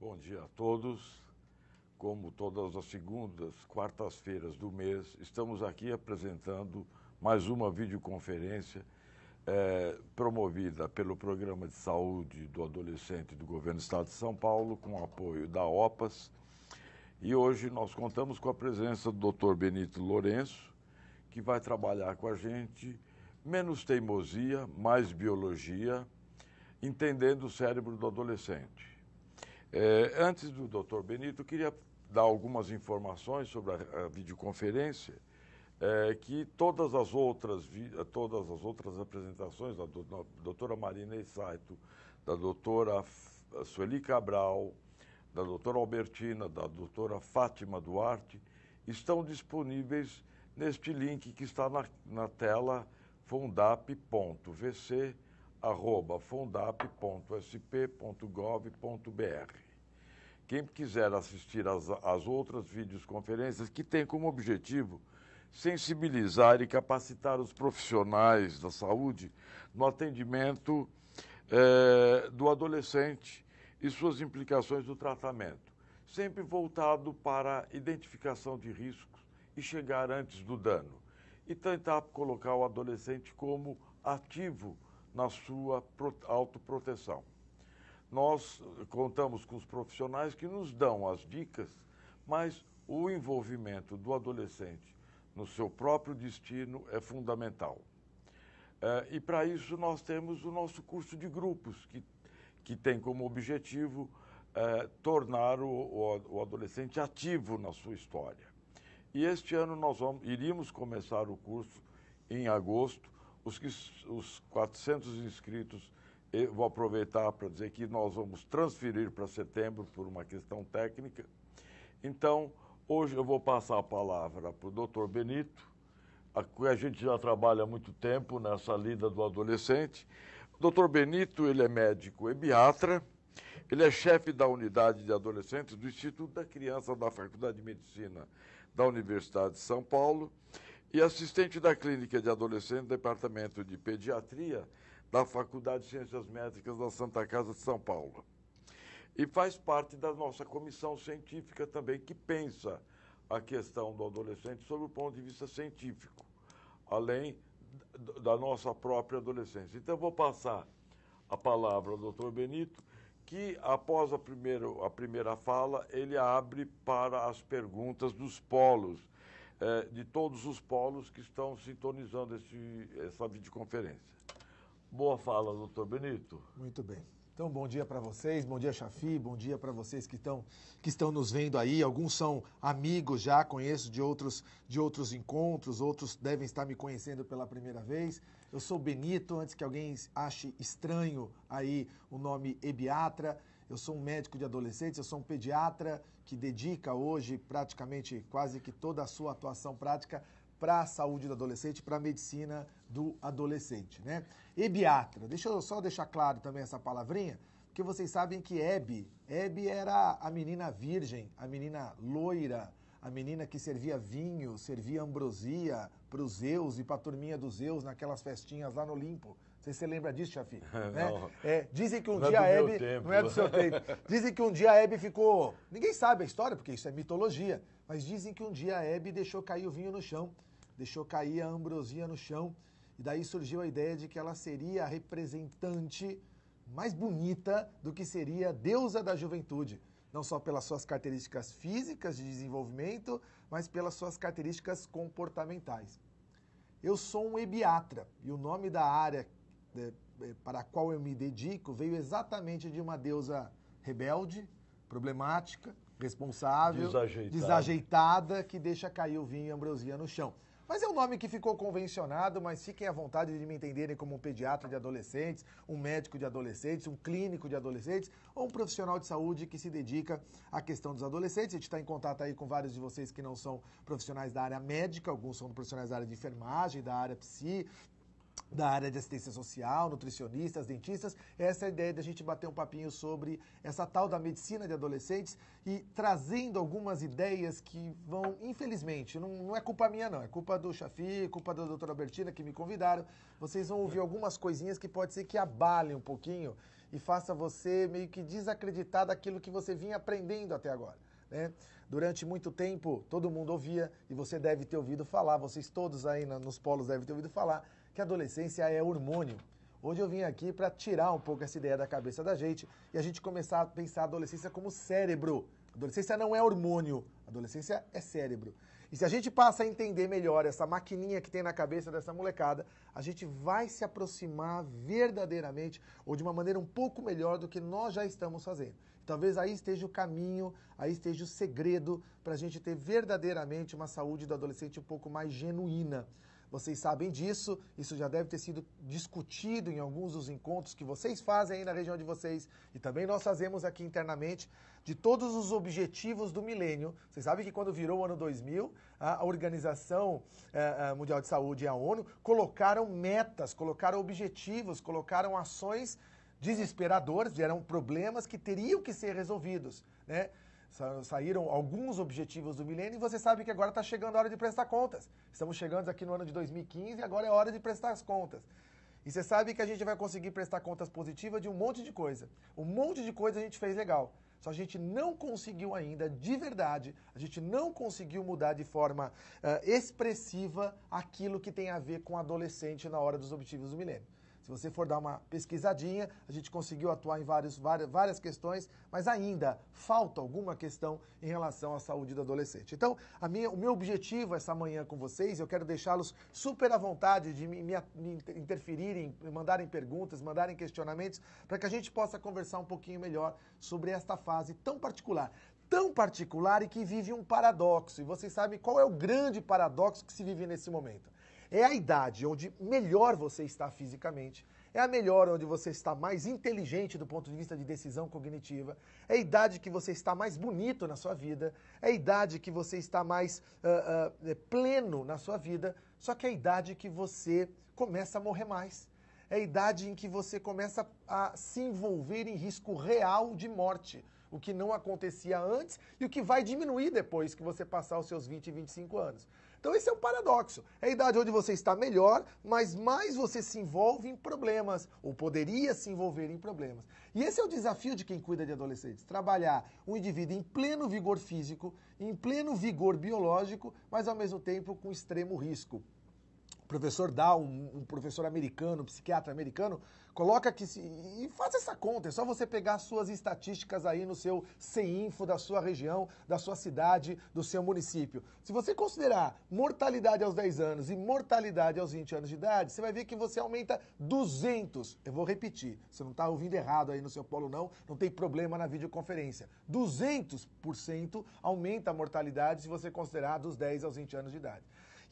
Bom dia a todos. Como todas as segundas, quartas-feiras do mês, estamos aqui apresentando mais uma videoconferência promovida pelo Programa de Saúde do Adolescente do Governo do Estado de São Paulo, com apoio da OPAS. E hoje nós contamos com a presença do Dr. Benito Lourenço, que vai trabalhar com a gente menos teimosia, mais biologia, entendendo o cérebro do adolescente. Antes do Dr. Benito, eu queria dar algumas informações sobre a videoconferência, que todas as outras apresentações da doutora Marina Esaito, da doutora Sueli Cabral, da doutora Albertina, da doutora Fátima Duarte, estão disponíveis neste link que está na tela, fundap.fondap.sp.gov.br. Quem quiser assistir às outras videoconferências, que tem como objetivo sensibilizar e capacitar os profissionais da saúde no atendimento do adolescente e suas implicações do tratamento, sempre voltado para a identificação de riscos e chegar antes do dano, e tentar colocar o adolescente como ativo na sua autoproteção. Nós contamos com os profissionais que nos dão as dicas, mas o envolvimento do adolescente no seu próprio destino é fundamental. E para isso nós temos o nosso curso de grupos, que tem como objetivo tornar o adolescente ativo na sua história. E este ano nós iríamos começar o curso em agosto. Os 400 inscritos, eu vou aproveitar para dizer que nós vamos transferir para setembro por uma questão técnica. Então, hoje eu vou passar a palavra para o Dr. Benito, a gente já trabalha há muito tempo nessa lida do adolescente. O Dr. Benito, ele é médico ebiatra, ele é chefe da unidade de adolescentes do Instituto da Criança da Faculdade de Medicina da Universidade de São Paulo e assistente da Clínica de Adolescentes do Departamento de Pediatria da Faculdade de Ciências Médicas da Santa Casa de São Paulo. E faz parte da nossa comissão científica também, que pensa a questão do adolescente sob o ponto de vista científico, além da nossa própria adolescência. Então, eu vou passar a palavra ao Dr. Benito, que, após a primeira fala, ele abre para as perguntas dos polos, de todos os polos que estão sintonizando essa videoconferência. Boa fala, doutor Benito. Muito bem. Então, bom dia para vocês, bom dia, Chafi, bom dia para vocês que estão nos vendo aí. Alguns são amigos já, conheço de outros encontros, outros devem estar me conhecendo pela primeira vez. Eu sou Benito, antes que alguém ache estranho aí o nome ebiatra. Eu sou um médico de adolescentes, eu sou um pediatra que dedica hoje praticamente quase que toda a sua atuação prática para a saúde do adolescente, para a medicina do adolescente, né? Ebiatra, deixa eu só deixar claro também essa palavrinha, porque vocês sabem que Hebe era a menina virgem, a menina loira, a menina que servia vinho, servia ambrosia para os Zeus e para a turminha dos Zeus naquelas festinhas lá no Olimpo. Não sei se você lembra disso, Chafi. Né? Dizem que um dia a Hebe... Não é do seu tempo. Dizem que um dia a Hebe ficou... Ninguém sabe a história, porque isso é mitologia, mas dizem que um dia a Hebe deixou cair o vinho no chão, deixou cair a ambrosia no chão, e daí surgiu a ideia de que ela seria a representante mais bonita do que seria a deusa da juventude, não só pelas suas características físicas de desenvolvimento, mas pelas suas características comportamentais. Eu sou um ebiatra, e o nome da área para a qual eu me dedico veio exatamente de uma deusa rebelde, problemática, responsável, desajeitada, que deixa cair o vinho e a ambrosia no chão. Mas é um nome que ficou convencionado, mas fiquem à vontade de me entenderem como um pediatra de adolescentes, um médico de adolescentes, um clínico de adolescentes ou um profissional de saúde que se dedica à questão dos adolescentes. A gente está em contato aí com vários de vocês que não são profissionais da área médica, alguns são profissionais da área de enfermagem, da área psi, da área de assistência social, nutricionistas, dentistas. Essa é a ideia de a gente bater um papinho sobre essa tal da medicina de adolescentes e trazendo algumas ideias que vão, infelizmente, não é culpa minha não, é culpa do Chafi, culpa da doutora Bertina que me convidaram. Vocês vão ouvir algumas coisinhas que pode ser que abalem um pouquinho e faça você meio que desacreditar daquilo que você vinha aprendendo até agora, né? Durante muito tempo, todo mundo ouvia, e você deve ter ouvido falar, vocês todos aí nos polos devem ter ouvido falar, que a adolescência é hormônio. Hoje eu vim aqui para tirar um pouco essa ideia da cabeça da gente e a gente começar a pensar a adolescência como cérebro. A adolescência não é hormônio, a adolescência é cérebro. E se a gente passa a entender melhor essa maquininha que tem na cabeça dessa molecada, a gente vai se aproximar verdadeiramente ou de uma maneira um pouco melhor do que nós já estamos fazendo. Talvez aí esteja o caminho, aí esteja o segredo para a gente ter verdadeiramente uma saúde do adolescente um pouco mais genuína. Vocês sabem disso, isso já deve ter sido discutido em alguns dos encontros que vocês fazem aí na região de vocês e também nós fazemos aqui internamente, de todos os objetivos do milênio. Vocês sabem que quando virou o ano 2000, a Organização Mundial de Saúde e a ONU colocaram metas, colocaram objetivos, colocaram ações desesperadoras, eram problemas que teriam que ser resolvidos, né? Saíram alguns objetivos do milênio e você sabe que agora está chegando a hora de prestar contas. Estamos chegando aqui no ano de 2015 e agora é hora de prestar as contas. E você sabe que a gente vai conseguir prestar contas positivas de um monte de coisa. Um monte de coisa a gente fez legal. Só a gente não conseguiu ainda, de verdade, a gente não conseguiu mudar de forma expressiva aquilo que tem a ver com adolescente na hora dos objetivos do milênio. Se você for dar uma pesquisadinha, a gente conseguiu atuar em várias questões, mas ainda falta alguma questão em relação à saúde do adolescente. Então, o meu objetivo essa manhã com vocês, eu quero deixá-los super à vontade de me interferirem, me mandarem perguntas, mandarem questionamentos, para que a gente possa conversar um pouquinho melhor sobre esta fase tão particular e que vive um paradoxo. E vocês sabem qual é o grande paradoxo que se vive nesse momento. É a idade onde melhor você está fisicamente, é a melhor onde você está mais inteligente do ponto de vista de decisão cognitiva, é a idade que você está mais bonito na sua vida, é a idade que você está mais pleno na sua vida, só que é a idade que você começa a morrer mais. É a idade em que você começa a se envolver em risco real de morte, o que não acontecia antes e o que vai diminuir depois que você passar os seus 20 e 25 anos. Então esse é um paradoxo. É a idade onde você está melhor, mas mais você se envolve em problemas, ou poderia se envolver em problemas. E esse é o desafio de quem cuida de adolescentes. Trabalhar um indivíduo em pleno vigor físico, em pleno vigor biológico, mas ao mesmo tempo com extremo risco. O professor Dow, um professor americano, um psiquiatra americano, coloca que, e faz essa conta, é só você pegar suas estatísticas aí no seu CINFO da sua região, da sua cidade, do seu município. Se você considerar mortalidade aos 10 anos e mortalidade aos 20 anos de idade, você vai ver que você aumenta 200, eu vou repetir, você não está ouvindo errado aí no seu polo não tem problema na videoconferência. 200% aumenta a mortalidade se você considerar dos 10 aos 20 anos de idade.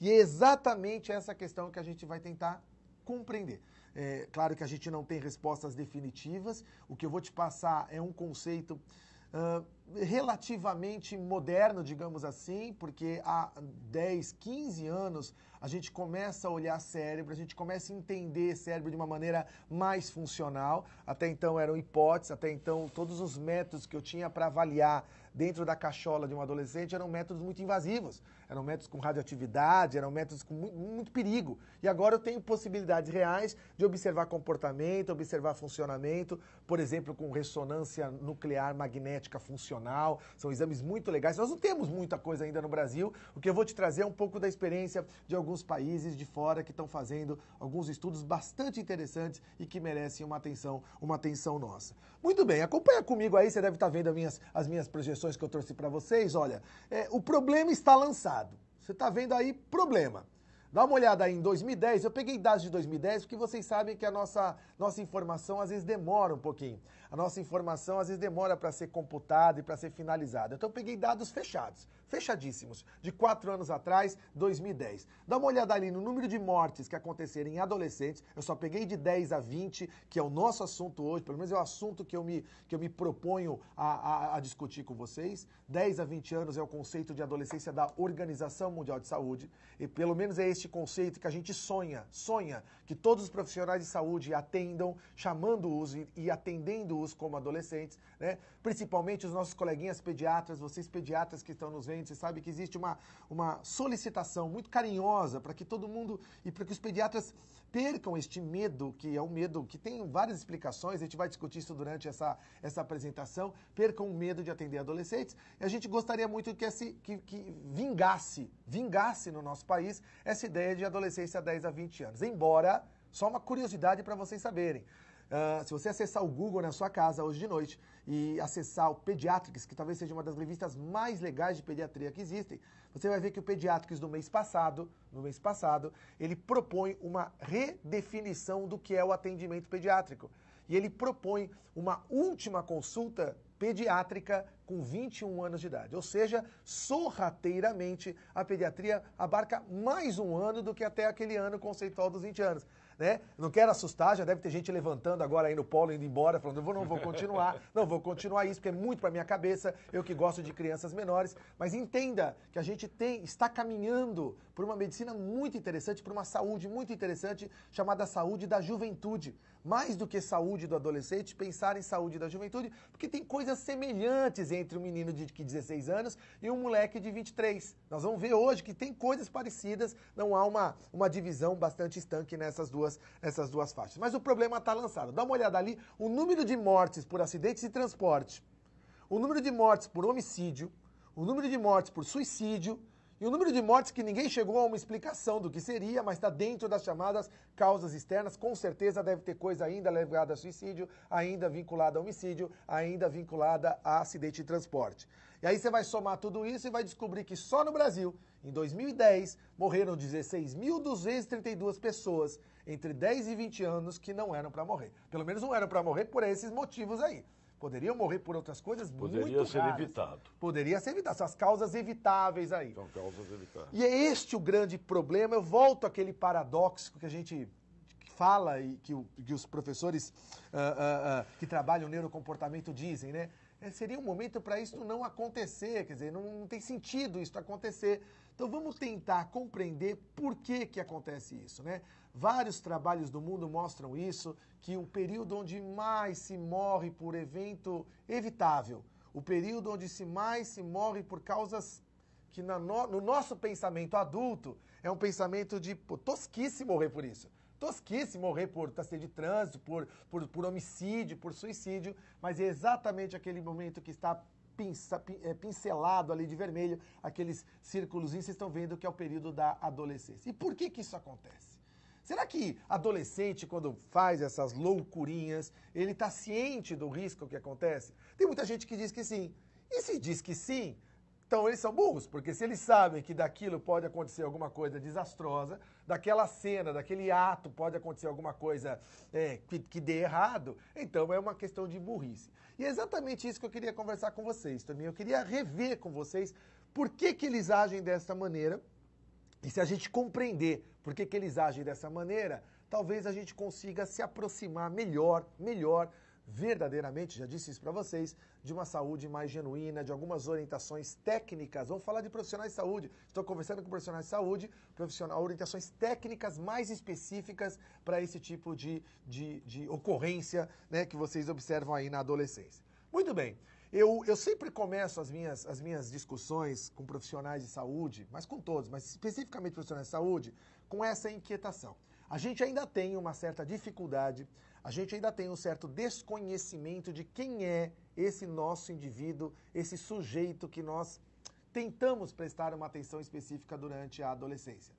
E é exatamente essa questão que a gente vai tentar compreender. É claro que a gente não tem respostas definitivas. O que eu vou te passar é um conceito relativamente moderno, digamos assim, porque há 10, 15 anos a gente começa a olhar cérebro, a gente começa a entender cérebro de uma maneira mais funcional. Até então eram hipóteses, até então todos os métodos que eu tinha para avaliar dentro da cachola de um adolescente eram métodos muito invasivos, eram métodos com radioatividade, eram métodos com muito perigo. E agora eu tenho possibilidades reais de observar comportamento, observar funcionamento, por exemplo, com ressonância nuclear magnética funcional, são exames muito legais. Nós não temos muita coisa ainda no Brasil, o que eu vou te trazer é um pouco da experiência de alguns países de fora que estão fazendo alguns estudos bastante interessantes e que merecem uma atenção nossa. Muito bem, acompanha comigo aí, você deve estar vendo as minhas projeções que eu trouxe para vocês. Olha, o problema está lançado. Você está vendo aí problema. Dá uma olhada aí em 2010, eu peguei dados de 2010 porque vocês sabem que a nossa informação às vezes demora um pouquinho. A nossa informação às vezes demora para ser computada e para ser finalizada. Então eu peguei dados fechados fechadíssimos, de 4 anos atrás, 2010. Dá uma olhada ali no número de mortes que aconteceram em adolescentes, eu só peguei de 10 a 20, que é o nosso assunto hoje, pelo menos é o assunto que eu me proponho a discutir com vocês. 10 a 20 anos é o conceito de adolescência da Organização Mundial de Saúde, e pelo menos é este conceito que a gente sonha que todos os profissionais de saúde atendam, chamando-os e atendendo-os como adolescentes, né? Principalmente os nossos coleguinhas pediatras, vocês pediatras que estão nos vendo, você sabe que existe uma solicitação muito carinhosa para que todo mundo e para que os pediatras percam este medo, que é um medo que tem várias explicações, a gente vai discutir isso durante essa apresentação, percam o medo de atender adolescentes, e a gente gostaria muito que vingasse no nosso país essa ideia de adolescência 10 a 20 anos. Embora, só uma curiosidade para vocês saberem, se você acessar o Google na sua casa hoje de noite e acessar o Pediatrics, que talvez seja uma das revistas mais legais de pediatria que existem, você vai ver que o Pediatrics no mês passado, ele propõe uma redefinição do que é o atendimento pediátrico. E ele propõe uma última consulta pediátrica com 21 anos de idade. Ou seja, sorrateiramente, a pediatria abarca mais um ano do que até aquele ano conceitual dos 20 anos. Né? Não quero assustar, já deve ter gente levantando agora aí no polo, indo embora, falando, não vou continuar isso, porque é muito para minha cabeça, eu que gosto de crianças menores, mas entenda que a gente está caminhando por uma medicina muito interessante, por uma saúde muito interessante, chamada saúde da juventude. Mais do que saúde do adolescente, pensar em saúde da juventude, porque tem coisas semelhantes entre um menino de 16 anos e um moleque de 23. Nós vamos ver hoje que tem coisas parecidas, não há uma divisão bastante estanque nessas duas faixas. Mas o problema está lançado. Dá uma olhada ali, o número de mortes por acidentes de transporte, o número de mortes por homicídio, o número de mortes por suicídio e o número de mortes que ninguém chegou a uma explicação do que seria, mas está dentro das chamadas causas externas. Com certeza deve ter coisa ainda ligada a suicídio, ainda vinculada a homicídio, ainda vinculada a acidente de transporte. E aí você vai somar tudo isso e vai descobrir que só no Brasil, em 2010, morreram 16.232 pessoas entre 10 e 20 anos que não eram para morrer. Pelo menos não eram para morrer por esses motivos aí. Poderiam morrer por outras coisas muito raras. Poderia ser evitado. Poderia ser evitado. São as causas evitáveis aí. São causas evitáveis. E é este o grande problema. Eu volto àquele paradoxo que a gente fala e que os professores que trabalham neurocomportamento dizem, né? Seria um momento para isso não acontecer, quer dizer, não tem sentido isso acontecer. Então vamos tentar compreender por que acontece isso, né? Vários trabalhos do mundo mostram isso, que o período onde mais se morre por evento evitável, o período onde mais se morre por causas que no nosso pensamento adulto é um pensamento de tosquice morrer por isso. Tosquice morrer por acidente de trânsito, por homicídio, por suicídio, mas é exatamente aquele momento que está pincelado ali de vermelho, aqueles círculos, vocês estão vendo que é o período da adolescência. E por que isso acontece? Será que adolescente, quando faz essas loucurinhas, ele está ciente do risco que acontece? Tem muita gente que diz que sim. E se diz que sim, então eles são burros, porque se eles sabem que daquilo pode acontecer alguma coisa desastrosa, daquela cena, daquele ato pode acontecer alguma coisa que dê errado, então é uma questão de burrice. E é exatamente isso que eu queria conversar com vocês também. Eu queria rever com vocês por que eles agem dessa maneira. E se a gente compreender por que eles agem dessa maneira, talvez a gente consiga se aproximar melhor, verdadeiramente, já disse isso para vocês, de uma saúde mais genuína, de algumas orientações técnicas. Vamos falar de profissionais de saúde. Estou conversando com profissionais de saúde, orientações técnicas mais específicas para esse tipo de ocorrência, né, que vocês observam aí na adolescência. Muito bem. Eu sempre começo as minhas discussões com profissionais de saúde, mas com todos, mas especificamente profissionais de saúde, com essa inquietação. A gente ainda tem uma certa dificuldade, a gente ainda tem um certo desconhecimento de quem é esse nosso indivíduo, esse sujeito que nós tentamos prestar uma atenção específica durante a adolescência.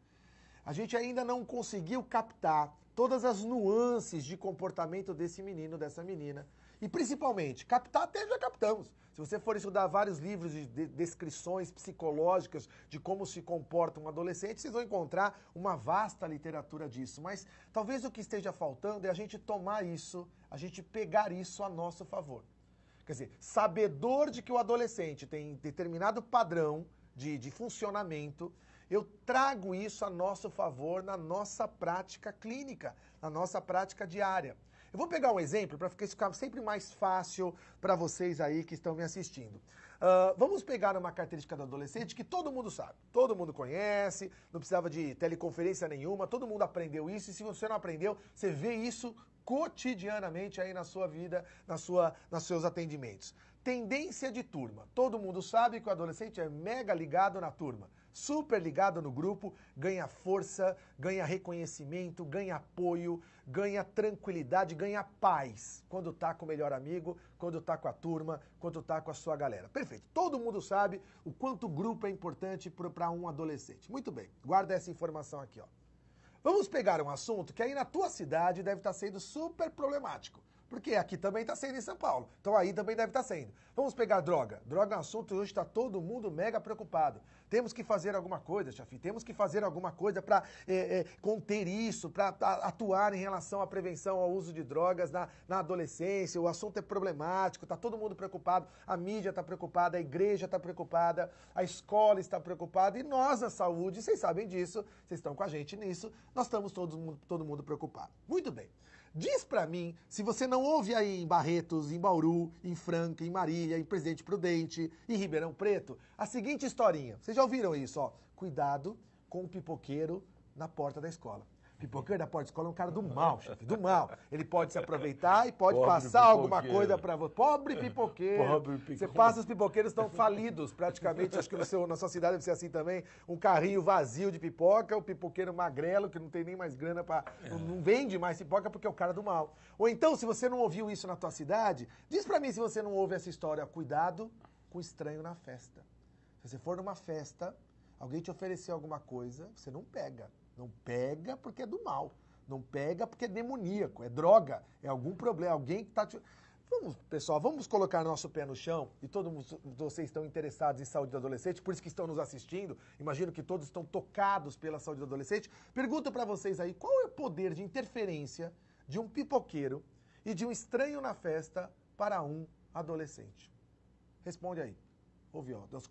A gente ainda não conseguiu captar todas as nuances de comportamento desse menino, dessa menina. E principalmente, captar até já captamos. Se você for estudar vários livros de descrições psicológicas de como se comporta um adolescente, vocês vão encontrar uma vasta literatura disso. Mas talvez o que esteja faltando é a gente tomar isso, a gente pegar isso a nosso favor. Quer dizer, sabedor de que o adolescente tem determinado padrão de funcionamento, eu trago isso a nosso favor na nossa prática clínica, na nossa prática diária. Eu vou pegar um exemplo para ficar sempre mais fácil para vocês aí que estão me assistindo. Vamos pegar uma característica do adolescente que todo mundo sabe, todo mundo conhece, não precisava de teleconferência nenhuma, todo mundo aprendeu isso, e se você não aprendeu, você vê isso cotidianamente aí na sua vida, nos seus atendimentos. Tendência de turma. Todo mundo sabe que o adolescente é mega ligado na turma, super ligado no grupo, ganha força, ganha reconhecimento, ganha apoio, ganha tranquilidade, ganha paz quando tá com o melhor amigo, quando tá com a turma, quando tá com a sua galera. Perfeito. Todo mundo sabe o quanto o grupo é importante para um adolescente. Muito bem. Guarda essa informação aqui, ó. Vamos pegar um assunto que aí na tua cidade deve estar sendo super problemático. Porque aqui também está sendo em São Paulo. Então aí também deve estar sendo. Vamos pegar droga. Droga é um assunto que hoje está todo mundo mega preocupado. Temos que fazer alguma coisa, Chafi. Temos que fazer alguma coisa para conter isso, para atuar em relação à prevenção ao uso de drogas na adolescência. O assunto é problemático, está todo mundo preocupado. A mídia está preocupada, a igreja está preocupada, a escola está preocupada. E nós, na saúde, vocês sabem disso, vocês estão com a gente nisso, nós estamos todo mundo preocupado. Muito bem. Diz pra mim, se você não ouve aí em Barretos, em Bauru, em Franca, em Marília, em Presidente Prudente, em Ribeirão Preto, a seguinte historinha. Vocês já ouviram isso, ó? Cuidado com o pipoqueiro na porta da escola. Pipoqueiro da porta da escola é um cara do mal, chefe, do mal. Ele pode se aproveitar e pode passar alguma coisa pra você. Pobre pipoqueiro. Pobre pipoqueiro. Você passa, os pipoqueiros estão falidos praticamente. Acho que na sua cidade deve ser assim também. Um carrinho vazio de pipoca, o pipoqueiro magrelo, que não tem nem mais grana pra... Não vende mais pipoca porque é o cara do mal. Ou então, se você não ouviu isso na tua cidade, diz pra mim se você não ouve essa história. Cuidado com o estranho na festa. Se você for numa festa, alguém te oferecer alguma coisa, você não pega. Não pega porque é do mal. Não pega porque é demoníaco, é droga, é algum problema, alguém que está te... Vamos, pessoal, vamos colocar nosso pé no chão, e todos vocês estão interessados em saúde do adolescente, por isso que estão nos assistindo, imagino que todos estão tocados pela saúde do adolescente. Pergunto para vocês aí, qual é o poder de interferência de um pipoqueiro e de um estranho na festa para um adolescente? Responde aí. Ouve, ó, nós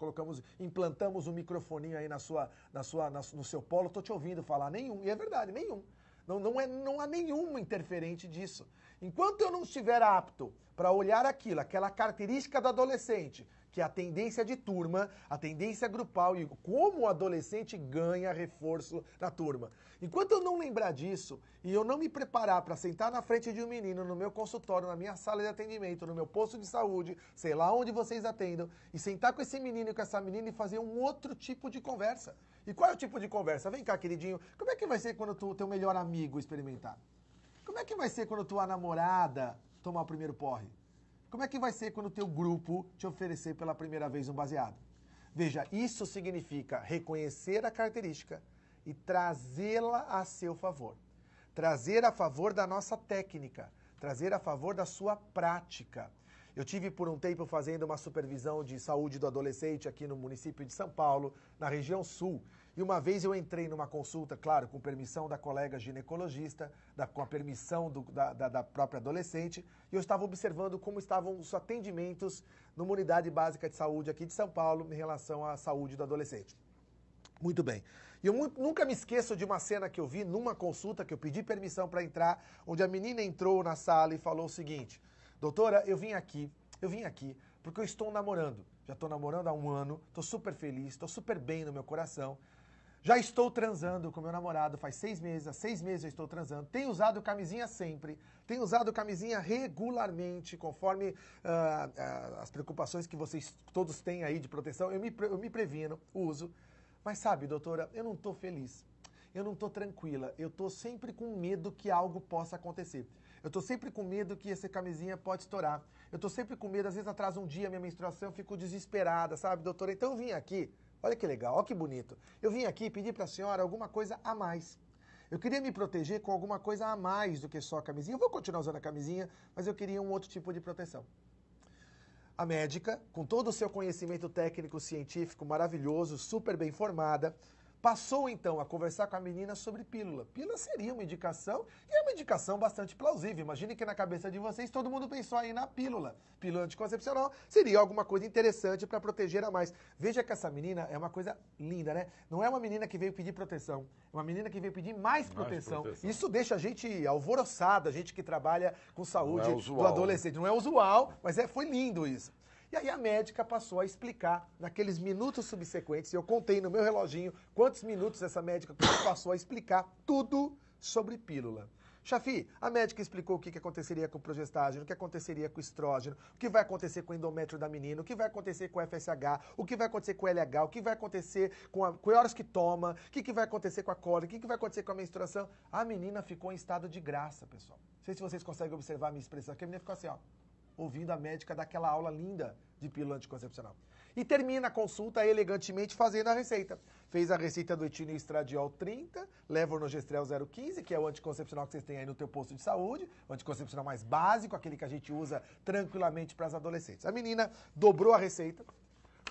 implantamos um microfoninho aí no seu polo, tô te ouvindo falar nenhum, e é verdade, nenhum. Não há nenhuma interferente disso. Enquanto eu não estiver apto para olhar aquilo, aquela característica do adolescente, que é a tendência de turma, a tendência grupal e como o adolescente ganha reforço na turma. Enquanto eu não lembrar disso e eu não me preparar para sentar na frente de um menino no meu consultório, na minha sala de atendimento, no meu posto de saúde, sei lá onde vocês atendam, e sentar com esse menino e com essa menina e fazer um outro tipo de conversa. E qual é o tipo de conversa? Vem cá, queridinho, como é que vai ser quando o teu melhor amigo experimentar? Como é que vai ser quando tua namorada tomar o primeiro porre? Como é que vai ser quando o teu grupo te oferecer pela primeira vez um baseado? Veja, isso significa reconhecer a característica e trazê-la a seu favor. Trazer a favor da nossa técnica, trazer a favor da sua prática. Eu tive por um tempo fazendo uma supervisão de saúde do adolescente aqui no município de São Paulo, na região sul. E uma vez eu entrei numa consulta, claro, com permissão da colega ginecologista, com a permissão da própria adolescente, e eu estava observando como estavam os atendimentos numa unidade básica de saúde aqui de São Paulo em relação à saúde do adolescente. Muito bem. E eu nunca me esqueço de uma cena que eu vi numa consulta, que eu pedi permissão para entrar, onde a menina entrou na sala e falou o seguinte: doutora, eu vim aqui porque eu estou namorando. Já estou namorando há 1 ano, estou super feliz, estou super bem no meu coração. Já estou transando com meu namorado faz 6 meses, há 6 meses eu estou transando. Tenho usado camisinha sempre, tenho usado camisinha regularmente, conforme as preocupações que vocês todos têm aí de proteção. Eu me previno, uso. Mas sabe, doutora, eu não estou feliz, eu não estou tranquila, eu estou sempre com medo que algo possa acontecer. Eu estou sempre com medo que essa camisinha pode estourar. Eu estou sempre com medo, às vezes atrasa um dia a minha menstruação, eu fico desesperada, sabe, doutora? Então eu vim aqui, olha que legal, olha que bonito. Eu vim aqui pedir para a senhora alguma coisa a mais. Eu queria me proteger com alguma coisa a mais do que só a camisinha. Eu vou continuar usando a camisinha, mas eu queria um outro tipo de proteção. A médica, com todo o seu conhecimento técnico, científico, maravilhoso, super bem formada, Passou, então, a conversar com a menina sobre pílula. Pílula seria uma indicação, e é uma indicação bastante plausível. Imagine que na cabeça de vocês todo mundo pensou aí na pílula. Pílula anticoncepcional seria alguma coisa interessante para proteger a mais. Veja que essa menina é uma coisa linda, né? Não é uma menina que veio pedir proteção, é uma menina que veio pedir mais proteção. Isso deixa a gente alvoroçada, a gente que trabalha com saúde do adolescente. Não é usual, mas foi lindo isso. E aí a médica passou a explicar, naqueles minutos subsequentes, eu contei no meu reloginho quantos minutos essa médica passou a explicar tudo sobre pílula. Chafi, a médica explicou o que aconteceria com o progestágeno, o que aconteceria com o estrógeno, o que vai acontecer com o endométrio da menina, o que vai acontecer com o FSH, o que vai acontecer com o LH, o que vai acontecer com a horas que toma, o que vai acontecer com a cólica, o que vai acontecer com a menstruação. A menina ficou em estado de graça, pessoal. Não sei se vocês conseguem observar a minha expressão aqui, a menina ficou assim, ó, ouvindo a médica daquela aula linda de pílula anticoncepcional. E termina a consulta elegantemente fazendo a receita. Fez a receita do etileno estradiol 30, levonorgestrel 0,15, que é o anticoncepcional que vocês têm aí no teu posto de saúde, o anticoncepcional mais básico, aquele que a gente usa tranquilamente para as adolescentes. A menina dobrou a receita,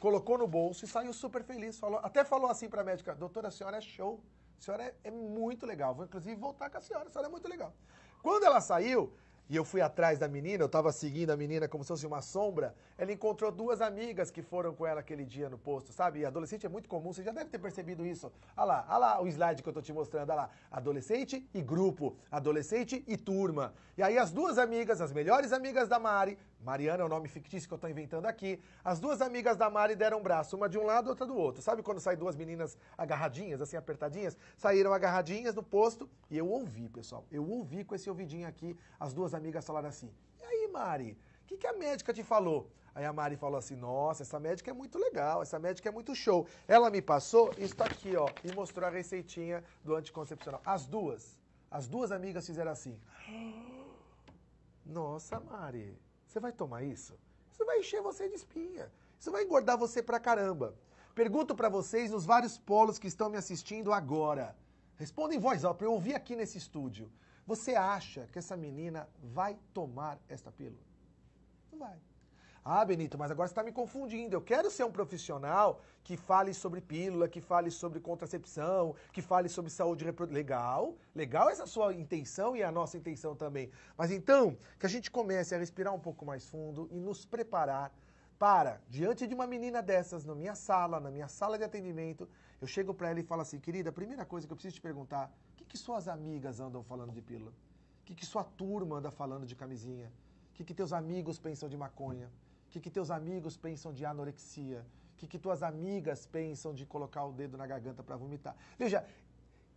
colocou no bolso e saiu super feliz. Até falou assim para a médica, doutora, a senhora é show, a senhora é muito legal, vou inclusive voltar com a senhora é muito legal. Quando ela saiu, e eu fui atrás da menina, eu estava seguindo a menina como se fosse uma sombra, ela encontrou duas amigas que foram com ela aquele dia no posto, sabe? E adolescente é muito comum, você já deve ter percebido isso. Olha lá o slide que eu tô te mostrando, olha lá. Adolescente e grupo, adolescente e turma. E aí as duas amigas, as melhores amigas da Mari, Mariana é o nome fictício que eu tô inventando aqui, as duas amigas da Mari deram um braço, uma de um lado, outra do outro. Sabe quando saem duas meninas agarradinhas, assim, apertadinhas? Saíram agarradinhas no posto e eu ouvi, pessoal, eu ouvi com esse ouvidinho aqui, as duas amigas falaram assim, e aí, Mari, o que a médica te falou? Aí a Mari falou assim, nossa, essa médica é muito legal, essa médica é muito show. Ela me passou isso aqui, ó, e mostrou a receitinha do anticoncepcional. As duas amigas fizeram assim. Nossa, Mari, você vai tomar isso? Isso vai encher você de espinha. Isso vai engordar você pra caramba. Pergunto pra vocês, nos vários polos que estão me assistindo agora. Responda em voz alta, eu ouvi aqui nesse estúdio. Você acha que essa menina vai tomar esta pílula? Não vai. Ah, Benito, mas agora você está me confundindo. Eu quero ser um profissional que fale sobre pílula, que fale sobre contracepção, que fale sobre saúde reprodutiva. Legal essa sua intenção e a nossa intenção também. Mas então, que a gente comece a respirar um pouco mais fundo e nos preparar para, diante de uma menina dessas, na minha sala de atendimento, eu chego para ela e falo assim, querida, a primeira coisa que eu preciso te perguntar, o que suas amigas andam falando de pílula? O que sua turma anda falando de camisinha? O que teus amigos pensam de maconha? O que teus amigos pensam de anorexia? O que tuas amigas pensam de colocar o dedo na garganta para vomitar? Veja,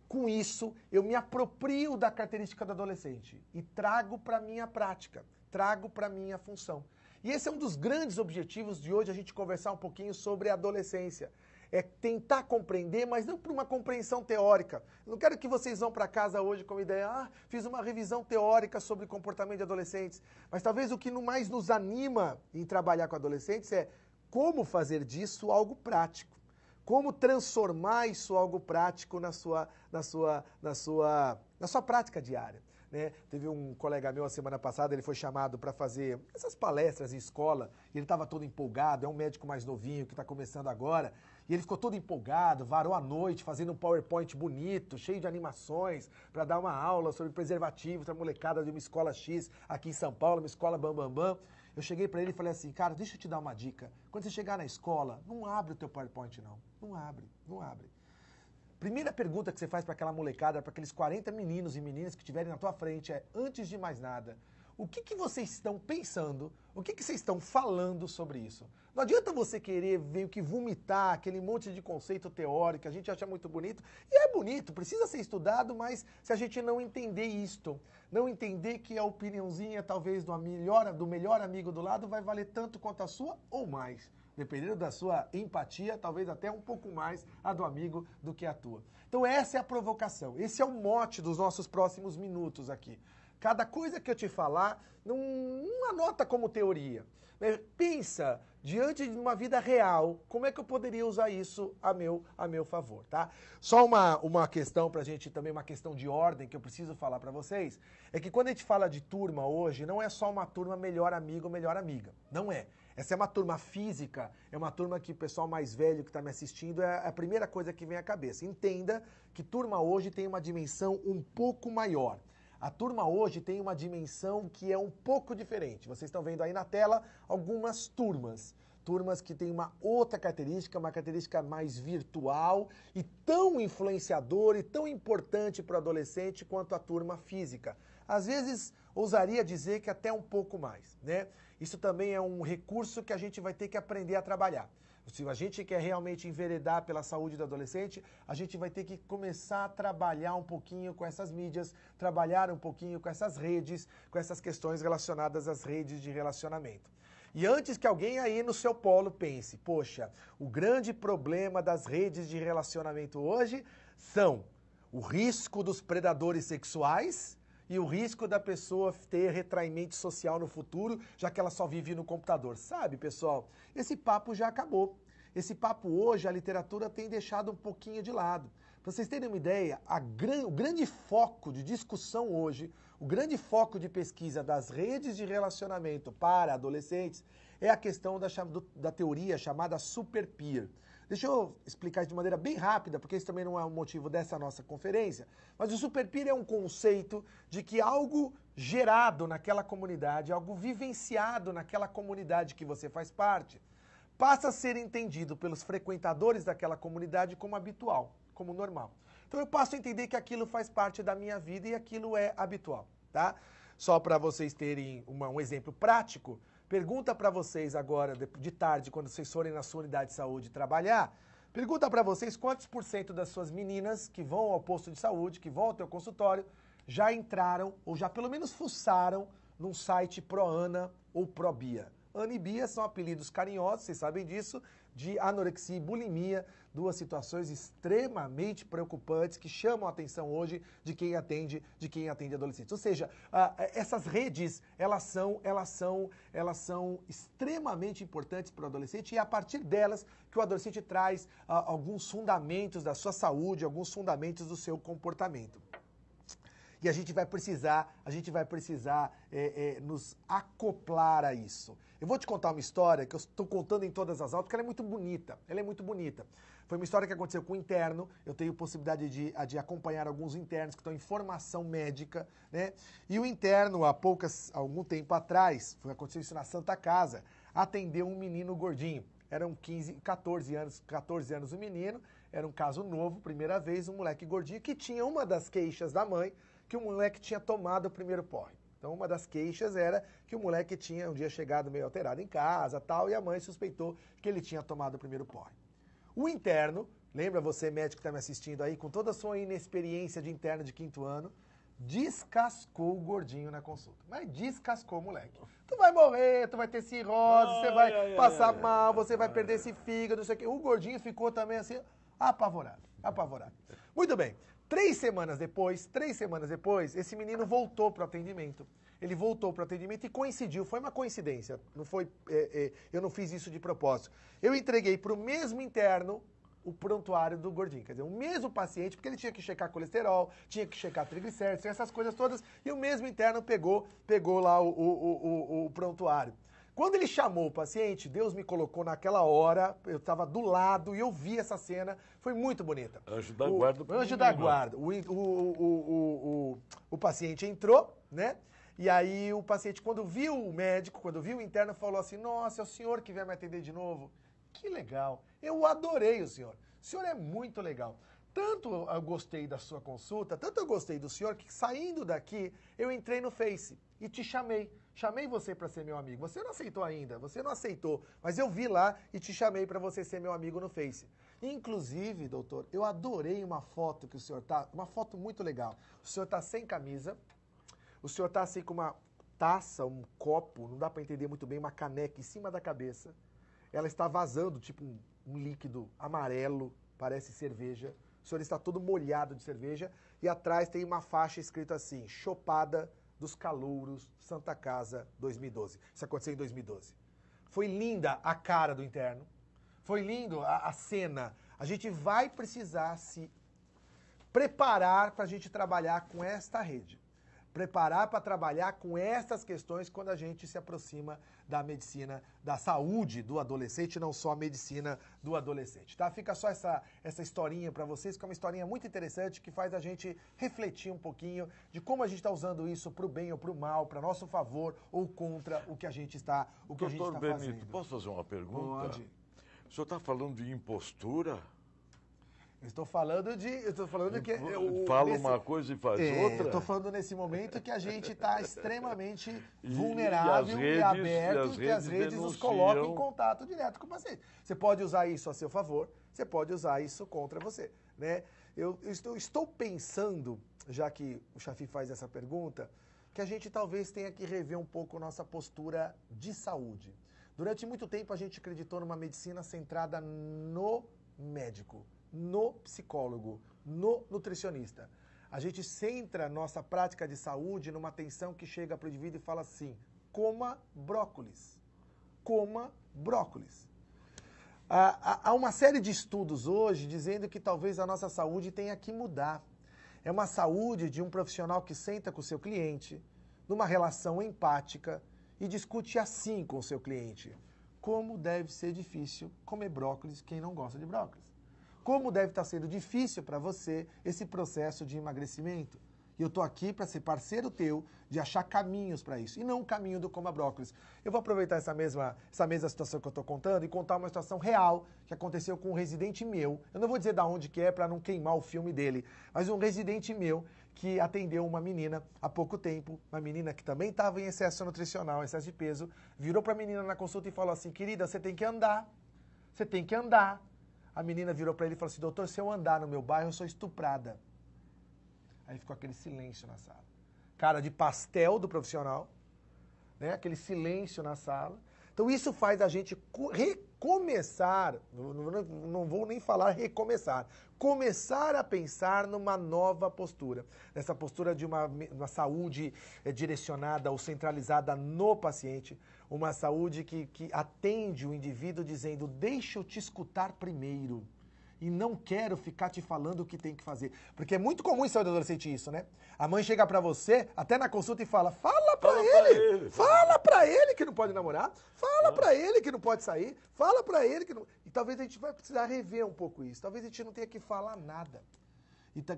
com isso eu me aproprio da característica do adolescente e trago para minha prática, trago para minha função. E esse é um dos grandes objetivos de hoje, a gente conversar um pouquinho sobre a adolescência. É tentar compreender, mas não por uma compreensão teórica. Eu não quero que vocês vão para casa hoje com a ideia, fiz uma revisão teórica sobre comportamento de adolescentes. Mas talvez o que mais nos anima em trabalhar com adolescentes é como fazer disso algo prático. Como transformar isso algo prático na sua prática diária. Né? Teve um colega meu a semana passada, ele foi chamado para fazer essas palestras em escola, e ele estava todo empolgado, é um médico mais novinho que está começando agora, e ele ficou todo empolgado, varou a noite fazendo um PowerPoint bonito, cheio de animações, para dar uma aula sobre preservativos para a molecada de uma escola X aqui em São Paulo, uma escola Bambambam. Eu cheguei para ele e falei assim, cara, deixa eu te dar uma dica, quando você chegar na escola, não abre o teu PowerPoint não, não abre. Primeira pergunta que você faz para aquela molecada, para aqueles 40 meninos e meninas que estiverem na tua frente é, antes de mais nada, o que vocês estão pensando, o que vocês estão falando sobre isso? Não adianta você querer meio que vomitar aquele monte de conceito teórico que a gente acha muito bonito, e é bonito, precisa ser estudado, mas se a gente não entender isto, não entender que a opiniãozinha talvez do melhor amigo do lado vai valer tanto quanto a sua ou mais. Dependendo da sua empatia, talvez até um pouco mais a do amigo do que a tua. Então essa é a provocação, esse é o mote dos nossos próximos minutos aqui. Cada coisa que eu te falar, não anota como teoria. Né? Pensa, diante de uma vida real, como é que eu poderia usar isso a meu favor, tá? Só uma questão pra gente também, uma questão de ordem que eu preciso falar pra vocês, é que quando a gente fala de turma hoje, não é só uma turma melhor amigo ou melhor amiga. Não é. Essa é uma turma física, é uma turma que o pessoal mais velho que está me assistindo é a primeira coisa que vem à cabeça. Entenda que turma hoje tem uma dimensão um pouco maior. A turma hoje tem uma dimensão que é um pouco diferente. Vocês estão vendo aí na tela algumas turmas. Turmas que têm uma outra característica, uma característica mais virtual e tão influenciadora e tão importante para o adolescente quanto a turma física. Às vezes, ousaria dizer que até um pouco mais, né? Isso também é um recurso que a gente vai ter que aprender a trabalhar. Se a gente quer realmente enveredar pela saúde do adolescente, a gente vai ter que começar a trabalhar um pouquinho com essas mídias, trabalhar um pouquinho com essas redes, com essas questões relacionadas às redes de relacionamento. E antes que alguém aí no seu polo pense, poxa, o grande problema das redes de relacionamento hoje são o risco dos predadores sexuais e o risco da pessoa ter retraimento social no futuro, já que ela só vive no computador. Sabe, pessoal, esse papo já acabou. Esse papo hoje, a literatura tem deixado um pouquinho de lado. Para vocês terem uma ideia, o grande foco de discussão hoje, o grande foco de pesquisa das redes de relacionamento para adolescentes é a questão da teoria chamada super peer. Deixa eu explicar isso de maneira bem rápida, porque isso também não é o motivo dessa nossa conferência, mas o super peer é um conceito de que algo gerado naquela comunidade, algo vivenciado naquela comunidade que você faz parte, passa a ser entendido pelos frequentadores daquela comunidade como habitual, como normal. Então eu passo a entender que aquilo faz parte da minha vida e aquilo é habitual, tá? Só para vocês terem um exemplo prático, pergunta para vocês agora, de tarde, quando vocês forem na sua unidade de saúde trabalhar, pergunta para vocês quantos % das suas meninas que vão ao posto de saúde, que vão ao teu consultório, já entraram ou já pelo menos fuçaram num site Proana ou Probia. Ana e Bia são apelidos carinhosos, vocês sabem disso, de anorexia e bulimia, duas situações extremamente preocupantes que chamam a atenção hoje de quem atende adolescentes. Ou seja, essas redes, elas são extremamente importantes para o adolescente e é a partir delas que o adolescente traz alguns fundamentos da sua saúde, alguns fundamentos do seu comportamento. E a gente vai precisar nos acoplar a isso. Eu vou te contar uma história que eu estou contando em todas as aulas, porque ela é muito bonita. Ela é muito bonita. Foi uma história que aconteceu com um interno. Eu tenho possibilidade de acompanhar alguns internos que estão em formação médica, né? E o interno, algum tempo atrás, aconteceu isso na Santa Casa, atendeu um menino gordinho. Eram 14 anos o menino, era um caso novo, primeira vez, um moleque gordinho, que tinha uma das queixas da mãe, que o moleque tinha tomado o primeiro porre. Então, uma das queixas era que o moleque tinha um dia chegado meio alterado em casa, tal, e a mãe suspeitou que ele tinha tomado o primeiro porre. O interno, lembra você, médico que está me assistindo aí, com toda a sua inexperiência de interno de 5º ano, descascou o gordinho na consulta. Mas descascou o moleque. Tu vai morrer, tu vai ter cirrose, você vai passar mal, você vai perder esse fígado, não sei o quê. O gordinho ficou também assim, apavorado. Muito bem. 3 semanas depois, esse menino voltou para o atendimento. Ele voltou para o atendimento e coincidiu, foi uma coincidência, não foi, eu não fiz isso de propósito. Eu entreguei para o mesmo interno o prontuário do gordinho, quer dizer, o mesmo paciente, porque ele tinha que checar colesterol, tinha que checar triglicéridos, essas coisas todas, e o mesmo interno pegou lá o prontuário. Quando ele chamou o paciente, Deus me colocou naquela hora, eu estava do lado e eu vi essa cena, foi muito bonita. Anjo da guarda. Anjo da guarda. O paciente entrou, né? E aí o paciente, quando viu o médico, quando viu o interno, falou assim, nossa, é o senhor que vai me atender de novo? Que legal, eu adorei o senhor é muito legal. Tanto eu gostei da sua consulta, tanto eu gostei do senhor, que saindo daqui, eu entrei no Face e te chamei. Chamei você para ser meu amigo. Você não aceitou ainda, mas eu vi lá e te chamei para você ser meu amigo no Face. Inclusive, doutor, eu adorei uma foto que o senhor tá, uma foto muito legal. O senhor tá sem camisa, o senhor tá assim com uma taça, um copo, não dá para entender muito bem, uma caneca em cima da cabeça. Ela está vazando, tipo um líquido amarelo, parece cerveja. O senhor está todo molhado de cerveja e atrás tem uma faixa escrito assim, Chopada dos Calouros, Santa Casa, 2012. Isso aconteceu em 2012. Foi linda a cara do interno, foi lindo a cena. A gente vai precisar se preparar para a gente trabalhar com esta rede. preparar para trabalhar com essas questões quando a gente se aproxima da medicina, da saúde do adolescente, não só a medicina do adolescente, tá? Fica só essa historinha para vocês, que é uma historinha muito interessante, que faz a gente refletir um pouquinho de como a gente está usando isso para o bem ou para o mal, para nosso favor ou contra o que a gente está fazendo. Doutor Benito, posso fazer uma pergunta? Pode. O senhor está falando de impostura? Eu estou falando que... Fala uma coisa e faz outra? Eu estou falando nesse momento que a gente está extremamente vulnerável e aberto, que as redes nos colocam em contato direto com o paciente. Você pode usar isso a seu favor, você pode usar isso contra você, né? Eu estou pensando, já que o Chafi faz essa pergunta, que a gente talvez tenha que rever um pouco nossa postura de saúde. Durante muito tempo a gente acreditou numa medicina centrada no médico, no psicólogo, no nutricionista. A gente centra nossa prática de saúde numa atenção que chega para o indivíduo e fala assim: coma brócolis. Coma brócolis. Há uma série de estudos hoje dizendo que talvez a nossa saúde tenha que mudar. É uma saúde de um profissional que senta com o seu cliente, numa relação empática, e discute assim com o seu cliente: como deve ser difícil comer brócolis quem não gosta de brócolis. Como deve estar sendo difícil para você esse processo de emagrecimento. E eu estou aqui para ser parceiro teu de achar caminhos para isso, e não o caminho do coma brócolis. Eu vou aproveitar essa mesma situação que eu estou contando e contar uma situação real que aconteceu com um residente meu. Eu não vou dizer de onde que é para não queimar o filme dele, mas um residente meu que atendeu uma menina há pouco tempo, uma menina que também estava em excesso nutricional, excesso de peso, virou para a menina na consulta e falou assim: querida, você tem que andar, você tem que andar. A menina virou para ele e falou assim: doutor, se eu andar no meu bairro, eu sou estuprada. Aí ficou aquele silêncio na sala. Cara de pastel do profissional, né? Aquele silêncio na sala. Então isso faz a gente recomeçar, não vou nem falar recomeçar, começar a pensar numa nova postura. Nessa postura de uma saúde direcionada ou centralizada no paciente, uma saúde que atende o indivíduo dizendo: deixa eu te escutar primeiro. E não quero ficar te falando o que tem que fazer. Porque é muito comum em saúde adolescente isso, né? A mãe chega pra você, até na consulta, e fala: fala pra ele que não pode namorar, fala pra ele que não pode sair, fala pra ele que não... E talvez a gente vai precisar rever um pouco isso. Talvez a gente não tenha que falar nada. Então,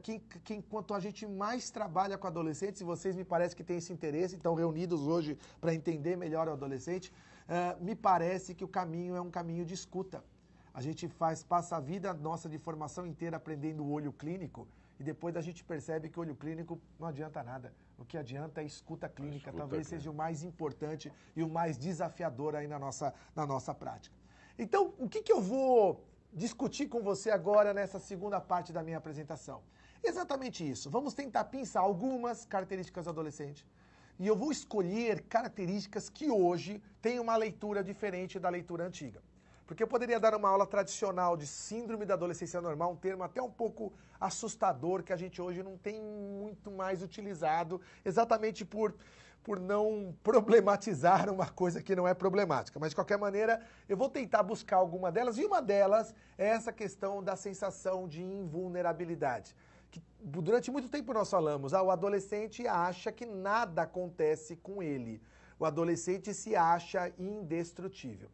quanto a gente mais trabalha com adolescentes, e vocês me parece que têm esse interesse, estão reunidos hoje para entender melhor o adolescente, me parece que o caminho é um caminho de escuta. A gente passa a vida nossa de formação inteira aprendendo o olho clínico, e depois a gente percebe que o olho clínico não adianta nada. O que adianta é a escuta clínica, talvez seja o mais importante e o mais desafiador aí na nossa prática. Então, o que eu vou discutir com você agora nessa segunda parte da minha apresentação? Exatamente isso. Vamos tentar pensar algumas características do adolescente, e eu vou escolher características que hoje têm uma leitura diferente da leitura antiga. Porque eu poderia dar uma aula tradicional de síndrome da adolescência normal, um termo até um pouco assustador, que a gente hoje não tem muito mais utilizado, exatamente por não problematizar uma coisa que não é problemática. Mas, de qualquer maneira, eu vou tentar buscar alguma delas, e uma delas é essa questão da sensação de invulnerabilidade. Que durante muito tempo nós falamos: o adolescente acha que nada acontece com ele. O adolescente se acha indestrutível.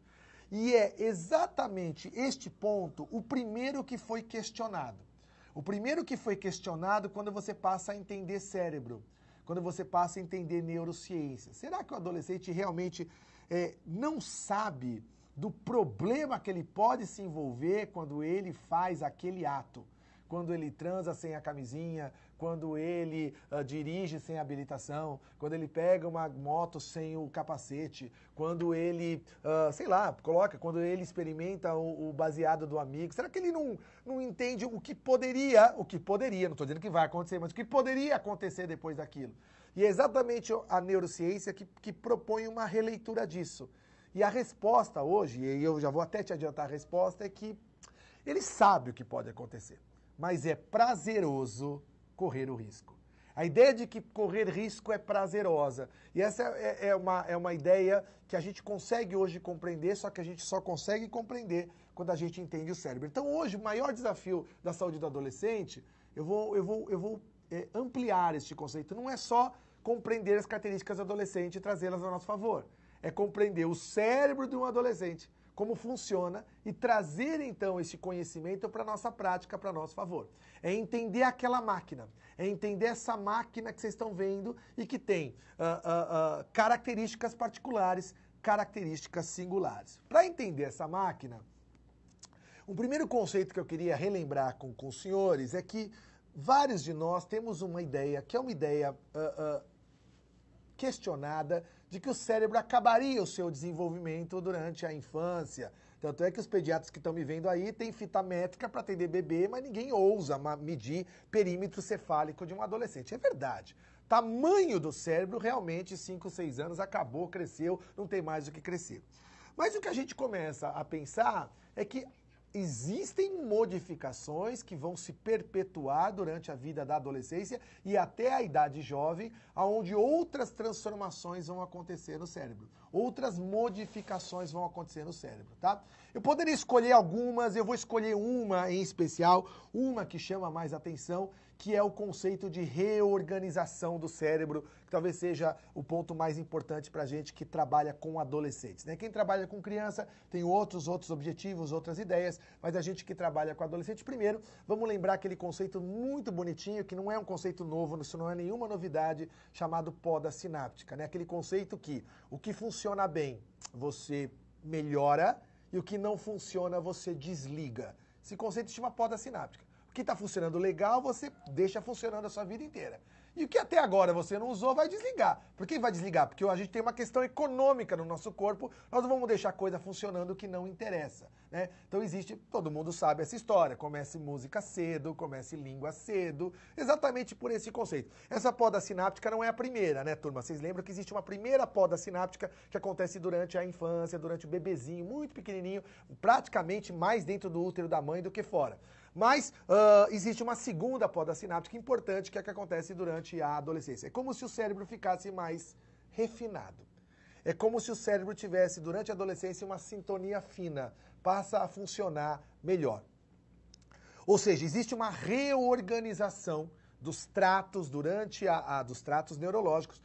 E é exatamente este ponto o primeiro que foi questionado. O primeiro que foi questionado quando você passa a entender cérebro, quando você passa a entender neurociência. Será que o adolescente realmente não sabe do problema que ele pode se envolver quando ele faz aquele ato? Quando ele transa sem a camisinha, quando ele dirige sem habilitação, quando ele pega uma moto sem o capacete, quando ele, quando ele experimenta o baseado do amigo. Será que ele não entende o que poderia, não estou dizendo que vai acontecer, mas o que poderia acontecer depois daquilo? E é exatamente a neurociência que propõe uma releitura disso. E a resposta hoje, e eu já vou até te adiantar a resposta, é que ele sabe o que pode acontecer, mas é prazeroso correr o risco. A ideia de que correr risco é prazerosa. E essa é uma ideia que a gente consegue hoje compreender, só que a gente só consegue compreender quando a gente entende o cérebro. Então hoje o maior desafio da saúde do adolescente, eu vou ampliar este conceito. Não é só compreender as características do adolescente e trazê-las a nosso favor. É compreender o cérebro de um adolescente, como funciona, e trazer então esse conhecimento para a nossa prática, para nosso favor. É entender aquela máquina, é entender essa máquina que vocês estão vendo e que tem características particulares, características singulares. Para entender essa máquina, um primeiro conceito que eu queria relembrar com os senhores é que vários de nós temos uma ideia, que é uma ideia questionada, de que o cérebro acabaria o seu desenvolvimento durante a infância. Tanto é que os pediatras que estão me vendo aí têm fita métrica para atender bebê, mas ninguém ousa medir perímetro cefálico de um adolescente. É verdade. Tamanho do cérebro, realmente, 5, 6 anos, acabou, cresceu, não tem mais o que crescer. Mas o que a gente começa a pensar é que existem modificações que vão se perpetuar durante a vida da adolescência e até a idade jovem, onde outras transformações vão acontecer no cérebro. Outras modificações vão acontecer no cérebro, tá? Eu poderia escolher algumas, eu vou escolher uma em especial, uma que chama mais atenção, que é o conceito de reorganização do cérebro, que talvez seja o ponto mais importante para a gente que trabalha com adolescentes, né? Quem trabalha com criança tem outros objetivos, outras ideias, mas a gente que trabalha com adolescente, primeiro, vamos lembrar aquele conceito muito bonitinho, que não é um conceito novo, isso não é nenhuma novidade, chamado poda sináptica, né? Aquele conceito que o que funciona bem, você melhora, e o que não funciona, você desliga. Esse conceito se chama poda sináptica. O que está funcionando legal, você deixa funcionando a sua vida inteira. E o que até agora você não usou, vai desligar. Por que vai desligar? Porque a gente tem uma questão econômica no nosso corpo, nós não vamos deixar a coisa funcionando que não interessa, né? Então existe, todo mundo sabe essa história, comece música cedo, comece língua cedo, exatamente por esse conceito. Essa poda sináptica não é a primeira, né, turma? Vocês lembram que existe uma primeira poda sináptica que acontece durante a infância, durante o bebezinho, muito pequenininho, praticamente mais dentro do útero da mãe do que fora. Mas existe uma segunda poda sináptica importante, que é a que acontece durante a adolescência. É como se o cérebro ficasse mais refinado. É como se o cérebro tivesse, durante a adolescência, uma sintonia fina, passa a funcionar melhor. Ou seja, existe uma reorganização dos tratos dos tratos neurológicos,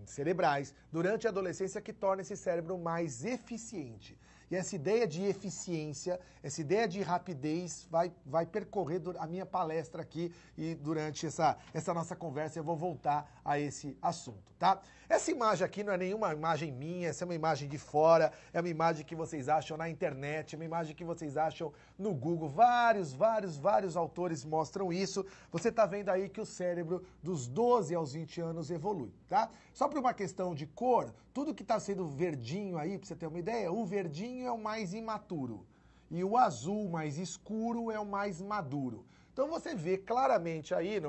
cerebrais, durante a adolescência, que torna esse cérebro mais eficiente. E essa ideia de eficiência, essa ideia de rapidez vai percorrer a minha palestra aqui e durante essa nossa conversa eu vou voltar a esse assunto, tá? Essa imagem aqui não é nenhuma imagem minha, essa é uma imagem de fora, é uma imagem que vocês acham na internet, é uma imagem que vocês acham no Google. Vários autores mostram isso. Você está vendo aí que o cérebro dos 12 aos 20 anos evolui, tá? Só por uma questão de cor, tudo que está sendo verdinho aí, para você ter uma ideia, o verdinho é o mais imaturo e o azul mais escuro é o mais maduro. Então você vê claramente aí,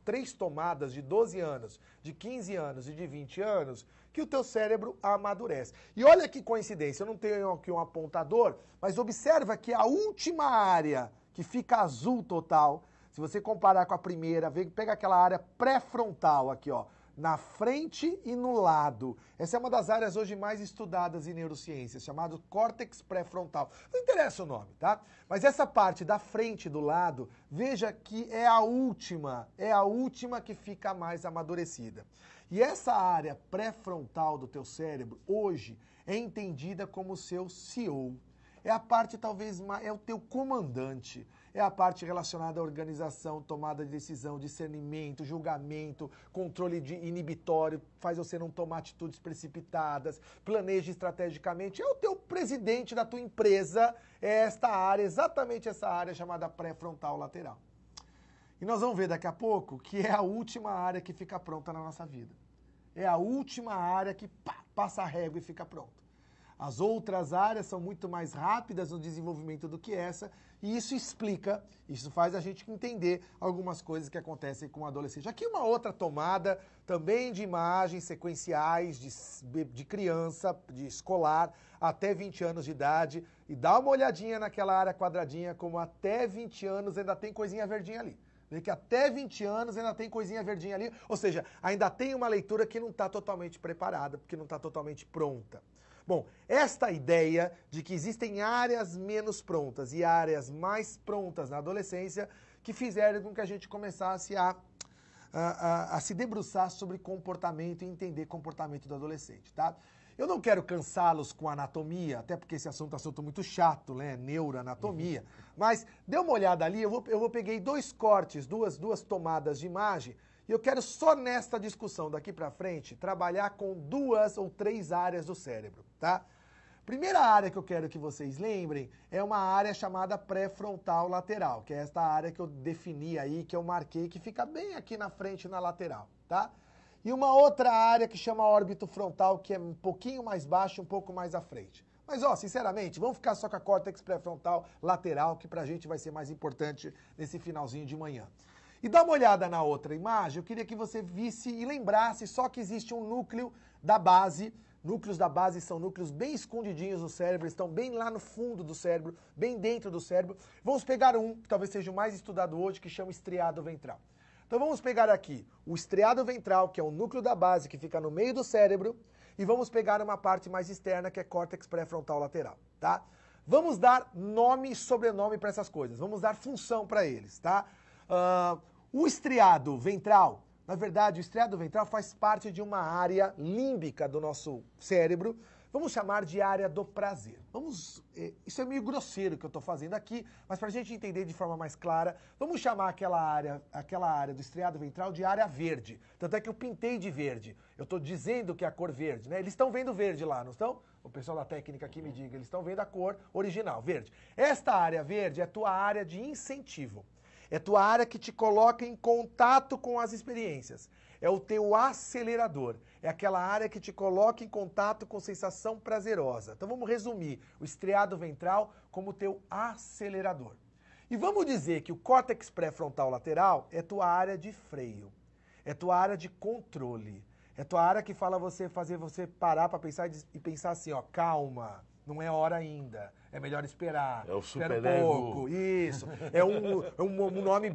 3 tomadas de 12 anos, de 15 anos e de 20 anos, que o teu cérebro amadurece. E olha que coincidência, eu não tenho aqui um apontador, mas observa que a última área que fica azul total, se você comparar com a primeira, pega aquela área pré-frontal aqui, ó, na frente e no lado. Essa é uma das áreas hoje mais estudadas em neurociências, chamado córtex pré-frontal. Não interessa o nome, tá? Mas essa parte da frente e do lado, veja que é a última que fica mais amadurecida. E essa área pré-frontal do teu cérebro, hoje, é entendida como o seu CEO. É a parte talvez mais, é o teu comandante, é a parte relacionada à organização, tomada de decisão, discernimento, julgamento, controle inibitório, faz você não tomar atitudes precipitadas, planeja estrategicamente, é o teu presidente da tua empresa, é esta área, exatamente essa área chamada pré-frontal lateral. E nós vamos ver daqui a pouco que é a última área que fica pronta na nossa vida. É a última área que passa a régua e fica pronta. As outras áreas são muito mais rápidas no desenvolvimento do que essa, e isso faz a gente entender algumas coisas que acontecem com o adolescente. Aqui uma outra tomada, também de imagens sequenciais de criança, de escolar, até 20 anos de idade, e dá uma olhadinha naquela área quadradinha, como até 20 anos ainda tem coisinha verdinha ali. Vê que até 20 anos ainda tem coisinha verdinha ali, ou seja, ainda tem uma leitura que não está totalmente preparada, porque não está totalmente pronta. Bom, esta ideia de que existem áreas menos prontas e áreas mais prontas na adolescência que fizeram com que a gente começasse a a se debruçar sobre comportamento e entender comportamento do adolescente, tá? Eu não quero cansá-los com anatomia, até porque esse assunto é um assunto muito chato, né? Neuroanatomia. Mas dê uma olhada ali, eu peguei dois cortes, duas tomadas de imagem, e eu quero só nesta discussão daqui pra frente trabalhar com 2 ou 3 áreas do cérebro, tá? Primeira área que eu quero que vocês lembrem é uma área chamada pré-frontal lateral, que é esta área que eu defini aí, que eu marquei, que fica bem aqui na frente, na lateral, tá? E uma outra área que chama órbito frontal, que é um pouquinho mais baixo, um pouco mais à frente. Mas, ó, sinceramente, vamos ficar só com a córtex pré-frontal lateral, que pra gente vai ser mais importante nesse finalzinho de manhã. E dá uma olhada na outra imagem, eu queria que você visse e lembrasse só que existe um núcleo da base. Núcleos da base são núcleos bem escondidinhos no cérebro, estão bem lá no fundo do cérebro, bem dentro do cérebro. Vamos pegar um, que talvez seja o mais estudado hoje, que chama estriado ventral. Então vamos pegar aqui o estriado ventral, que é o núcleo da base que fica no meio do cérebro, e vamos pegar uma parte mais externa, que é córtex pré-frontal lateral, tá? Vamos dar nome e sobrenome para essas coisas, vamos dar função para eles, tá? O estriado ventral, na verdade, o estriado ventral faz parte de uma área límbica do nosso cérebro, vamos chamar de área do prazer. Isso é meio grosseiro que eu estou fazendo aqui, mas para a gente entender de forma mais clara, vamos chamar aquela área do estriado ventral de área verde. Tanto é que eu pintei de verde. Eu estou dizendo que é a cor verde, né? Eles estão vendo verde lá, não estão? O pessoal da técnica aqui me diga, eles estão vendo a cor original, verde. Esta área verde é a tua área de incentivo. É tua área que te coloca em contato com as experiências. É o teu acelerador. É aquela área que te coloca em contato com sensação prazerosa. Então vamos resumir o estriado ventral como teu acelerador. E vamos dizer que o córtex pré-frontal lateral é tua área de freio. É tua área de controle. É tua área que fazer você parar para pensar e pensar assim, ó, calma. Não é hora ainda, é melhor esperar. É o espera super um pouco, isso. É um nome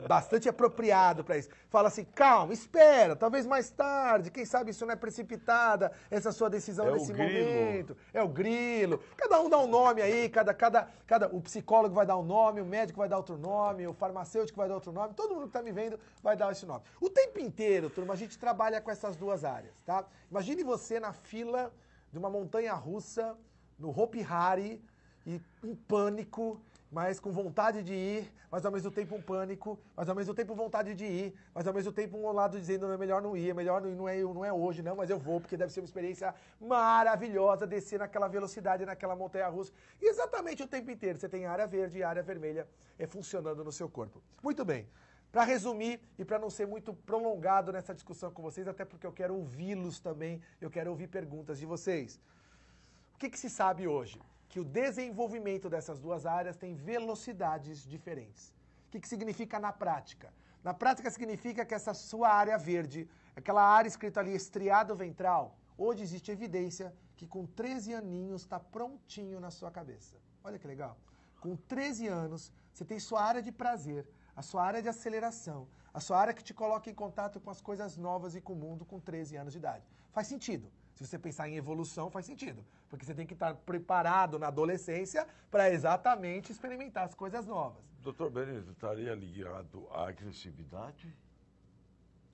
bastante apropriado para isso. Fala assim, calma, espera, talvez mais tarde, quem sabe isso não é precipitada, essa sua decisão nesse momento. É o grilo. Cada um dá um nome aí, o psicólogo vai dar um nome, o médico vai dar outro nome, o farmacêutico vai dar outro nome, todo mundo que está me vendo vai dar esse nome. O tempo inteiro, turma, a gente trabalha com essas duas áreas, tá? Imagine você na fila de uma montanha-russa, no Hopi Hari, e em pânico, mas com vontade de ir, mas ao mesmo tempo um pânico, mas ao mesmo tempo vontade de ir, mas ao mesmo tempo um lado dizendo, não, é melhor não ir, não é hoje, não, mas eu vou, porque deve ser uma experiência maravilhosa descer naquela velocidade, naquela montanha-russa. E exatamente o tempo inteiro, você tem área verde e área vermelha funcionando no seu corpo. Muito bem. Para resumir e para não ser muito prolongado nessa discussão com vocês, até porque eu quero ouvi-los também, eu quero ouvir perguntas de vocês. O que se sabe hoje? Que o desenvolvimento dessas duas áreas tem velocidades diferentes. O que significa na prática? Na prática significa que essa sua área verde, aquela área escrita ali estriado ventral, hoje existe evidência que com 13 aninhos está prontinho na sua cabeça. Olha que legal. Com 13 anos, você tem sua área de prazer, a sua área de aceleração, a sua área que te coloca em contato com as coisas novas e com o mundo com 13 anos de idade. Faz sentido. Se você pensar em evolução, faz sentido. Porque você tem que estar preparado na adolescência para exatamente experimentar as coisas novas. Doutor Benedito, estaria ligado à agressividade?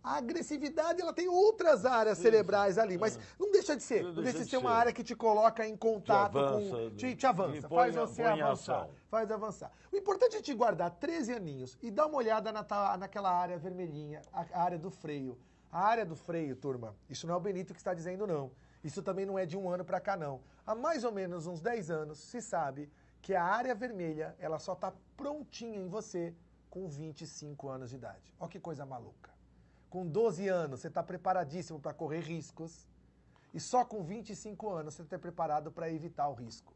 A agressividade, ela tem outras áreas cerebrais ali, mas não deixa de ser. Não deixa de ser uma área que te coloca em contato com... Te avança, faz você avançar. Faz avançar. O importante é te guardar 13 aninhos e dar uma olhada naquela área vermelhinha, a área do freio. A área do freio, turma, isso não é o Benito que está dizendo, não. Isso também não é de um ano para cá, não. Há mais ou menos uns 10 anos, se sabe que a área vermelha, ela só está prontinha em você com 25 anos de idade. Olha que coisa maluca. Com 12 anos, você está preparadíssimo para correr riscos. E só com 25 anos, você está preparado para evitar o risco.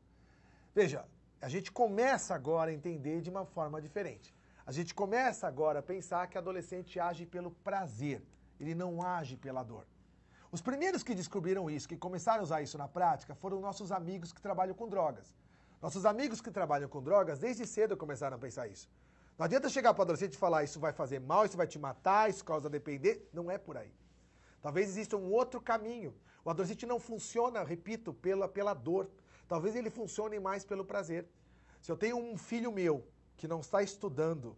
Veja, a gente começa agora a entender de uma forma diferente. A gente começa agora a pensar que adolescente age pelo prazer. Ele não age pela dor. Os primeiros que descobriram isso, que começaram a usar isso na prática, foram nossos amigos que trabalham com drogas. Nossos amigos que trabalham com drogas, desde cedo começaram a pensar isso. Não adianta chegar para o adolescente e falar isso vai fazer mal, isso vai te matar, isso causa dependência. Não é por aí. Talvez exista um outro caminho. O adolescente não funciona, repito, pela dor. Talvez ele funcione mais pelo prazer. Se eu tenho um filho meu que não está estudando,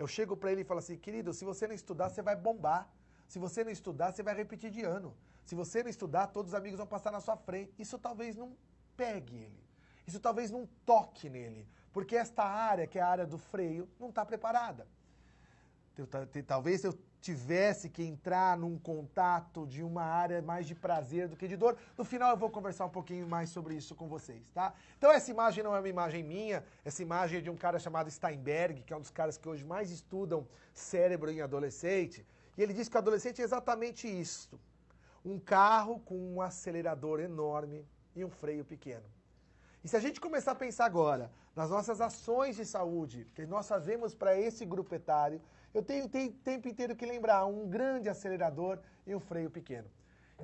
Eu chego para ele e falo assim, querido, se você não estudar, você vai bombar. Se você não estudar, você vai repetir de ano. Se você não estudar, todos os amigos vão passar na sua frente. Isso talvez não pegue ele. Isso talvez não toque nele. Porque esta área, que é a área do freio, não está preparada. Talvez eu tivesse que entrar num contato de uma área mais de prazer do que de dor. No final eu vou conversar um pouquinho mais sobre isso com vocês, tá? Então essa imagem não é uma imagem minha, essa imagem é de um cara chamado Steinberg, que é um dos caras que hoje mais estudam cérebro em adolescente. E ele diz que o adolescente é exatamente isso. Um carro com um acelerador enorme e um freio pequeno. E se a gente começar a pensar agora nas nossas ações de saúde que nós fazemos para esse grupo etário, eu tenho o tempo inteiro que lembrar um grande acelerador e um freio pequeno.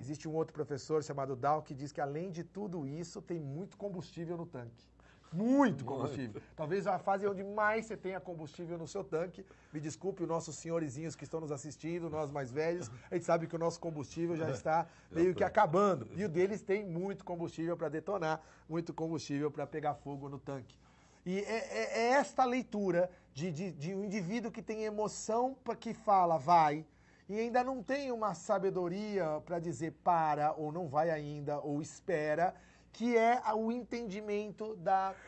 Existe um outro professor chamado Dow que diz que além de tudo isso tem muito combustível no tanque. Muito combustível. Talvez a fase onde mais você tenha combustível no seu tanque. Me desculpe os nossos senhorizinhos que estão nos assistindo, nós mais velhos. A gente sabe que o nosso combustível já está meio que acabando. E o deles tem muito combustível para detonar, muito combustível para pegar fogo no tanque. E é esta leitura de um indivíduo que tem emoção para que fala, vai, e ainda não tem uma sabedoria para dizer para, ou não vai ainda, ou espera, que é o entendimento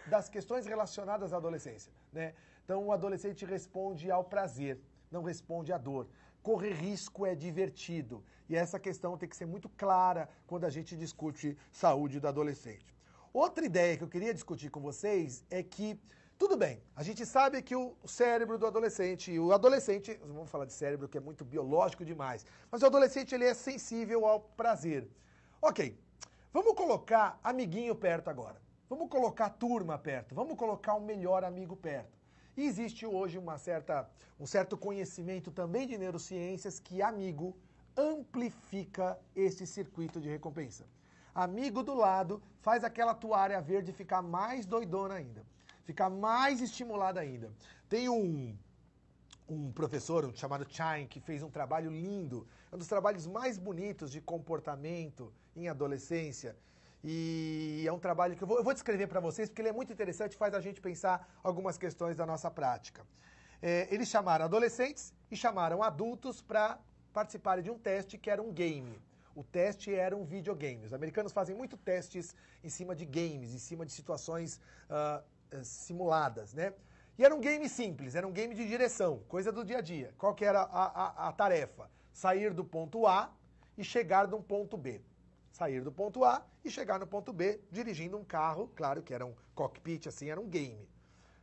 das questões relacionadas à adolescência, né? Então, o adolescente responde ao prazer, não responde à dor. Correr risco é divertido. E essa questão tem que ser muito clara quando a gente discute saúde do adolescente. Outra ideia que eu queria discutir com vocês é que, tudo bem, a gente sabe que o cérebro do adolescente, vamos falar de cérebro que é muito biológico demais, mas o adolescente ele é sensível ao prazer. Ok. Vamos colocar amiguinho perto agora. Vamos colocar turma perto. Vamos colocar o melhor amigo perto. E existe hoje um certo conhecimento também de neurociências que amigo amplifica esse circuito de recompensa. Amigo do lado faz aquela tua área verde ficar mais doidona ainda. Ficar mais estimulada ainda. Tem um professor chamado Chine que fez um trabalho lindo. É um dos trabalhos mais bonitos de comportamento em adolescência. E é um trabalho que eu vou descrever para vocês, porque ele é muito interessante e faz a gente pensar algumas questões da nossa prática. Eles chamaram adolescentes e chamaram adultos para participarem de um teste que era um game. O teste era um videogame. Os americanos fazem muito testes em cima de games, em cima de situações simuladas, né? E era um game simples, era um game de direção, coisa do dia a dia. Qual que era a tarefa? Sair do ponto A e chegar no ponto B. Sair do ponto A e chegar no ponto B dirigindo um carro, claro que era um cockpit, assim, era um game.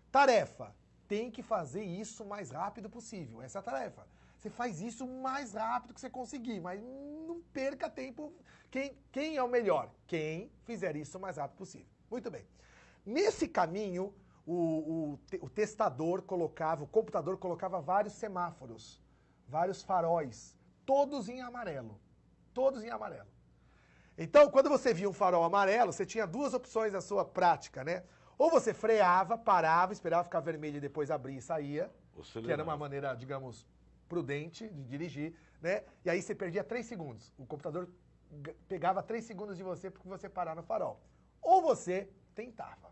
Tarefa, tem que fazer isso o mais rápido possível, essa é a tarefa. Você faz isso o mais rápido que você conseguir, mas não perca tempo. Quem é o melhor? Quem fizer isso o mais rápido possível. Muito bem. Nesse caminho, o testador colocava, o computador colocava vários semáforos, vários faróis, todos em amarelo. Todos em amarelo. Então, quando você via um farol amarelo, você tinha duas opções na sua prática, né? Ou você freava, parava, esperava ficar vermelho e depois abria e saía, que era uma maneira, digamos, prudente de dirigir, né? E aí você perdia 3 segundos. O computador pegava 3 segundos de você porque você parar no farol. Ou você tentava.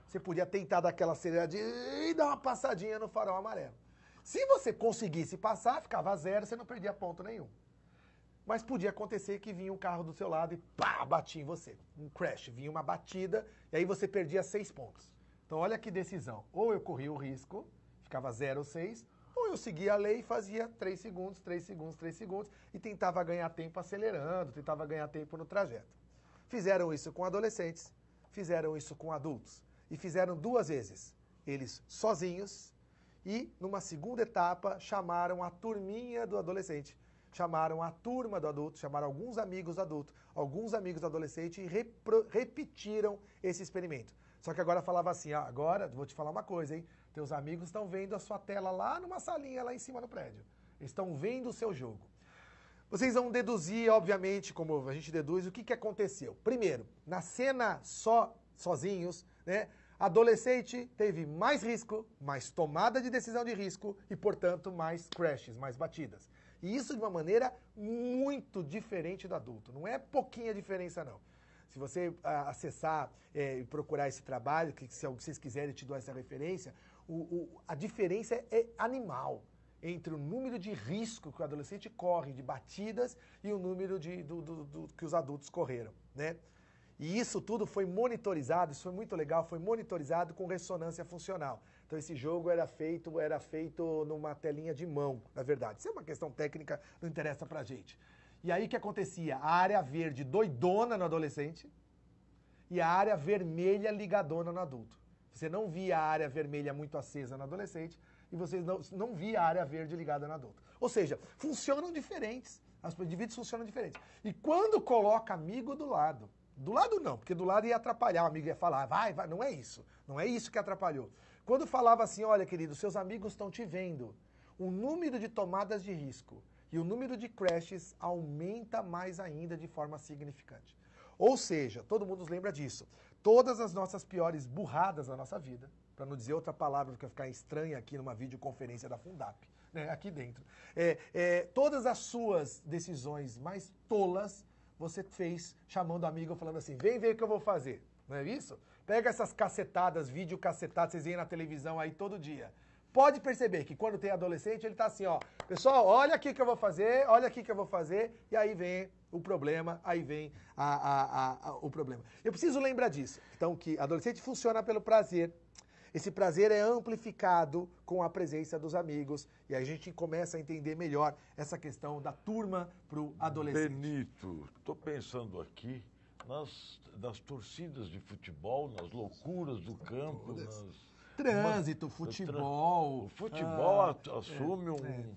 Você podia tentar dar aquela aceleradinha e dar uma passadinha no farol amarelo. Se você conseguisse passar, ficava 0, você não perdia ponto nenhum. Mas podia acontecer que vinha um carro do seu lado e pá, batia em você. Um crash, vinha uma batida e aí você perdia 6 pontos. Então olha que decisão. Ou eu corria o risco, ficava 0 ou 6, ou eu seguia a lei e fazia 3 segundos, 3 segundos, 3 segundos e tentava ganhar tempo acelerando, tentava ganhar tempo no trajeto. Fizeram isso com adolescentes, fizeram isso com adultos. E fizeram 2 vezes. Eles sozinhos e, numa segunda etapa, chamaram a turminha do adolescente. Chamaram a turma do adulto, chamaram alguns amigos do adulto, alguns amigos do adolescente e repetiram esse experimento. Só que agora falava assim, agora vou te falar uma coisa, hein? Teus amigos estão vendo a sua tela lá numa salinha lá em cima no prédio. Eles estão vendo o seu jogo. Vocês vão deduzir, obviamente, como a gente deduz, o que aconteceu. Primeiro, na cena sozinhos, né? Adolescente teve mais risco, mais tomada de decisão de risco e, portanto, mais crashes, mais batidas. E isso de uma maneira muito diferente do adulto. Não é pouquinha diferença, não. Se você acessar e procurar esse trabalho, que se vocês quiserem te dou essa referência, A diferença é animal entre o número de risco que o adolescente corre de batidas e o número que os adultos correram, né? E isso tudo foi monitorizado, isso foi muito legal, foi monitorizado com ressonância funcional. Então esse jogo era feito numa telinha de mão, na verdade. Isso é uma questão técnica, não interessa pra gente. E aí o que acontecia? A área verde doidona no adolescente e a área vermelha ligadona no adulto. Você não via a área vermelha muito acesa no adolescente e você não via a área verde ligada no adulto. Ou seja, funcionam diferentes. Os indivíduos funcionam diferentes. E quando coloca amigo do lado não, porque do lado ia atrapalhar, o amigo ia falar, vai, não é isso. Não é isso que atrapalhou. Quando falava assim, olha querido, seus amigos estão te vendo, o número de tomadas de risco e o número de crashes aumenta mais ainda de forma significante. Ou seja, todo mundo nos lembra disso. Todas as nossas piores burradas na nossa vida, para não dizer outra palavra que vai ficar estranha aqui numa videoconferência da Fundap, né, aqui dentro, todas as suas decisões mais tolas, você fez chamando o amigo falando assim, vem ver o que eu vou fazer, não é isso? Pega essas cacetadas, vídeo cacetadas, vocês veem na televisão aí todo dia. Pode perceber que quando tem adolescente, ele tá assim, ó, pessoal, olha aqui que eu vou fazer, olha aqui que eu vou fazer, e aí vem o problema, aí vem o problema. Eu preciso lembrar disso. Então, que adolescente funciona pelo prazer. Esse prazer é amplificado com a presença dos amigos, e aí a gente começa a entender melhor essa questão da turma pro adolescente. Benito, estou pensando aqui nas torcidas de futebol, nas loucuras do campo, Trânsito, futebol. O futebol assume um...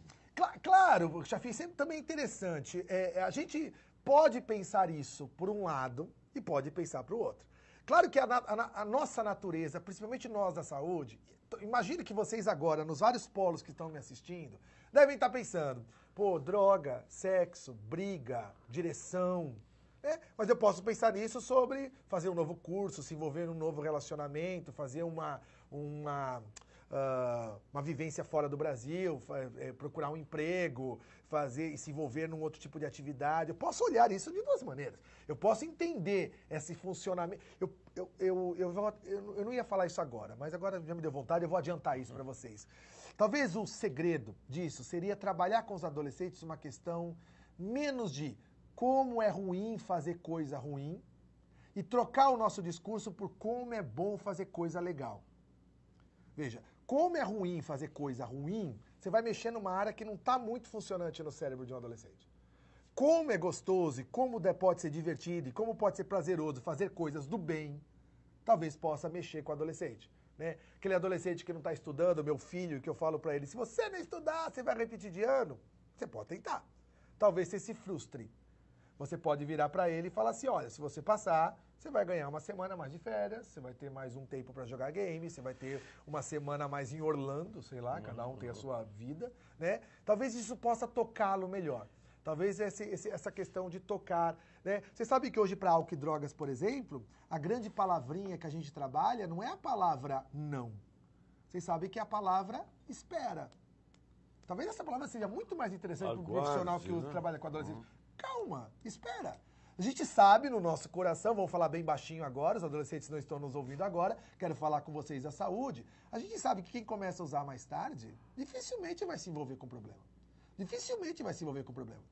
Claro, Chafi, sempre também é interessante. A gente pode pensar isso por um lado e pode pensar para o outro. Claro que a nossa natureza, principalmente nós da saúde, imagine que vocês agora, nos vários polos que estão me assistindo, devem estar pensando, pô, droga, sexo, briga, direção... Mas eu posso pensar nisso sobre fazer um novo curso, se envolver num novo relacionamento, fazer uma vivência fora do Brasil, procurar um emprego, se envolver num outro tipo de atividade. Eu posso olhar isso de duas maneiras. Eu posso entender esse funcionamento. Eu não ia falar isso agora, mas agora já me deu vontade, eu vou adiantar isso para vocês. Talvez o segredo disso seria trabalhar com os adolescentes uma questão menos de como é ruim fazer coisa ruim e trocar o nosso discurso por como é bom fazer coisa legal. Veja, como é ruim fazer coisa ruim, você vai mexer numa área que não está muito funcionante no cérebro de um adolescente. Como é gostoso e como pode ser divertido e como pode ser prazeroso fazer coisas do bem, talvez possa mexer com o adolescente. Né? Aquele adolescente que não está estudando, meu filho, que eu falo para ele, se você não estudar, você vai repetir de ano. Você pode tentar. Talvez você se frustre. Você pode virar para ele e falar assim, olha, se você passar, você vai ganhar uma semana mais de férias, você vai ter mais um tempo para jogar game, você vai ter uma semana mais em Orlando, sei lá, cada um tem a sua vida, né? Talvez isso possa tocá-lo melhor. Talvez essa questão de tocar, né? Você sabe que hoje para álcool e drogas, por exemplo, a grande palavrinha que a gente trabalha não é a palavra não. Vocês sabem que é a palavra espera. Talvez essa palavra seja muito mais interessante para um profissional que trabalha com adolescente. Calma, espera. A gente sabe no nosso coração, vamos falar bem baixinho agora, os adolescentes não estão nos ouvindo agora, quero falar com vocês da saúde. A gente sabe que quem começa a usar mais tarde, dificilmente vai se envolver com problema. Dificilmente vai se envolver com problema.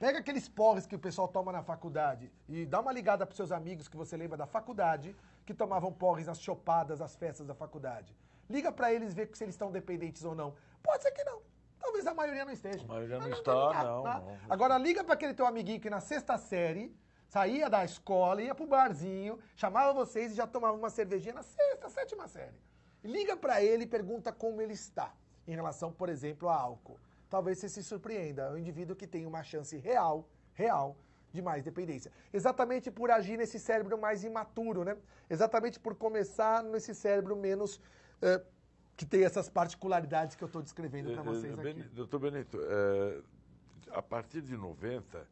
Pega aqueles porres que o pessoal toma na faculdade e dá uma ligada para seus amigos que você lembra da faculdade, que tomavam porres nas chopadas, nas festas da faculdade. Liga para eles ver se eles estão dependentes ou não. Pode ser que não. Talvez a maioria não esteja. A maioria não está, não. Agora liga para aquele teu amiguinho que na sexta série saía da escola, ia pro barzinho, chamava vocês e já tomava uma cervejinha na sexta, sétima série. Liga para ele e pergunta como ele está em relação, por exemplo, a álcool. Talvez você se surpreenda. É um indivíduo que tem uma chance real de mais dependência. Exatamente por agir nesse cérebro mais imaturo, né? Exatamente por começar nesse cérebro menos... que tem essas particularidades que eu estou descrevendo para vocês aqui. Doutor Benito, a partir de 90,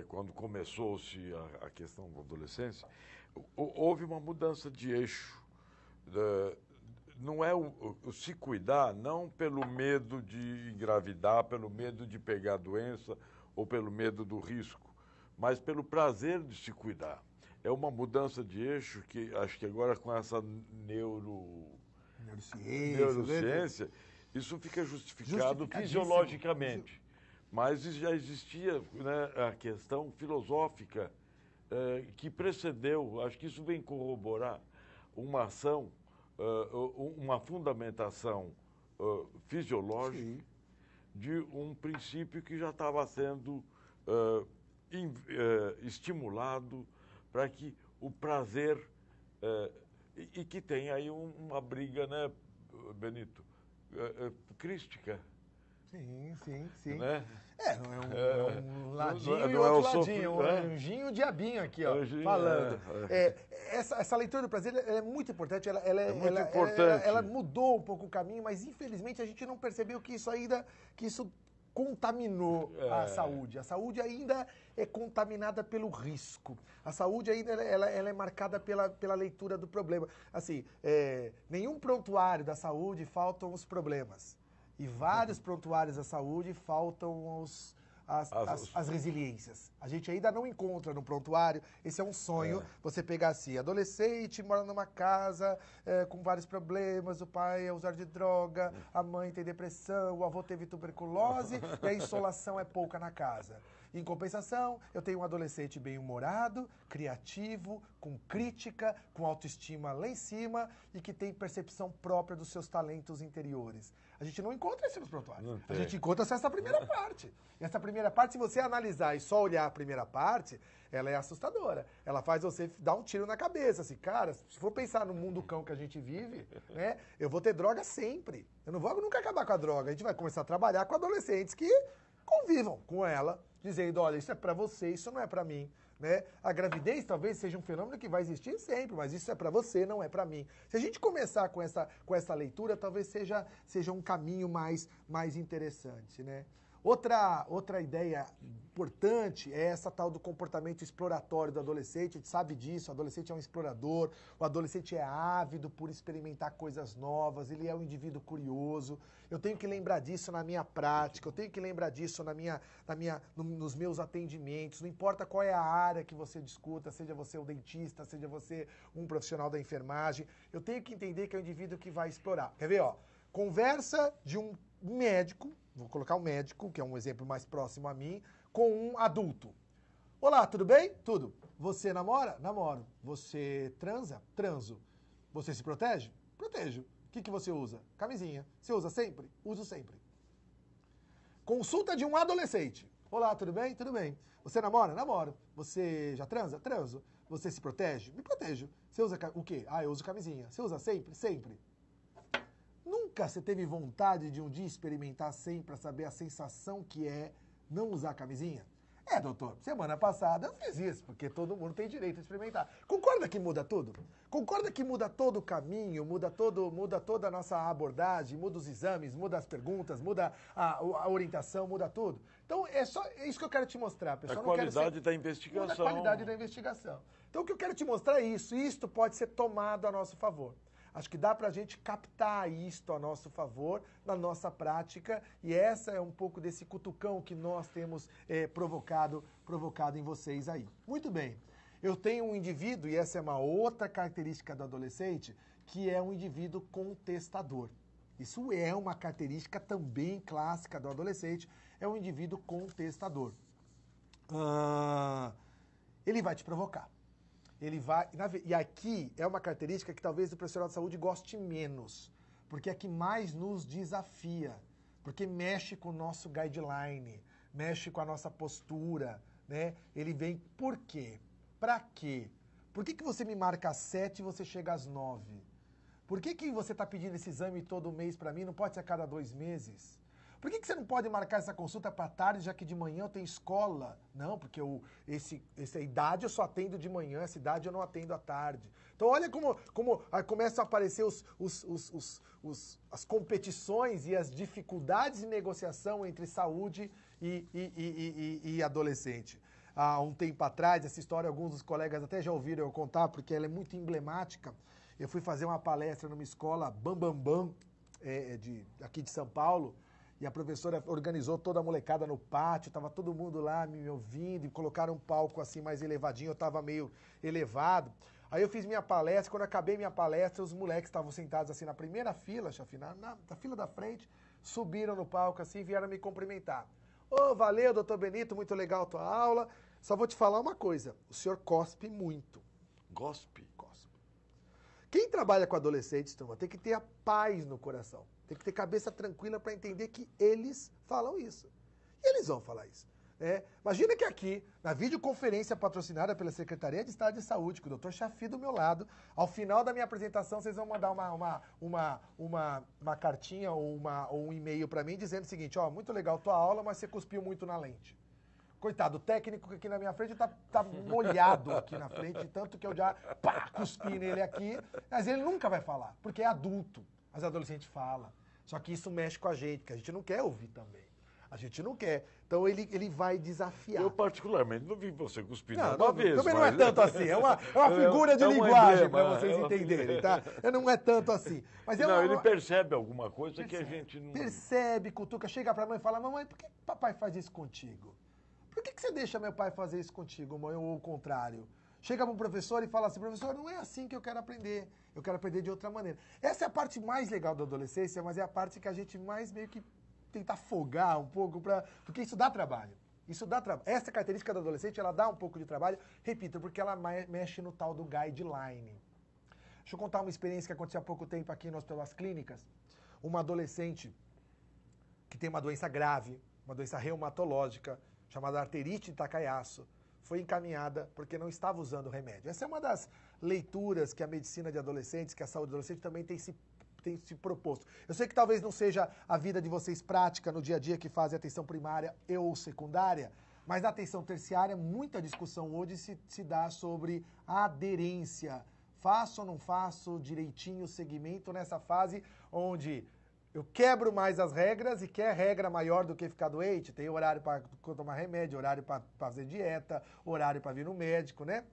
quando começou-se a questão da adolescência, houve uma mudança de eixo. Não é o se cuidar, não pelo medo de engravidar, pelo medo de pegar a doença ou pelo medo do risco, mas pelo prazer de se cuidar. É uma mudança de eixo que acho que agora com essa neurociência, isso fica justificado fisiologicamente. Mas já existia, né, a questão filosófica que precedeu, acho que isso vem corroborar uma ação, uma fundamentação fisiológica, sim, de um princípio que já estava sendo estimulado para que o prazer, e que tem aí uma briga, né, Benito, crística. Sim, sim, sim. Né? É um ladinho e outro ladinho, um anjinho e um diabinho aqui, ó, falando. Essa leitura do prazer é muito importante, ela mudou um pouco o caminho, mas infelizmente a gente não percebeu que isso contaminou a saúde. A saúde ainda é contaminada pelo risco. A saúde ainda ela é marcada pela leitura do problema. Assim, nenhum prontuário da saúde faltam os problemas. E vários prontuários da saúde faltam as resiliências. A gente ainda não encontra no prontuário, esse é um sonho, você pegar assim, adolescente, mora numa casa com vários problemas, o pai é usuário de droga, a mãe tem depressão, o avô teve tuberculose e a insolação é pouca na casa. Em compensação, eu tenho um adolescente bem-humorado, criativo, com crítica, com autoestima lá em cima e que tem percepção própria dos seus talentos interiores. A gente não encontra isso nos prontuários. A gente encontra só essa primeira parte. E essa primeira parte, se você analisar e só olhar a primeira parte, ela é assustadora. Ela faz você dar um tiro na cabeça. Assim, cara, se for pensar no mundo cão que a gente vive, né, eu vou ter droga sempre. Eu não vou nunca acabar com a droga. A gente vai começar a trabalhar com adolescentes que convivam com ela, dizendo, olha, isso é pra você, isso não é pra mim, né? A gravidez talvez seja um fenômeno que vai existir sempre, mas isso é pra você, não é pra mim. Se a gente começar com essa leitura, talvez seja um caminho mais interessante, né? Outra ideia importante é essa tal do comportamento exploratório do adolescente. A gente sabe disso, o adolescente é um explorador, o adolescente é ávido por experimentar coisas novas, ele é um indivíduo curioso. Eu tenho que lembrar disso na minha prática, eu tenho que lembrar disso nos meus atendimentos, não importa qual é a área que você discuta, seja você o dentista, seja você um profissional da enfermagem, eu tenho que entender que é um indivíduo que vai explorar. Quer ver, ó? Conversa de um médico, vou colocar um médico, que é um exemplo mais próximo a mim, com um adulto. Olá, tudo bem? Tudo. Você namora? Namoro. Você transa? Transo. Você se protege? Protejo. O que você usa? Camisinha. Você usa sempre? Uso sempre. Consulta de um adolescente. Olá, tudo bem? Tudo bem. Você namora? Namoro. Você já transa? Transo. Você se protege? Me protejo. Você usa o quê? Ah, eu uso camisinha. Você usa sempre? Sempre. Nunca você teve vontade de um dia experimentar sempre para saber a sensação que é não usar camisinha? Doutor, semana passada eu fiz isso, porque todo mundo tem direito a experimentar. Concorda que muda tudo? Concorda que muda todo o caminho, muda toda a nossa abordagem, muda os exames, muda as perguntas, muda a orientação, muda tudo? Então é isso que eu quero te mostrar, pessoal. A qualidade da investigação. Muda a qualidade da investigação. Então o que eu quero te mostrar é isso, e isto pode ser tomado a nosso favor. Acho que dá para a gente captar isto a nosso favor, na nossa prática, e essa é um pouco desse cutucão que nós temos provocado em vocês aí. Muito bem, eu tenho um indivíduo, e essa é uma outra característica do adolescente, que é um indivíduo contestador. Isso é uma característica também clássica do adolescente, é um indivíduo contestador. Ele vai te provocar. E aqui é uma característica que talvez o profissional de saúde goste menos, porque é que mais nos desafia, porque mexe com o nosso guideline, mexe com a nossa postura, né? Ele vem, por quê? Pra quê? Por que você me marca às 7 e você chega às 9? Por que você está pedindo esse exame todo mês para mim, não pode ser a cada 2 meses? Por que você não pode marcar essa consulta para tarde, já que de manhã eu tenho escola? Não, porque essa idade eu só atendo de manhã, essa idade eu não atendo à tarde. Então olha como começam a aparecer as competições e as dificuldades de negociação entre saúde e adolescente. Há um tempo atrás, essa história alguns dos colegas até já ouviram eu contar, porque ela é muito emblemática. Eu fui fazer uma palestra numa escola Bambambam, aqui de São Paulo, e a professora organizou toda a molecada no pátio, estava todo mundo lá me ouvindo, e colocaram um palco assim mais elevadinho, eu estava meio elevado. Aí eu fiz minha palestra, quando eu acabei minha palestra, os moleques estavam sentados assim na primeira fila, Chafi, na fila da frente, subiram no palco assim e vieram me cumprimentar. Ô, valeu, doutor Benito, muito legal a tua aula. Só vou te falar uma coisa, o senhor cospe muito. Gospe? Cospe. Quem trabalha com adolescentes, turma, tem que ter a paz no coração. Tem que ter cabeça tranquila para entender que eles falam isso. E eles vão falar isso. Imagina que aqui, na videoconferência patrocinada pela Secretaria de Estado de Saúde, com o Dr. Chafi do meu lado, ao final da minha apresentação, vocês vão mandar uma cartinha ou um e-mail para mim dizendo o seguinte, ó, muito legal tua aula, mas você cuspiu muito na lente. Coitado, o técnico que aqui na minha frente tá molhado aqui na frente, tanto que eu já cuspi nele aqui, mas ele nunca vai falar, porque é adulto. Mas adolescente fala. Só que isso mexe com a gente, que a gente não quer ouvir também. A gente não quer. Então ele vai desafiar. Eu particularmente não vi você cuspir uma vez. Também não é tanto assim. É uma figura de linguagem para vocês entenderem, tá? Não é tanto assim. Mas ele percebe alguma coisa que a gente não... Percebe, cutuca, chega pra mãe e fala, mamãe, por que papai faz isso contigo? Por que você deixa meu pai fazer isso contigo, mãe, ou o contrário? Chega para um professor e fala assim, professor, não é assim que eu quero aprender de outra maneira. Essa é a parte mais legal da adolescência, mas é a parte que a gente mais meio que tenta afogar um pouco, porque isso dá trabalho. Isso dá trabalho. Essa característica do adolescente, ela dá um pouco de trabalho, repito, porque ela mexe no tal do guideline. Deixa eu contar uma experiência que aconteceu há pouco tempo aqui nas pelas clínicas. Uma adolescente que tem uma doença grave, uma doença reumatológica, chamada arterite de Takayasu, foi encaminhada porque não estava usando o remédio. Essa é uma das leituras que a medicina de adolescentes, que a saúde adolescente também tem se proposto. Eu sei que talvez não seja a vida de vocês prática no dia a dia que fazem atenção primária ou secundária, mas na atenção terciária, muita discussão hoje se dá sobre a aderência. Faço ou não faço direitinho o segmento nessa fase onde eu quebro mais as regras e quer regra maior do que ficar doente. Tem horário para tomar remédio, horário para fazer dieta, horário para vir no médico, né?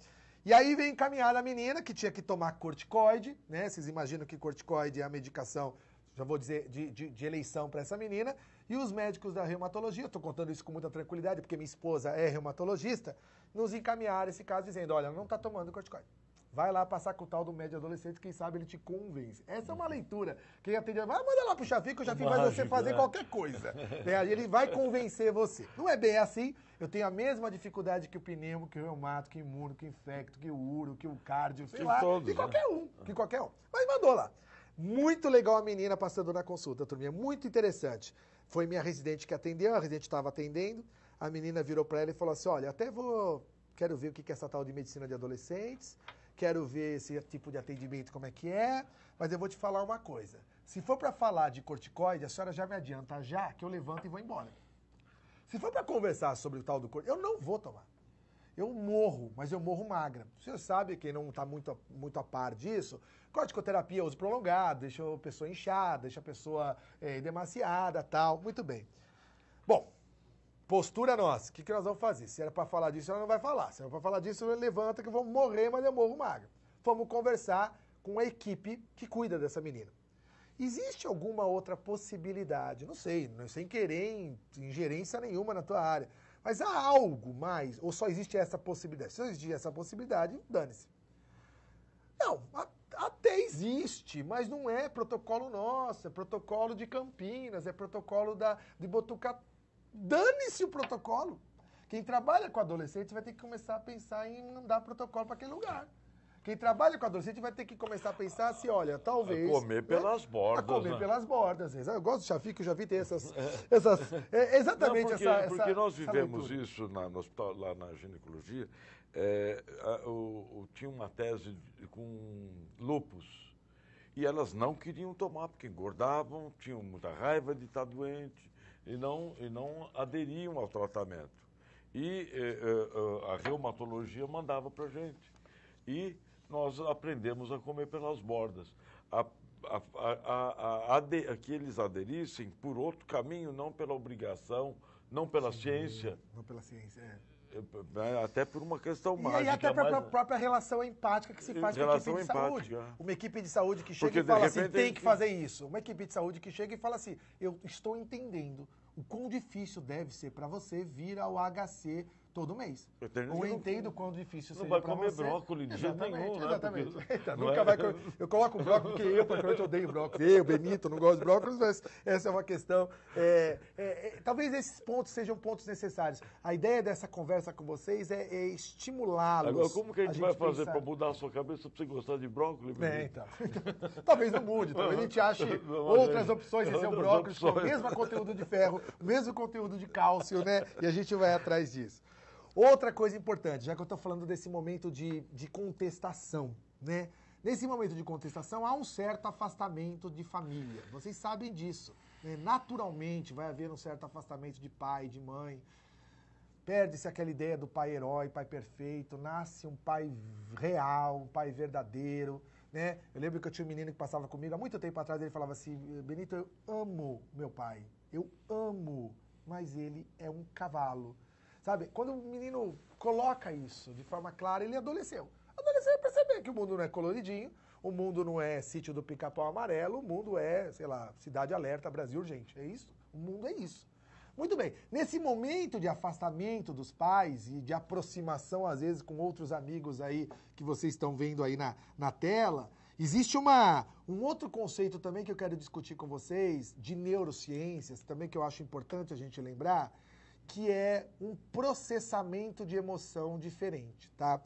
E aí vem encaminhada a menina que tinha que tomar corticoide, né? Vocês imaginam que corticoide é a medicação, já vou dizer, de eleição para essa menina. E os médicos da reumatologia, estou contando isso com muita tranquilidade, porque minha esposa é reumatologista, nos encaminharam esse caso dizendo, olha, não está tomando corticoide. Vai lá passar com o tal do médio adolescente, quem sabe ele te convence. Essa é uma leitura. Quem atende, manda lá pro Chafi, que o Chafi vai você fazer qualquer coisa. Aí ele vai convencer você. Não é bem assim. Eu tenho a mesma dificuldade que o pneumo, que o reumato, que o imuno, que o infecto, que o uro, que o cardio, sei lá. Todos, que qualquer um. Que qualquer um. Mas mandou lá. Muito legal a menina passando na consulta, turminha. Muito interessante. Foi minha residente que atendeu, a residente estava atendendo. A menina virou para ela e falou assim, olha, quero ver o que é essa tal de medicina de adolescentes. Quero ver esse tipo de atendimento como é que é, mas eu vou te falar uma coisa. Se for para falar de corticoide, a senhora já me adianta já que eu levanto e vou embora. Se for para conversar sobre o tal do corticoide, eu não vou tomar. Eu morro, mas eu morro magra. O senhor sabe, quem não está muito a par disso, corticoterapia uso prolongado, deixa a pessoa inchada, deixa a pessoa demasiada, tal. Muito bem. Bom, postura nossa, o que nós vamos fazer? Se era para falar disso, ela não vai falar. Se era para falar disso, levanta que eu vou morrer, mas eu morro magro. Vamos conversar com a equipe que cuida dessa menina. Existe alguma outra possibilidade? Não sei, sem querer ingerência nenhuma na tua área. Mas há algo mais? Ou só existe essa possibilidade? Se existir essa possibilidade, dane-se. Não, até existe, mas não é protocolo nosso, é protocolo de Campinas, é protocolo de Botucatu. Dane-se o protocolo. Quem trabalha com adolescente vai ter que começar a pensar em não dar protocolo para aquele lugar. Quem trabalha com adolescente vai ter que começar a pensar assim, olha, talvez... A comer pelas bordas. A comer pelas bordas. Eu gosto do Chafi, que eu já vi ter exatamente não, porque nós vivemos isso no hospital, lá na ginecologia. Tinha uma tese com lúpus. E elas não queriam tomar, porque engordavam, tinham muita raiva de estar doente. E não aderiam ao tratamento. E a reumatologia mandava para a gente. E nós aprendemos a comer pelas bordas. Que eles aderissem por outro caminho, não pela obrigação, não pela ciência. Não pela ciência, até por uma questão mágica. E até pela própria relação empática que se faz com a equipe de saúde. Uma equipe de saúde que chega e fala assim, tem que fazer isso. Uma equipe de saúde que chega e fala assim, eu estou entendendo o quão difícil deve ser para você vir ao HC todo mês. Tem gente Eu que entendo quão difícil não seja vai pra comer você. brócolis de jeito nenhum, né? Exatamente. Porque- Então, não nunca é? vai eu coloco brócolis porque eu, particularmente, odeio brócolis. Eu, Benito, não gosto de brócolis, mas essa é uma questão. Talvez esses pontos sejam pontos necessários. A ideia dessa conversa com vocês é estimulá-los. Agora, como que a gente vai fazer pensar... para mudar a sua cabeça para você gostar de brócolis? Então. Talvez não mude, talvez a gente ache outras opções de seu brócolis com o mesmo conteúdo de ferro, o mesmo conteúdo de cálcio, né? E a gente vai atrás disso. Outra coisa importante, já que eu estou falando desse momento de contestação, né? Nesse momento de contestação há um certo afastamento de família. Vocês sabem disso, né? Naturalmente vai haver um certo afastamento de pai, de mãe. Perde-se aquela ideia do pai herói, pai perfeito, nasce um pai real, um pai verdadeiro, né? Eu lembro que eu tinha um menino que passava comigo há muito tempo atrás, ele falava assim, Benito, eu amo meu pai, eu amo, mas ele é um cavalo. Sabe, quando o menino coloca isso de forma clara, ele adoleceu. Adoleceu é perceber que o mundo não é coloridinho, o mundo não é sítio do pica-pau amarelo, o mundo é, sei lá, cidade alerta, Brasil urgente, é isso? O mundo é isso. Muito bem, nesse momento de afastamento dos pais e de aproximação, às vezes, com outros amigos aí que vocês estão vendo aí na tela, existe um outro conceito também que eu quero discutir com vocês, de neurociências, também que eu acho importante a gente lembrar, que é um processamento de emoção diferente, tá?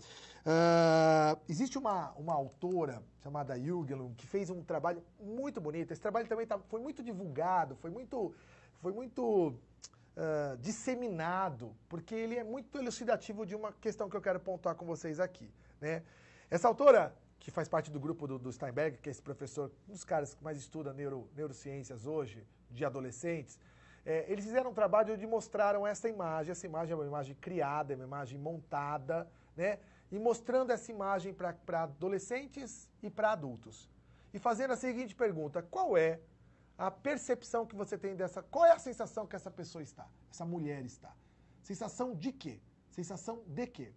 Existe uma autora chamada Jugelum que fez um trabalho muito bonito, esse trabalho também foi muito divulgado, foi muito disseminado, porque ele é muito elucidativo de uma questão que eu quero pontuar com vocês aqui, né? Essa autora, que faz parte do grupo do Steinberg, que é esse professor, um dos caras que mais estuda neurociências hoje, de adolescentes, eles fizeram um trabalho onde mostraram essa imagem é uma imagem criada, é uma imagem montada, né? E mostrando essa imagem para adolescentes e para adultos. E fazendo a seguinte pergunta, qual é a percepção que você tem qual é a sensação que essa pessoa está, essa mulher está? Sensação de quê? Sensação de quê?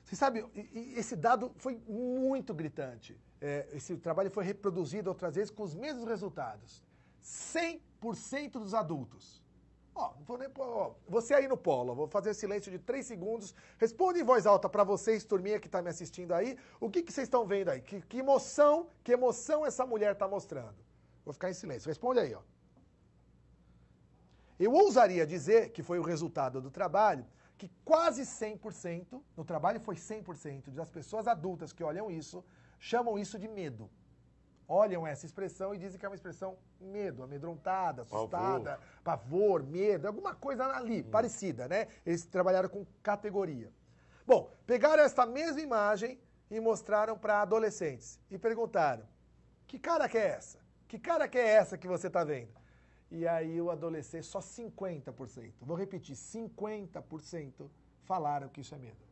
Você sabe, esse dado foi muito gritante. Esse trabalho foi reproduzido outras vezes com os mesmos resultados. 100% dos adultos. Você aí no polo, vou fazer silêncio de 3 segundos. Responde em voz alta para vocês, turminha que está me assistindo aí. O que vocês estão vendo aí? Que emoção essa mulher está mostrando? Vou ficar em silêncio. Responde aí, ó. Eu ousaria dizer que foi o resultado do trabalho, que quase 100%, no trabalho foi 100% das pessoas adultas que olham isso, chamam isso de medo. Olham essa expressão e dizem que é uma expressão medo, amedrontada, assustada, pavor, medo, alguma coisa ali, parecida, né? Eles trabalharam com categoria. Bom, pegaram essa mesma imagem e mostraram para adolescentes e perguntaram, que cara que é essa? Que cara que é essa que você está vendo? E aí o adolescente, só 50%, vou repetir, 50% falaram que isso é medo.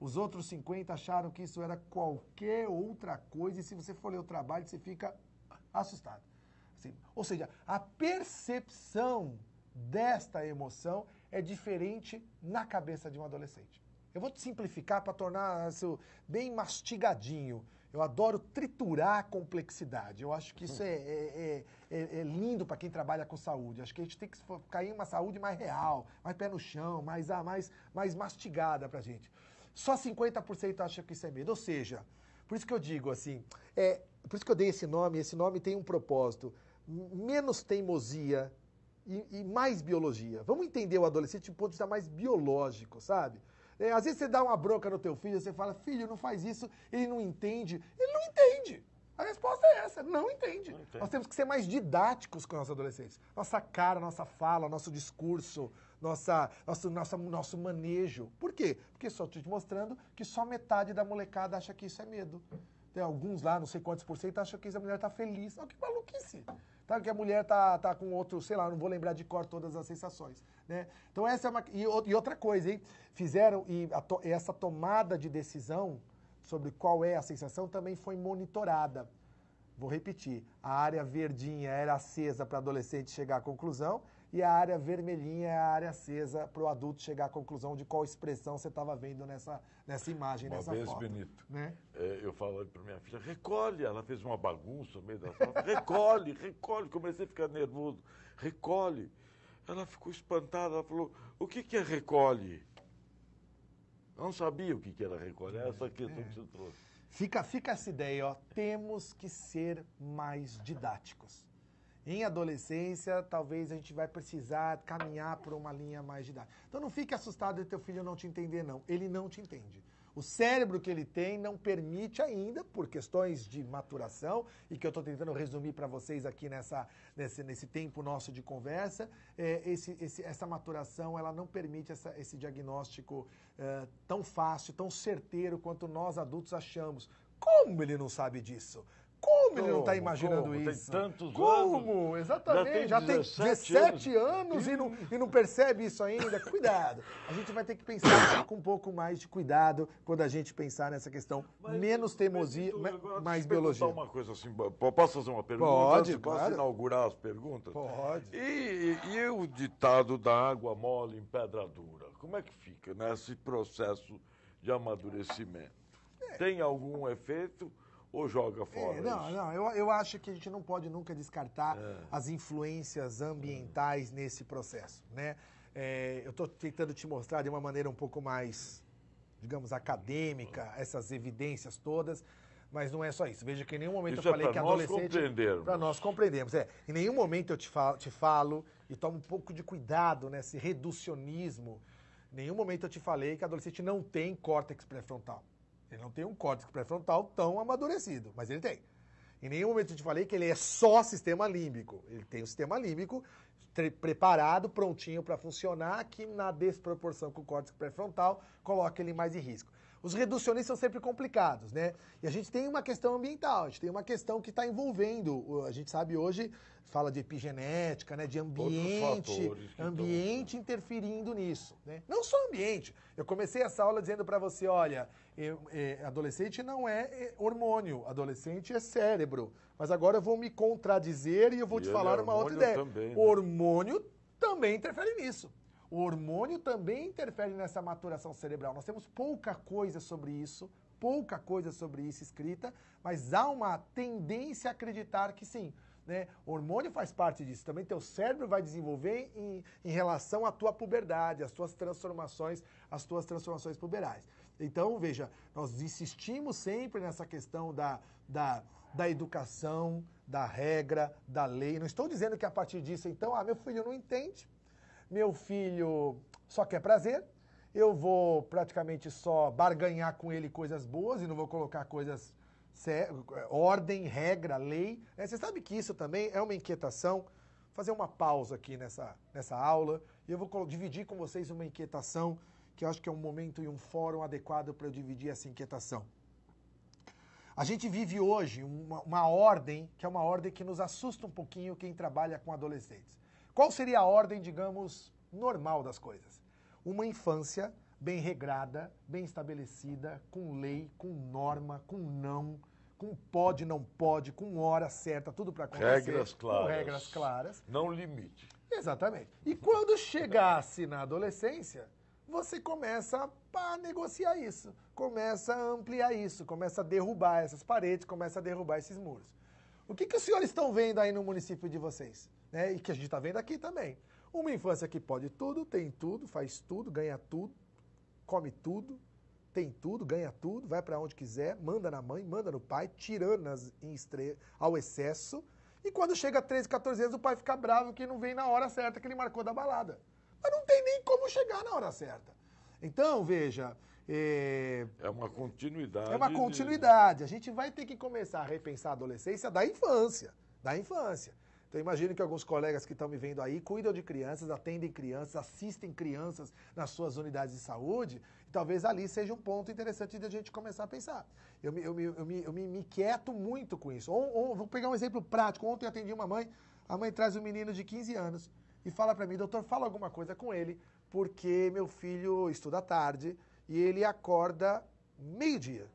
Os outros 50% acharam que isso era qualquer outra coisa, e se você for ler o trabalho, você fica assustado. Assim, ou seja, a percepção desta emoção é diferente na cabeça de um adolescente. Eu vou te simplificar para tornar isso bem mastigadinho. Eu adoro triturar a complexidade. Eu acho que isso é lindo para quem trabalha com saúde. Acho que a gente tem que cair em uma saúde mais real, mais pé no chão, mais mastigada para a gente. Só 50% acha que isso é medo. Ou seja, por isso que eu digo assim, por isso que eu dei esse nome tem um propósito. Menos teimosia e mais biologia. Vamos entender o adolescente de um ponto de vista mais biológico, sabe? Às vezes você dá uma bronca no teu filho, você fala, filho, não faz isso, ele não entende. Ele não entende. A resposta é essa, não entende. Nós temos que ser mais didáticos com os nossos adolescentes. Nossa cara, nossa fala, nosso discurso, nosso manejo. Por quê? Porque só estou te mostrando que só metade da molecada acha que isso é medo. Tem alguns lá, não sei quantos por cento, acham que a mulher está feliz. Olha que maluquice. Tá? Que a mulher tá com outro, sei lá, não vou lembrar de cor todas as sensações. Né? Então essa é uma... E outra coisa, hein? Fizeram, essa tomada de decisão sobre qual é a sensação também foi monitorada. Vou repetir, a área verdinha era acesa para o adolescente chegar à conclusão e a área vermelhinha é a área acesa para o adulto chegar à conclusão de qual expressão você estava vendo nessa imagem, nessa foto. Uma vez, Benito, né? Eu falei para minha filha, recolhe, ela fez uma bagunça no meio da sala, recolhe, comecei a ficar nervoso, recolhe. Ela ficou espantada, ela falou, o que é recolhe? Não sabia o que era recorde. Essa questão que você trouxe. Fica essa ideia, ó. Temos que ser mais didáticos. Em adolescência, talvez a gente vai precisar caminhar por uma linha mais didática. Então não fique assustado de teu filho não te entender, não. Ele não te entende. O cérebro que ele tem não permite ainda, por questões de maturação, e que eu estou tentando resumir para vocês aqui nesse tempo nosso de conversa, essa maturação ela não permite esse diagnóstico tão fácil, tão certeiro quanto nós adultos achamos. Como ele não sabe disso? Como ele não está imaginando isso? Tem tantos anos. Como? Exatamente. Já tem 17 anos e não percebe isso ainda. Cuidado. A gente vai ter que pensar com um pouco mais de cuidado quando a gente pensar nessa questão. Menos teimosia, mais biologia. Uma coisa assim, posso fazer uma pergunta? Pode, claro. Posso inaugurar as perguntas? Pode. E o ditado da água mole em pedra dura? Como é que fica nesse processo de amadurecimento? Tem algum efeito? Ou joga fora eu acho que a gente não pode nunca descartar as influências ambientais nesse processo, né? Eu estou tentando te mostrar de uma maneira um pouco mais, digamos, acadêmica, essas evidências todas, mas não é só isso. Veja que em nenhum momento eu falei que adolescente... Para nós compreendermos. Em nenhum momento eu te falo e tomo um pouco de cuidado nesse reducionismo, em nenhum momento eu te falei que adolescente não tem córtex pré-frontal. Ele não tem um córtex pré-frontal tão amadurecido, mas ele tem. Em nenhum momento eu te falei que ele é só sistema límbico. Ele tem o sistema límbico preparado, prontinho para funcionar, que na desproporção com o córtex pré-frontal coloca ele mais em risco. Os reducionistas são sempre complicados, né? E a gente tem uma questão ambiental, a gente tem uma questão que está envolvendo, a gente sabe hoje, fala de epigenética, né? De ambiente interferindo nisso, né? Não só ambiente. Eu comecei essa aula dizendo para você, olha, adolescente não é hormônio, adolescente é cérebro. Mas agora eu vou me contradizer e eu vou te falar uma outra ideia. Também, né? O hormônio também interfere nisso. O hormônio também interfere nessa maturação cerebral. Nós temos pouca coisa sobre isso escrita, mas há uma tendência a acreditar que sim, né? O hormônio faz parte disso. Também teu cérebro vai desenvolver em relação à tua puberdade, às tuas transformações puberais. Então, veja, nós insistimos sempre nessa questão da educação, da regra, da lei. Não estou dizendo que a partir disso, então, meu filho não entende, meu filho só quer prazer, eu vou praticamente só barganhar com ele coisas boas e não vou colocar coisas, ordem, regra, lei. Você sabe que isso também é uma inquietação. Vou fazer uma pausa aqui nessa aula e eu vou dividir com vocês uma inquietação que eu acho que é um momento e um fórum adequado para eu dividir essa inquietação. A gente vive hoje uma ordem, que é uma ordem que nos assusta um pouquinho quem trabalha com adolescentes. Qual seria a ordem, digamos, normal das coisas? Uma infância bem regrada, bem estabelecida, com lei, com norma, com não, com pode, não pode, com hora certa, tudo para acontecer. Regras claras. Com regras claras. Não limite. Exatamente. E quando chegasse na adolescência, você começa a negociar isso, começa a ampliar isso, começa a derrubar essas paredes, começa a derrubar esses muros. O que os senhores estão vendo aí no município de vocês? Né? E que a gente está vendo aqui também. Uma infância que pode tudo, tem tudo, faz tudo, ganha tudo, come tudo, tem tudo, ganha tudo, vai para onde quiser, manda na mãe, manda no pai, tiranas ao excesso. E quando chega a 13, 14 anos, o pai fica bravo que não vem na hora certa que ele marcou da balada. Mas não tem nem como chegar na hora certa. Então, veja... É uma continuidade. É uma continuidade. A gente vai ter que começar a repensar a adolescência da infância. Da infância. Então, imagino que alguns colegas que estão me vendo aí cuidam de crianças, atendem crianças, assistem crianças nas suas unidades de saúde. E talvez ali seja um ponto interessante de a gente começar a pensar. Eu me inquieto muito com isso. Vou pegar um exemplo prático. Ontem eu atendi uma mãe. A mãe traz um menino de 15 anos e fala para mim, doutor, fala alguma coisa com ele, porque meu filho estuda à tarde e ele acorda meio-dia.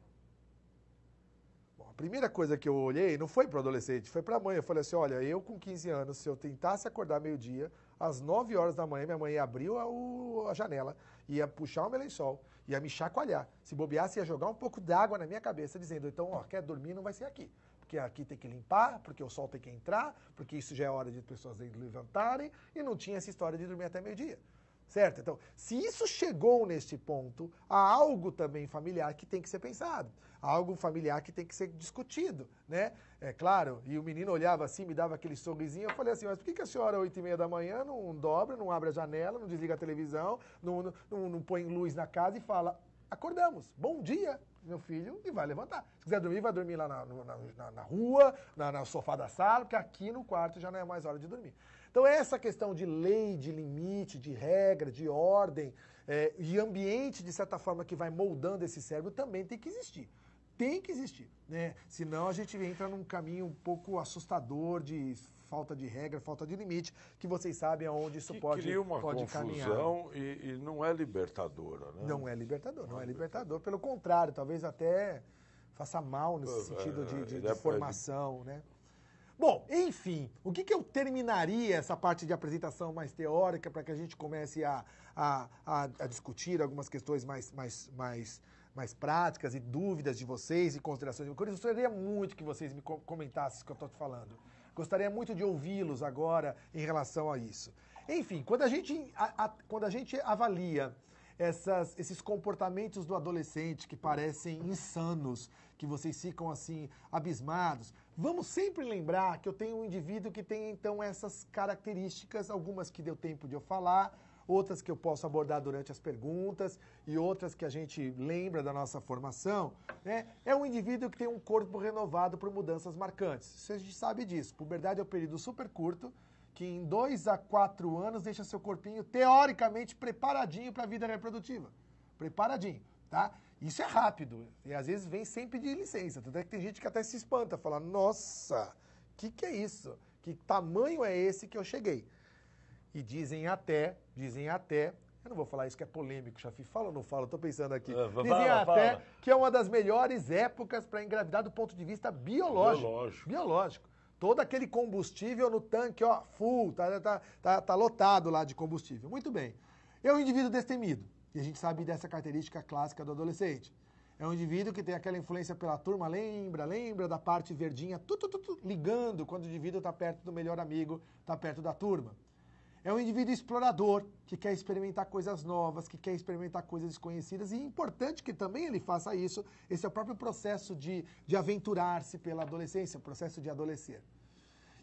A primeira coisa que eu olhei não foi para o adolescente, foi para a mãe. Eu falei assim, olha, eu com 15 anos, se eu tentasse acordar meio-dia, às 9 horas da manhã, minha mãe abriu a janela, ia puxar o meu lençol, ia me chacoalhar. Se bobeasse, ia jogar um pouco d'água na minha cabeça, dizendo, então, quer dormir, não vai ser aqui. Porque aqui tem que limpar, porque o sol tem que entrar, porque isso já é hora de pessoas levantarem, e não tinha essa história de dormir até meio-dia. certo? Então, se isso chegou neste ponto, há algo também familiar que tem que ser pensado, há algo familiar que tem que ser discutido, né? É claro, e o menino olhava assim, me dava aquele sorrisinho, eu falei assim, mas por que a senhora, 8h30 da manhã, não dobra, não abre a janela, não desliga a televisão, não põe luz na casa e fala, acordamos, bom dia, meu filho, e vai levantar. Se quiser dormir, vai dormir lá na rua, no sofá da sala, porque aqui no quarto já não é mais hora de dormir. Então essa questão de lei, de limite, de regra, de ordem e ambiente, de certa forma, que vai moldando esse cérebro, também tem que existir. Tem que existir, né? Senão a gente entra num caminho um pouco assustador de falta de regra, falta de limite, que vocês sabem aonde isso pode caminhar. Cria uma confusão e não é libertadora, né? Não é libertador, não é libertador. Pelo contrário, talvez até faça mal nesse sentido de formação, né? Bom, enfim, o que eu terminaria essa parte de apresentação mais teórica para que a gente comece a discutir algumas questões mais práticas e dúvidas de vocês e considerações. Eu gostaria muito que vocês me comentassem o que eu estou falando. Gostaria muito de ouvi-los agora em relação a isso. Enfim, quando a gente avalia esses comportamentos do adolescente que parecem insanos, que vocês ficam assim abismados, vamos sempre lembrar que eu tenho um indivíduo que tem então essas características, algumas que deu tempo de eu falar, outras que eu posso abordar durante as perguntas e outras que a gente lembra da nossa formação, né? É um indivíduo que tem um corpo renovado por mudanças marcantes. Você sabe disso. Puberdade é um período super curto, que em 2 a 4 anos deixa seu corpinho teoricamente preparadinho para a vida reprodutiva. Preparadinho, tá? Isso é rápido e às vezes vem sem pedir licença. Tanto é que tem gente que até se espanta, fala, nossa, que é isso? Que tamanho é esse que eu cheguei? E dizem até, eu não vou falar isso que é polêmico, Chafi, fala ou não fala? Estou pensando aqui. Dizem até que é uma das melhores épocas para engravidar do ponto de vista biológico. Todo aquele combustível no tanque, ó, full, tá lotado lá de combustível. Muito bem. É um indivíduo destemido, e a gente sabe dessa característica clássica do adolescente. É um indivíduo que tem aquela influência pela turma, lembra da parte verdinha, ligando quando o indivíduo está perto do melhor amigo, está perto da turma. É um indivíduo explorador, que quer experimentar coisas novas, que quer experimentar coisas desconhecidas, e é importante que também ele faça isso. Esse é o próprio processo de aventurar-se pela adolescência, o processo de adolescer.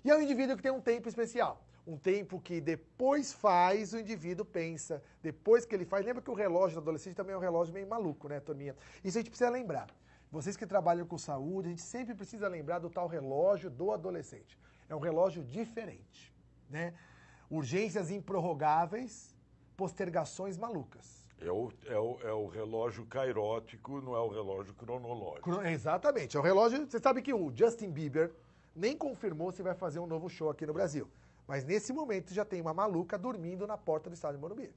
E é um indivíduo que tem um tempo especial, um tempo que depois faz, o indivíduo pensa, depois que ele faz, lembra que o relógio do adolescente também é um relógio meio maluco, né, turminha? Isso a gente precisa lembrar. Vocês que trabalham com saúde, a gente sempre precisa lembrar do tal relógio do adolescente. É um relógio diferente, né? Urgências improrrogáveis, postergações malucas. É o relógio cairótico, não é o relógio cronológico. Exatamente, é o relógio... Você sabe que o Justin Bieber nem confirmou se vai fazer um novo show aqui no Brasil. Mas nesse momento já tem uma maluca dormindo na porta do estádio Morumbi.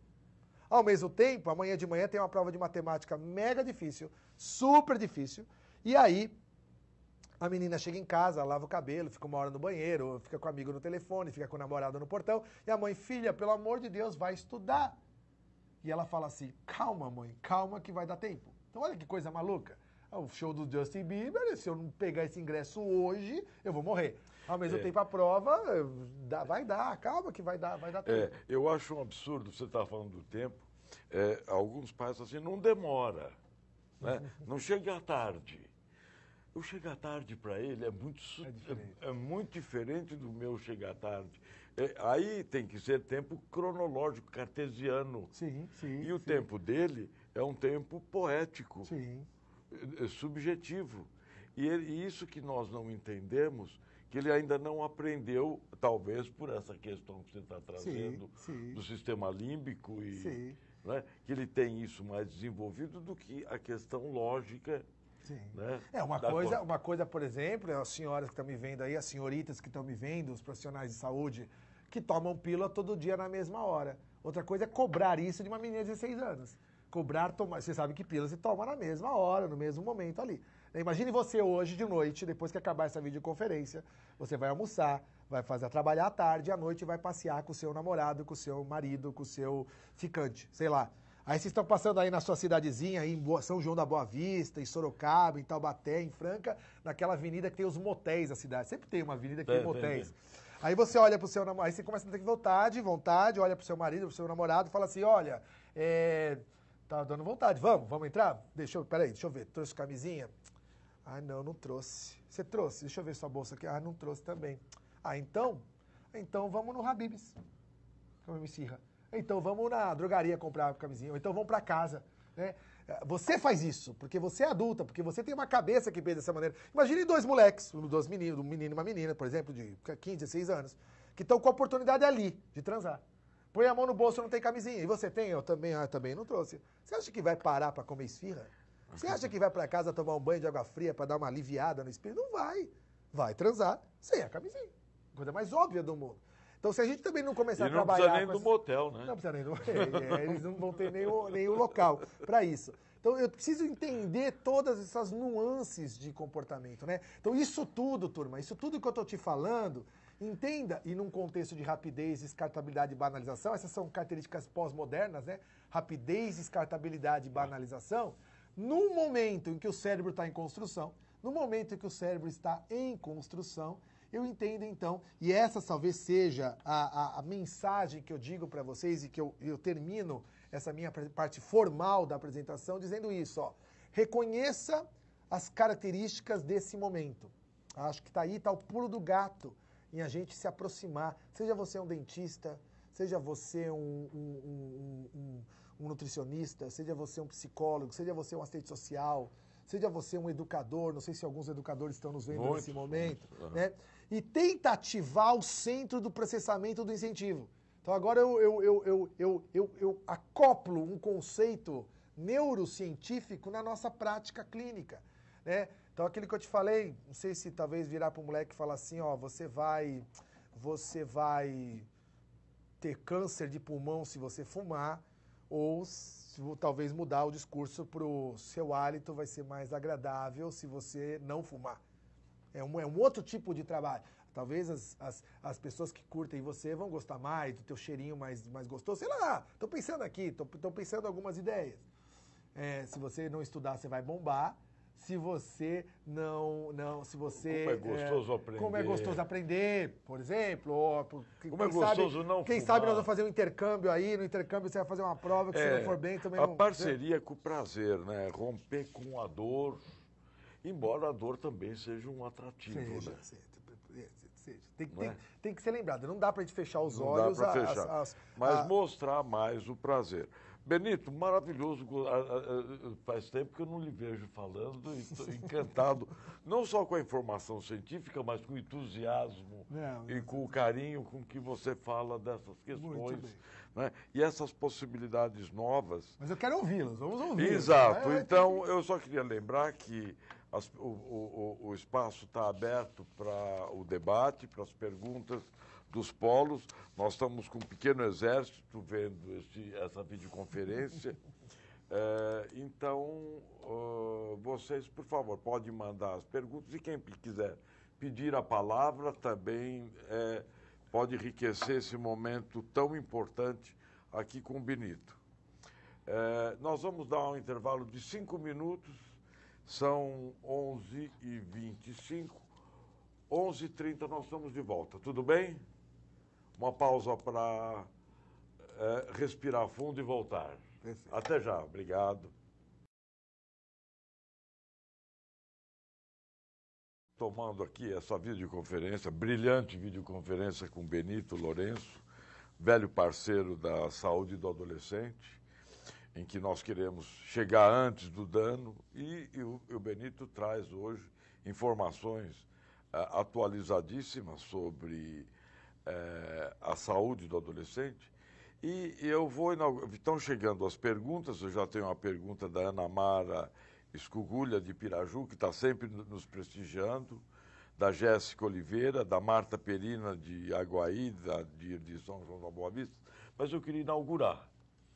Ao mesmo tempo, amanhã de manhã tem uma prova de matemática mega difícil, super difícil, e aí... A menina chega em casa, lava o cabelo, fica uma hora no banheiro, fica com o amigo no telefone, fica com o namorado no portão. E a mãe, filha, pelo amor de Deus, vai estudar. E ela fala assim, calma mãe, calma que vai dar tempo. Então olha que coisa maluca. O show do Justin Bieber, se eu não pegar esse ingresso hoje, eu vou morrer. Ao mesmo tempo a prova, vai dar, calma que vai dar tempo. Eu acho um absurdo, você está falando do tempo, alguns pais assim, não demora, né? Não chega à tarde. O chegar tarde para ele é muito diferente do meu chegar tarde. Aí tem que ser tempo cronológico, cartesiano. Sim. E o tempo dele é um tempo poético, Sim. Subjetivo. E isso que nós não entendemos, que ele ainda não aprendeu, talvez por essa questão que você está trazendo, do sistema límbico, né, que ele tem isso mais desenvolvido do que a questão lógica. Sim. Né? Uma coisa, por exemplo, as senhoras que estão me vendo aí, as senhoritas que estão me vendo, os profissionais de saúde, que tomam pílula todo dia na mesma hora. Outra coisa é cobrar isso de uma menina de 16 anos. Você sabe que pílula se toma na mesma hora, no mesmo momento ali. Imagine você hoje de noite, depois que acabar essa videoconferência, você vai almoçar, vai trabalhar à tarde, e à noite vai passear com o seu namorado, com o seu marido, com o seu ficante, sei lá. Aí vocês estão passando aí na sua cidadezinha, aí em São João da Boa Vista, em Sorocaba, em Taubaté, em Franca, naquela avenida que tem os motéis da cidade. Sempre tem uma avenida que tem motéis. Aí você olha pro seu namorado, aí você começa a ter vontade, olha pro seu marido, pro seu namorado e fala assim, olha, tá dando vontade, vamos entrar? Peraí, deixa eu ver, trouxe camisinha? Ah, não trouxe. Você trouxe? Deixa eu ver sua bolsa aqui. Ah, não trouxe também. Ah, então vamos no Habib's, comer esfirra. Então vamos na drogaria comprar camisinha, ou então vamos pra casa, né? Você faz isso, porque você é adulta, porque você tem uma cabeça que pensa dessa maneira. Imagine dois moleques, dois meninos, um menino e uma menina, por exemplo, de 15, 16 anos, que estão com a oportunidade ali de transar. Põe a mão no bolso, não tem camisinha. E você tem? Eu também. Ah, também não trouxe. Você acha que vai parar pra comer esfirra? Você acha que vai pra casa tomar um banho de água fria pra dar uma aliviada no espírito? Não vai. Vai transar sem a camisinha. Coisa mais óbvia do mundo. Então, se a gente também não começar a trabalhar... não precisa nem do motel, né? Não precisa nem do motel. Eles não vão ter nem o local para isso. Então, eu preciso entender todas essas nuances de comportamento, né? Então, isso tudo, turma, isso tudo que eu estou te falando, entenda, e num contexto de rapidez, descartabilidade e banalização, essas são características pós-modernas, né? Rapidez, descartabilidade e banalização, no momento em que o cérebro está em construção, no momento em que o cérebro está em construção, eu entendo, então, e essa talvez seja a mensagem que eu digo para vocês e que eu termino essa minha parte formal da apresentação dizendo isso, ó. Reconheça as características desse momento. Acho que está o pulo do gato em a gente se aproximar. Seja você um dentista, seja você um nutricionista, seja você um psicólogo, seja você um assistente social, seja você um educador, não sei se alguns educadores estão nos vendo nesse momento, né? E tenta ativar o centro do processamento do incentivo. Então agora eu acoplo um conceito neurocientífico na nossa prática clínica, né? Então aquilo que eu te falei, não sei se talvez virar para o moleque e falar assim, ó, você vai ter câncer de pulmão se você fumar, ou talvez mudar o discurso para o seu hálito vai ser mais agradável se você não fumar. É um outro tipo de trabalho. Talvez as pessoas que curtem você vão gostar mais do teu cheirinho mais gostoso. Sei lá, estou pensando aqui, estou pensando algumas ideias. Se você não estudar, você vai bombar. Se você se você... Como é gostoso aprender. Como é gostoso aprender, por exemplo. Ou, como é gostoso não Quem fumar. sabe nós vamos fazer um intercâmbio aí, no intercâmbio você vai fazer uma prova que se não for bem também não... A parceria com o prazer, né? Romper com a dor, embora a dor também seja um atrativo, seja, né? Seja. Tem que ser lembrado, não dá pra gente fechar os olhos. Não dá pra fechar, mas mostrar mais o prazer. Benito, maravilhoso, faz tempo que eu não lhe vejo falando e estou encantado, não só com a informação científica, mas com o entusiasmo e com o carinho com que você fala dessas questões, né? E essas possibilidades novas. Mas eu quero ouvi-los, vamos ouvir. Exato, então eu só queria lembrar que o espaço está aberto para o debate, para as perguntas dos polos. Nós estamos com um pequeno exército vendo essa videoconferência. Então, vocês, por favor, podem mandar as perguntas e quem quiser pedir a palavra também pode enriquecer esse momento tão importante aqui com o Benito. Nós vamos dar um intervalo de 5 minutos, são 11h25, 11h30 nós estamos de volta, tudo bem? Uma pausa para respirar fundo e voltar. Perfeito. Até já, obrigado. Tomando aqui essa videoconferência, brilhante videoconferência com Benito Lourenço, velho parceiro da saúde do adolescente, em que nós queremos chegar antes do dano e o Benito traz hoje informações atualizadíssimas sobre a saúde do adolescente. E eu vou estão chegando as perguntas, eu já tenho uma pergunta da Ana Mara Escugulha de Piraju, que está sempre nos prestigiando, da Jéssica Oliveira, da Marta Perina de Aguaí, de São João da Boa Vista, mas eu queria inaugurar.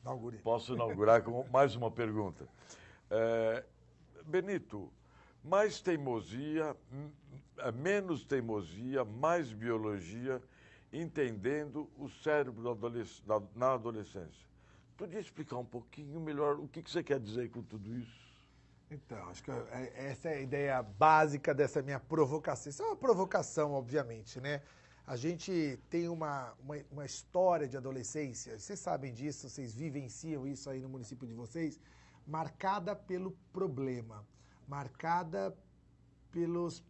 Inaugure. Posso inaugurar com mais uma pergunta. Benito, mais teimosia, menos teimosia, mais biologia, entendendo o cérebro na adolescência. Podia explicar um pouquinho melhor o que você quer dizer com tudo isso? Então, acho que essa é a ideia básica dessa minha provocação. Isso é uma provocação, obviamente, né? A gente tem uma história de adolescência, vocês sabem disso, vocês vivenciam isso aí no município de vocês, marcada pelo problema, marcada pelos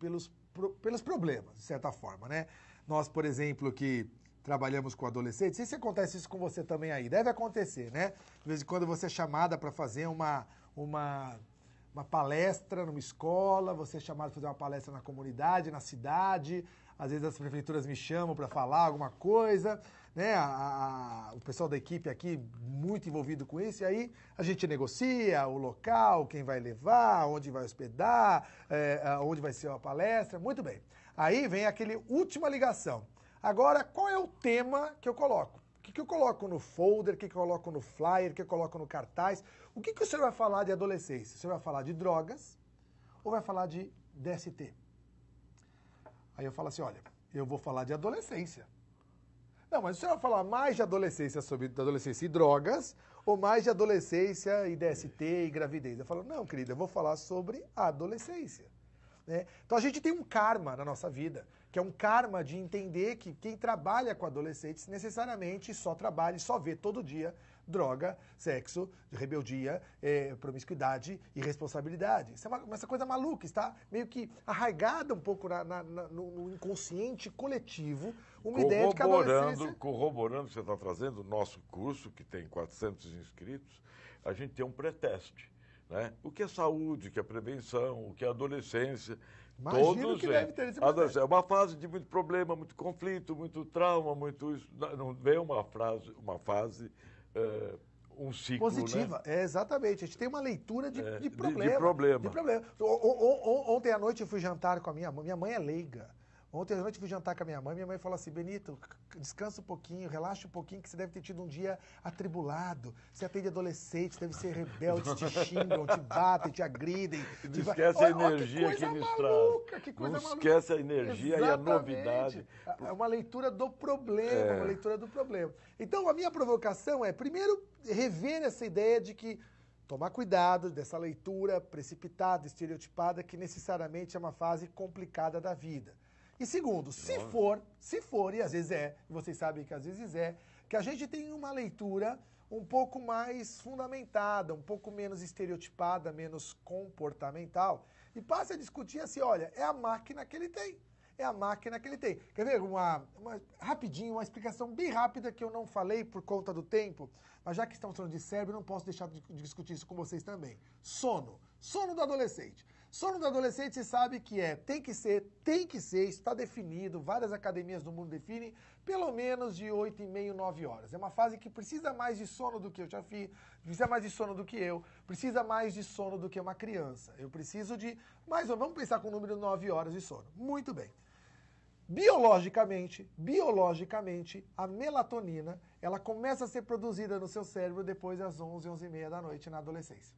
problemas, de certa forma, né? Nós, por exemplo, que trabalhamos com adolescentes, não sei se acontece isso com você também aí, deve acontecer, né? De vez em quando você é chamada para fazer uma palestra numa escola, você é chamado para fazer uma palestra na comunidade, na cidade, às vezes as prefeituras me chamam para falar alguma coisa, né? O pessoal da equipe aqui muito envolvido com isso, e aí a gente negocia o local, quem vai levar, onde vai hospedar, onde vai ser a palestra, muito bem. Aí vem aquele última ligação. Agora, qual é o tema que eu coloco? O que eu coloco no folder, o que eu coloco no flyer, o que eu coloco no cartaz? O que o senhor vai falar de adolescência? O senhor vai falar de drogas ou vai falar de DST? Aí eu falo assim, olha, eu vou falar de adolescência. Não, mas o senhor vai falar mais de adolescência sobre adolescência e drogas ou mais de adolescência e DST e gravidez? Eu falo, não, querida, eu vou falar sobre a adolescência. Né? Então a gente tem um karma na nossa vida, que é um karma de entender que quem trabalha com adolescentes necessariamente só trabalha e só vê todo dia droga, sexo, rebeldia, promiscuidade e irresponsabilidade. Isso é essa coisa maluca, está meio que arraigada um pouco no inconsciente coletivo, uma ideia de que a adolescência... Corroborando o que você está trazendo, o nosso curso, que tem 400 inscritos, a gente tem um pré-teste. Né? O que é saúde, o que é prevenção, o que é adolescência. Imagino todos que deve ter esse é uma fase de muito problema, muito conflito, muito trauma, muito... Não vem uma fase, um ciclo, positiva, né? Exatamente. A gente tem uma leitura de problema. De problema. Ontem à noite eu fui jantar com a minha mãe. Minha mãe é leiga. Ontem à noite eu fui jantar com a minha mãe falou assim, Benito, descansa um pouquinho, relaxa um pouquinho, que você deve ter tido um dia atribulado. Você atende adolescente, deve ser rebelde, te xingam, te batem, te agridem. Não esquece a energia que eles trazem. Não esquece a energia. Exatamente. E a novidade. É uma leitura do problema, uma leitura do problema. Então, a minha provocação é, primeiro, rever essa ideia de que tomar cuidado dessa leitura precipitada, estereotipada, que necessariamente é uma fase complicada da vida. E segundo, se for, e às vezes e vocês sabem que às vezes que a gente tem uma leitura um pouco mais fundamentada, um pouco menos estereotipada, menos comportamental, e passe a discutir assim, olha, é a máquina que ele tem. É a máquina que ele tem. Quer ver rapidinho, uma explicação bem rápida que eu não falei por conta do tempo, mas já que estamos falando de cérebro, não posso deixar de discutir isso com vocês também. Sono do adolescente. Sono do adolescente, você sabe que tem que ser, está definido, várias academias do mundo definem, pelo menos de 8h30, 9 horas. É uma fase que precisa mais de sono do que eu já fiz, precisa mais de sono do que eu, precisa mais de sono do que uma criança. Eu preciso de, vamos pensar com o número de 9 horas de sono. Muito bem. Biologicamente, a melatonina, ela começa a ser produzida no seu cérebro depois das 11, 11h30 da noite na adolescência.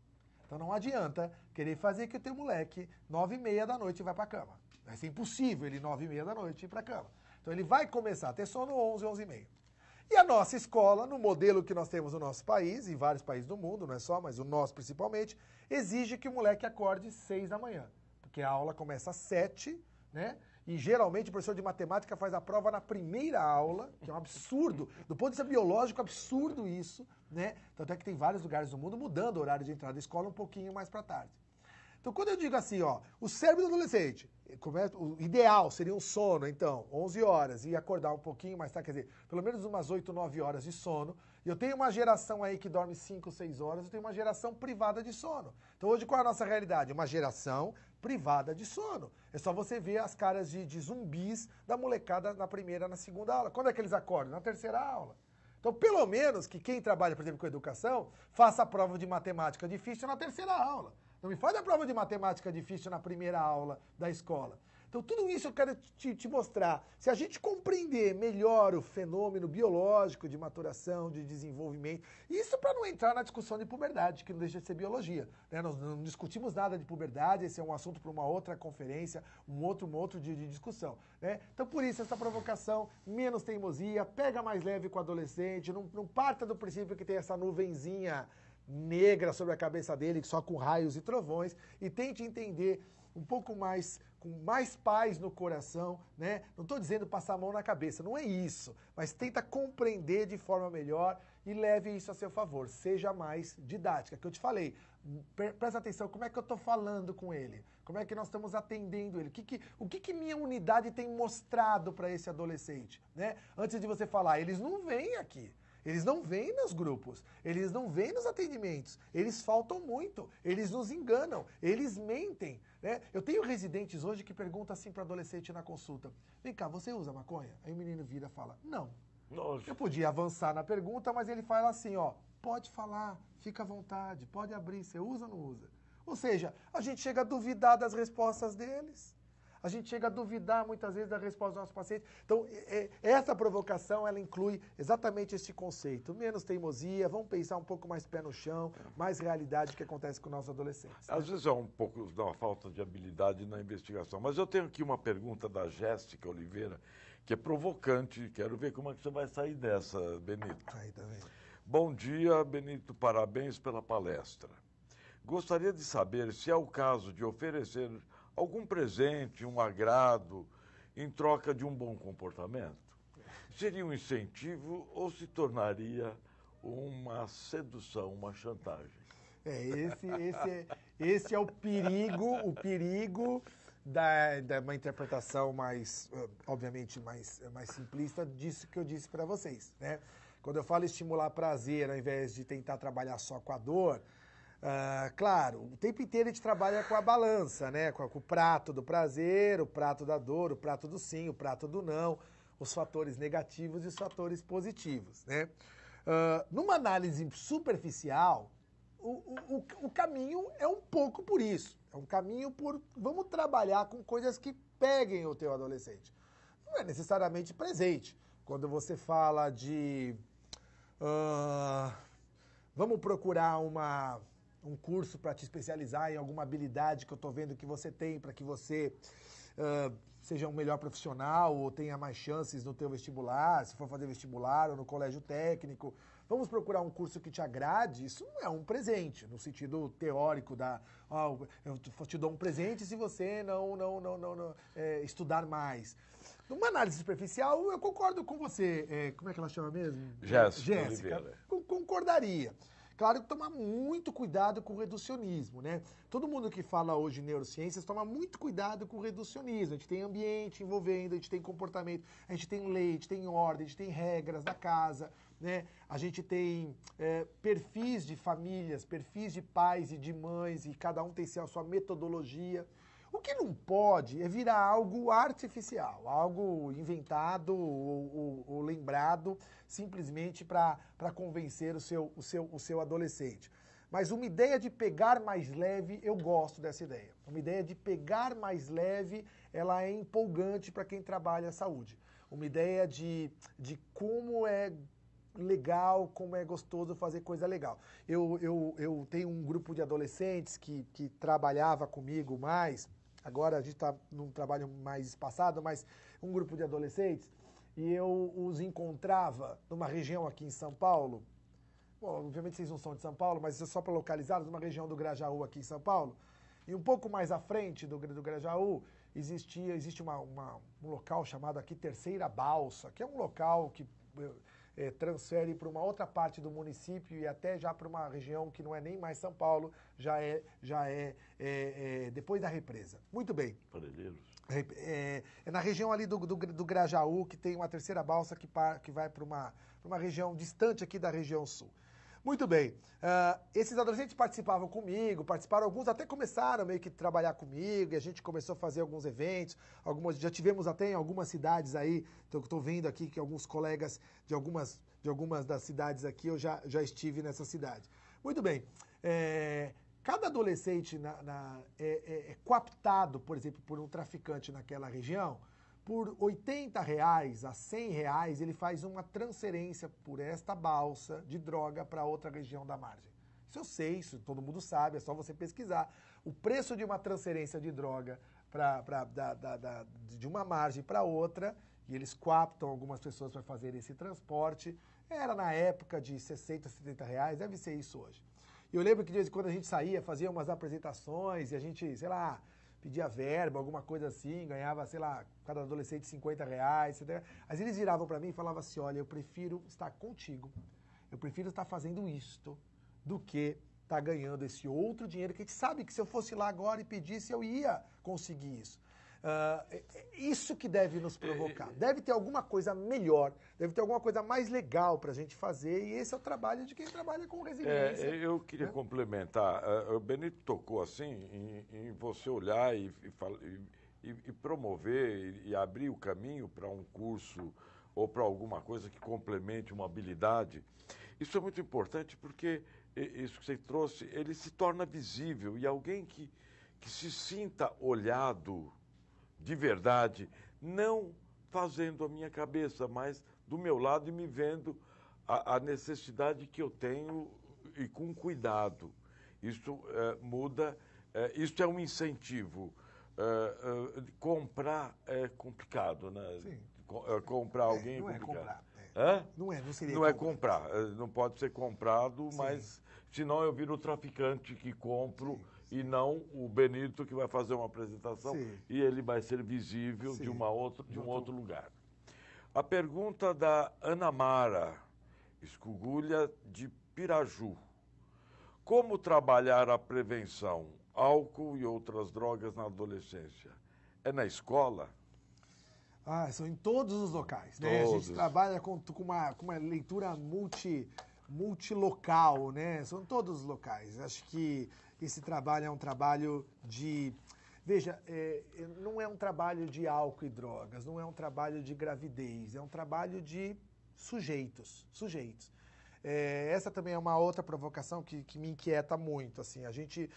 Então não adianta querer fazer que o teu moleque 9h30 da noite vai para a cama. Vai ser impossível ele 9h30 da noite ir para a cama. Então ele vai começar a ter sono 11, 11h30. E a nossa escola, no modelo que nós temos no nosso país, em vários países do mundo, não é só, mas o nosso principalmente, exige que o moleque acorde 6 da manhã. Porque a aula começa às 7, né? E geralmente o professor de matemática faz a prova na primeira aula, que é um absurdo, do ponto de vista biológico, absurdo isso, né? Tanto é que tem vários lugares do mundo mudando o horário de entrada da escola um pouquinho mais para tarde. Então, quando eu digo assim, o cérebro do adolescente, o ideal seria um sono, então, 11 horas, e acordar um pouquinho mais tarde, quer dizer, pelo menos umas 8, 9 horas de sono. E eu tenho uma geração aí que dorme 5, 6 horas, eu tenho uma geração privada de sono. Então, hoje, qual é a nossa realidade? Uma geração privada de sono. É só você ver as caras de zumbis da molecada na primeira, na segunda aula. Quando é que eles acordam? Na terceira aula. Então, pelo menos que quem trabalha, por exemplo, com educação, faça a prova de matemática difícil na terceira aula. Não me faz a prova de matemática difícil na primeira aula da escola. Então, tudo isso eu quero te mostrar. Se a gente compreender melhor o fenômeno biológico de maturação, de desenvolvimento, isso para não entrar na discussão de puberdade, que não deixa de ser biologia. Né? Nós não discutimos nada de puberdade, esse é um assunto para uma outra conferência, um outro dia de discussão. Né? Então, por isso, essa provocação, menos teimosia, pega mais leve com o adolescente, não parta do princípio que tem essa nuvenzinha negra sobre a cabeça dele, só com raios e trovões, e tente entender um pouco mais, com mais paz no coração, né? Não estou dizendo passar a mão na cabeça, não é isso. Mas tenta compreender de forma melhor e leve isso a seu favor. Seja mais didática, que eu te falei. Presta atenção, como é que eu estou falando com ele? Como é que nós estamos atendendo ele? O que minha unidade tem mostrado para esse adolescente? Né? Antes de você falar, eles não vêm aqui. Eles não vêm nos grupos, eles não vêm nos atendimentos, eles faltam muito, eles nos enganam, eles mentem. Né? Eu tenho residentes hoje que perguntam assim para adolescente na consulta, vem cá, você usa maconha? Aí o menino vira e fala, não. Nossa. Eu podia avançar na pergunta, mas ele fala assim, ó, pode falar, fica à vontade, pode abrir, você usa ou não usa? Ou seja, a gente chega a duvidar das respostas deles. A gente chega a duvidar muitas vezes da resposta dos nossos pacientes. Então, essa provocação, ela inclui exatamente este conceito. Menos teimosia, vamos pensar um pouco mais pé no chão, mais realidade que acontece com nossos adolescentes. Às vezes é um pouco uma falta de habilidade na investigação. Mas eu tenho aqui uma pergunta da Jéssica Oliveira, que é provocante. Quero ver como é que você vai sair dessa, Benito. Aí, tá vendo? Bom dia, Benito. Parabéns pela palestra. Gostaria de saber se é o caso de oferecer algum presente, um agrado, em troca de um bom comportamento? Seria um incentivo ou se tornaria uma sedução, uma chantagem? Esse é o perigo da uma interpretação mais, obviamente, mais simplista disso que eu disse para vocês, né? Quando eu falo estimular prazer, ao invés de tentar trabalhar só com a dor, claro, o tempo inteiro a gente trabalha com a balança, né? Com o prato do prazer, o prato da dor, o prato do sim, o prato do não, os fatores negativos e os fatores positivos, né? Numa análise superficial, o caminho é um pouco por isso. É um caminho por vamos trabalhar com coisas que peguem o teu adolescente. Não é necessariamente presente. Quando você fala de vamos procurar um curso para te especializar em alguma habilidade que eu estou vendo que você tem para que você seja um melhor profissional ou tenha mais chances no teu vestibular, se for fazer vestibular ou no colégio técnico. Vamos procurar um curso que te agrade. Isso não é um presente, no sentido teórico eu te dou um presente se você não estudar mais. Numa análise superficial, eu concordo com você. Como é que ela chama mesmo? Jéssica. Concordaria. Claro que tomar muito cuidado com o reducionismo, né? Todo mundo que fala hoje em neurociências toma muito cuidado com o reducionismo. A gente tem ambiente envolvendo, a gente tem comportamento, a gente tem lei, a gente tem ordem, a gente tem regras da casa, né? A gente tem perfis de famílias, perfis de pais e de mães, e cada um tem a sua metodologia. O que não pode é virar algo artificial, algo inventado ou lembrado simplesmente para convencer o seu adolescente. Mas uma ideia de pegar mais leve, eu gosto dessa ideia. Uma ideia de pegar mais leve, ela é empolgante para quem trabalha a saúde. Uma ideia de como é legal, como é gostoso fazer coisa legal. Eu tenho um grupo de adolescentes que trabalhava comigo mais. Agora a gente está num trabalho mais espaçado, mas um grupo de adolescentes, e eu os encontrava numa região aqui em São Paulo. Bom, obviamente vocês não são de São Paulo, mas isso é só para localizá-los, numa região do Grajaú aqui em São Paulo. E um pouco mais à frente do Grajaú, existe um local chamado aqui Terceira Balsa, que é um local que transfere para uma outra parte do município e até já para uma região que não é nem mais São Paulo, já é depois da represa. Muito bem. Parelheiros. É na região ali do Grajaú, que tem uma terceira balsa que vai para uma região distante aqui da região sul. Muito bem. Esses adolescentes participavam comigo, alguns até começaram meio que trabalhar comigo, e a gente começou a fazer alguns eventos, já tivemos até em algumas cidades aí, então eu estou vendo aqui que alguns colegas de algumas das cidades aqui, eu já estive nessa cidade. Muito bem. Cada adolescente é cooptado, por exemplo, por um traficante naquela região. Por R$80 a R$100, ele faz uma transferência por esta balsa de droga para outra região da margem. Isso eu sei, isso todo mundo sabe, é só você pesquisar. O preço de uma transferência de droga de uma margem para outra, e eles coaptam algumas pessoas para fazer esse transporte, era na época de R$60, R$70, deve ser isso hoje. E eu lembro que de vez em quando a gente saía, fazia umas apresentações, e a gente, sei lá, pedia verba, alguma coisa assim, ganhava, sei lá, cada adolescente R$50, etc. Mas eles viravam para mim e falavam assim, olha, eu prefiro estar contigo, eu prefiro estar fazendo isto do que estar ganhando esse outro dinheiro, que a gente sabe que se eu fosse lá agora e pedisse, eu ia conseguir isso. Isso que deve nos provocar. Deve ter alguma coisa melhor, deve ter alguma coisa mais legal para a gente fazer, e esse é o trabalho de quem trabalha com resiliência. Eu queria complementar. O Benito tocou assim em você olhar e promover e abrir o caminho para um curso ou para alguma coisa que complemente uma habilidade. Isso é muito importante porque isso que você trouxe, ele se torna visível, e alguém que se sinta olhado de verdade, não fazendo a minha cabeça, mas do meu lado e me vendo a necessidade que eu tenho e com cuidado. Isso muda, isso é um incentivo. Comprar é complicado, né? Sim. Comprar alguém não é complicado. Não seria Não é comprar, não pode ser comprado, Sim. mas senão eu viro o traficante que compro. Sim. E não o Benito que vai fazer uma apresentação. Sim. E ele vai ser visível de um outro lugar. A pergunta da Ana Mara Escugulha, de Piraju. Como trabalhar a prevenção, álcool e outras drogas na adolescência? É na escola? São em todos os locais, né? A gente trabalha com uma leitura multilocal, né? São todos os locais. Acho que esse trabalho é um trabalho de... Veja, não é um trabalho de álcool e drogas, não é um trabalho de gravidez, é um trabalho de sujeitos. Essa também é uma outra provocação que me inquieta muito. Assim, a gente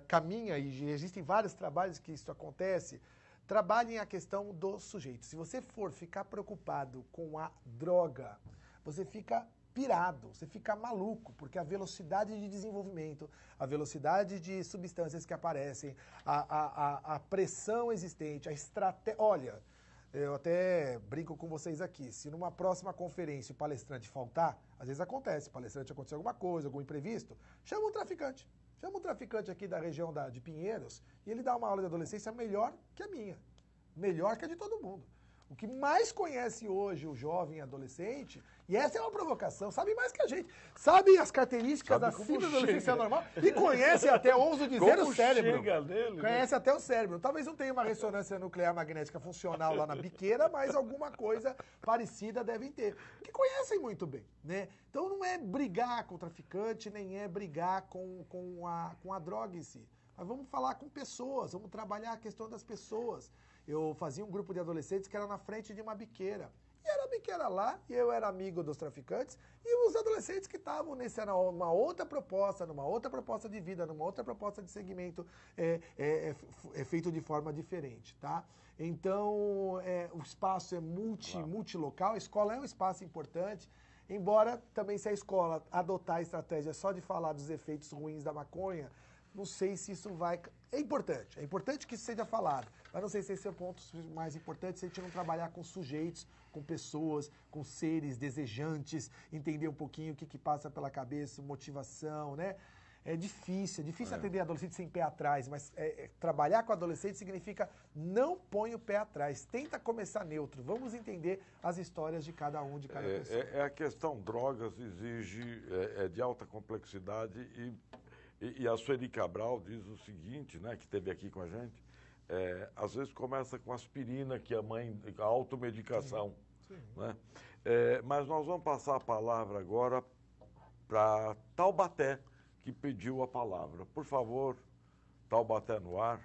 caminha, e existem vários trabalhos que isso acontece. Trabalhem a questão do sujeito. Se você for ficar preocupado com a droga, você fica pirado, você fica maluco, porque a velocidade de desenvolvimento, a velocidade de substâncias que aparecem, a pressão existente, a estratégia... Olha, eu até brinco com vocês aqui, se numa próxima conferência o palestrante faltar, às vezes acontece, o palestrante aconteceu alguma coisa, algum imprevisto, chama um traficante. Chama um traficante aqui da região de Pinheiros e ele dá uma aula de adolescência melhor que a minha, melhor que a de todo mundo. O que mais conhece hoje o jovem adolescente, e essa é uma provocação, sabe mais que a gente, sabe as características da síndrome da adolescência normal e conhece até, ouso dizer, o cérebro. Nele, conhece até o cérebro. Talvez não tenha uma ressonância nuclear magnética funcional lá na biqueira, mas alguma coisa parecida devem ter. Que conhecem muito bem, né? Então não é brigar com o traficante, nem é brigar com a droga em si. Mas vamos falar com pessoas, vamos trabalhar a questão das pessoas. Eu fazia um grupo de adolescentes que era na frente de uma biqueira. E era a biqueira lá, e eu era amigo dos traficantes, e os adolescentes que estavam nesse, era uma outra proposta, numa outra proposta de vida, numa outra proposta de segmento, feito de forma diferente, tá? Então, o espaço é multilocal, a escola é um espaço importante, embora também se a escola adotar a estratégia só de falar dos efeitos ruins da maconha, não sei se isso vai... É importante que isso seja falado, mas não sei se esse é o ponto mais importante, se a gente não trabalhar com sujeitos, com pessoas, com seres desejantes, entender um pouquinho o que passa pela cabeça, motivação, né? É difícil atender adolescente sem pé atrás, mas trabalhar com adolescente significa não põe o pé atrás, tenta começar neutro, vamos entender as histórias de cada um, de cada pessoa. A questão drogas exige, de alta complexidade e a Sueli Cabral diz o seguinte, né, que esteve aqui com a gente, às vezes começa com aspirina, que a automedicação. Sim. Né? Mas nós vamos passar a palavra agora para Taubaté, que pediu a palavra. Por favor, Taubaté no ar.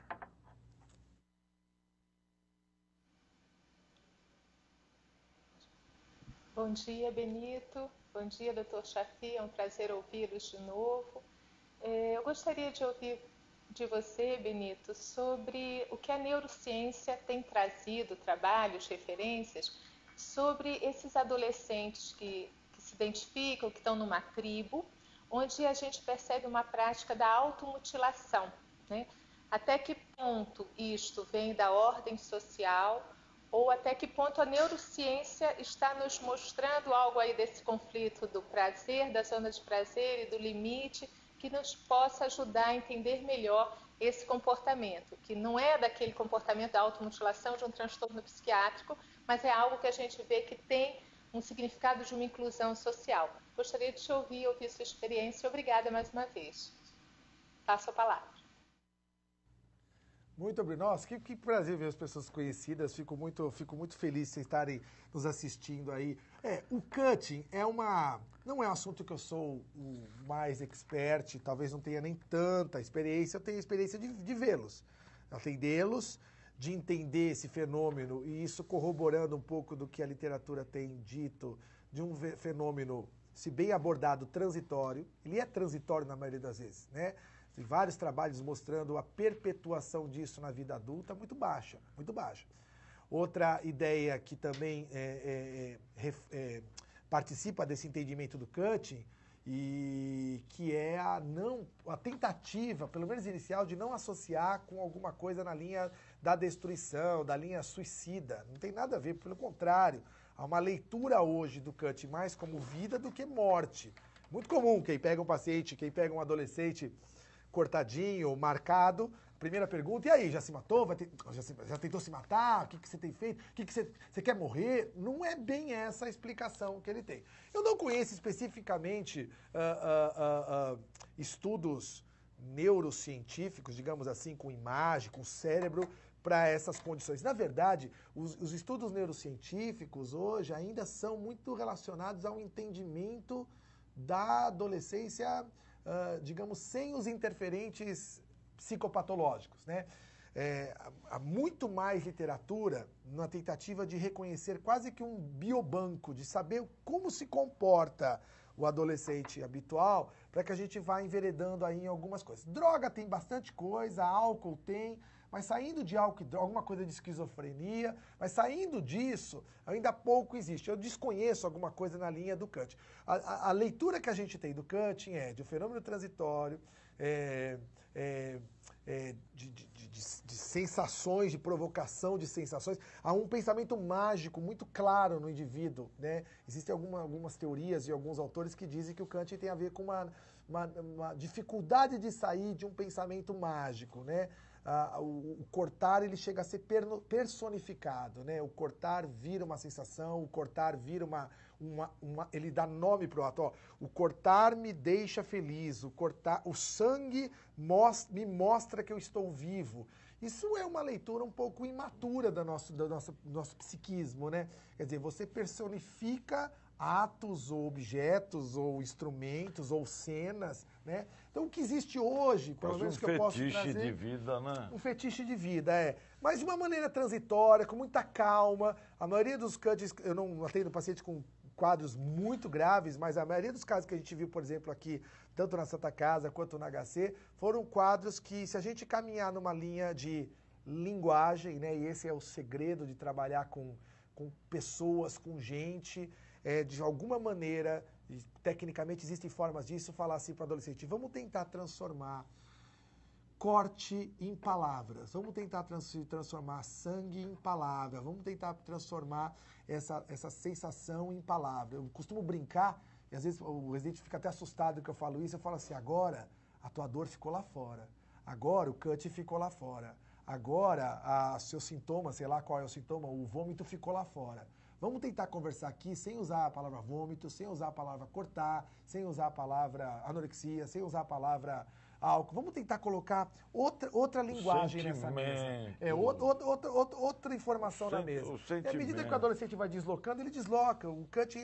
Bom dia, Benito. Bom dia, doutor Chaffi. É um prazer ouvi-los de novo. Eu gostaria de ouvir de você, Benito, sobre o que a neurociência tem trazido, trabalhos, referências, sobre esses adolescentes que se identificam, que estão numa tribo, onde a gente percebe uma prática da automutilação, né? Até que ponto isto vem da ordem social, ou até que ponto a neurociência está nos mostrando algo aí desse conflito do prazer, da zona de prazer e do limite, que nos possa ajudar a entender melhor esse comportamento, que não é daquele comportamento da automutilação, de um transtorno psiquiátrico, mas é algo que a gente vê que tem um significado de uma inclusão social. Gostaria de te ouvir sua experiência. Obrigada mais uma vez. Passo a palavra. Muito obrigado. Nossa, que prazer ver as pessoas conhecidas. Fico muito feliz de vocês estarem nos assistindo aí. O cutting não é um assunto que eu sou o mais expert, talvez não tenha nem tanta experiência. Eu tenho a experiência de vê-los, atendê-los, de entender esse fenômeno, e isso corroborando um pouco do que a literatura tem dito, de um fenômeno, se bem abordado, transitório. Ele é transitório na maioria das vezes, né? Tem vários trabalhos mostrando a perpetuação disso na vida adulta muito baixa, muito baixa. Outra ideia que também participa desse entendimento do cutting, e que é a tentativa, pelo menos inicial, de não associar com alguma coisa na linha da destruição, da linha suicida. Não tem nada a ver, pelo contrário. Há uma leitura hoje do cutting mais como vida do que morte. Muito comum, quem pega um paciente, quem pega um adolescente cortadinho, marcado, primeira pergunta: e aí, já se matou? Já tentou se matar? O que você tem feito? O que você quer morrer? Não é bem essa a explicação que ele tem. Eu não conheço especificamente estudos neurocientíficos, digamos assim, com imagem, com cérebro, para essas condições. Na verdade, os estudos neurocientíficos hoje ainda são muito relacionados ao entendimento da adolescência, digamos, sem os interferentes psicopatológicos, né? Há muito mais literatura na tentativa de reconhecer quase que um biobanco, de saber como se comporta o adolescente habitual, para que a gente vá enveredando aí em algumas coisas. Droga tem bastante coisa, álcool tem, mas saindo de álcool, alguma coisa de esquizofrenia, mas saindo disso, ainda pouco existe. Eu desconheço alguma coisa na linha do cutting. A leitura que a gente tem do cutting é de um fenômeno transitório, de sensações, de provocação de sensações. Há um pensamento mágico muito claro no indivíduo, né? Existem algumas teorias e alguns autores que dizem que o cutting tem a ver com uma dificuldade de sair de um pensamento mágico, né? O cortar, ele chega a ser personificado, né? O cortar vira uma sensação, o cortar vira ele dá nome para o ato. Ó, o cortar me deixa feliz, o sangue me mostra que eu estou vivo. Isso é uma leitura um pouco imatura do nosso psiquismo, né? Quer dizer, você personifica atos, ou objetos, ou instrumentos, ou cenas, né? Então, o que existe hoje, pelo menos que eu posso trazer... Um fetiche de vida, né? Um fetiche de vida, mas de uma maneira transitória, com muita calma. A maioria dos cuttings, eu não atendo paciente com quadros muito graves, mas a maioria dos casos que a gente viu, por exemplo, aqui, tanto na Santa Casa quanto no HC, foram quadros que, se a gente caminhar numa linha de linguagem, né, e esse é o segredo de trabalhar com pessoas, com gente, de alguma maneira, tecnicamente existem formas disso, falar assim para o adolescente: vamos tentar transformar corte em palavras, vamos tentar transformar sangue em palavra, vamos tentar transformar essa sensação em palavra. Eu costumo brincar, e às vezes o residente fica até assustado que eu falo isso, eu falo assim: agora a tua dor ficou lá fora, agora o cut ficou lá fora, agora seu sintoma, sei lá qual é o sintoma, o vômito ficou lá fora. Vamos tentar conversar aqui sem usar a palavra vômito, sem usar a palavra cortar, sem usar a palavra anorexia, sem usar a palavra álcool. Vamos tentar colocar outra linguagem nessa mesa. Outra informação na mesa. E à medida que o adolescente vai deslocando, ele desloca. O cutting,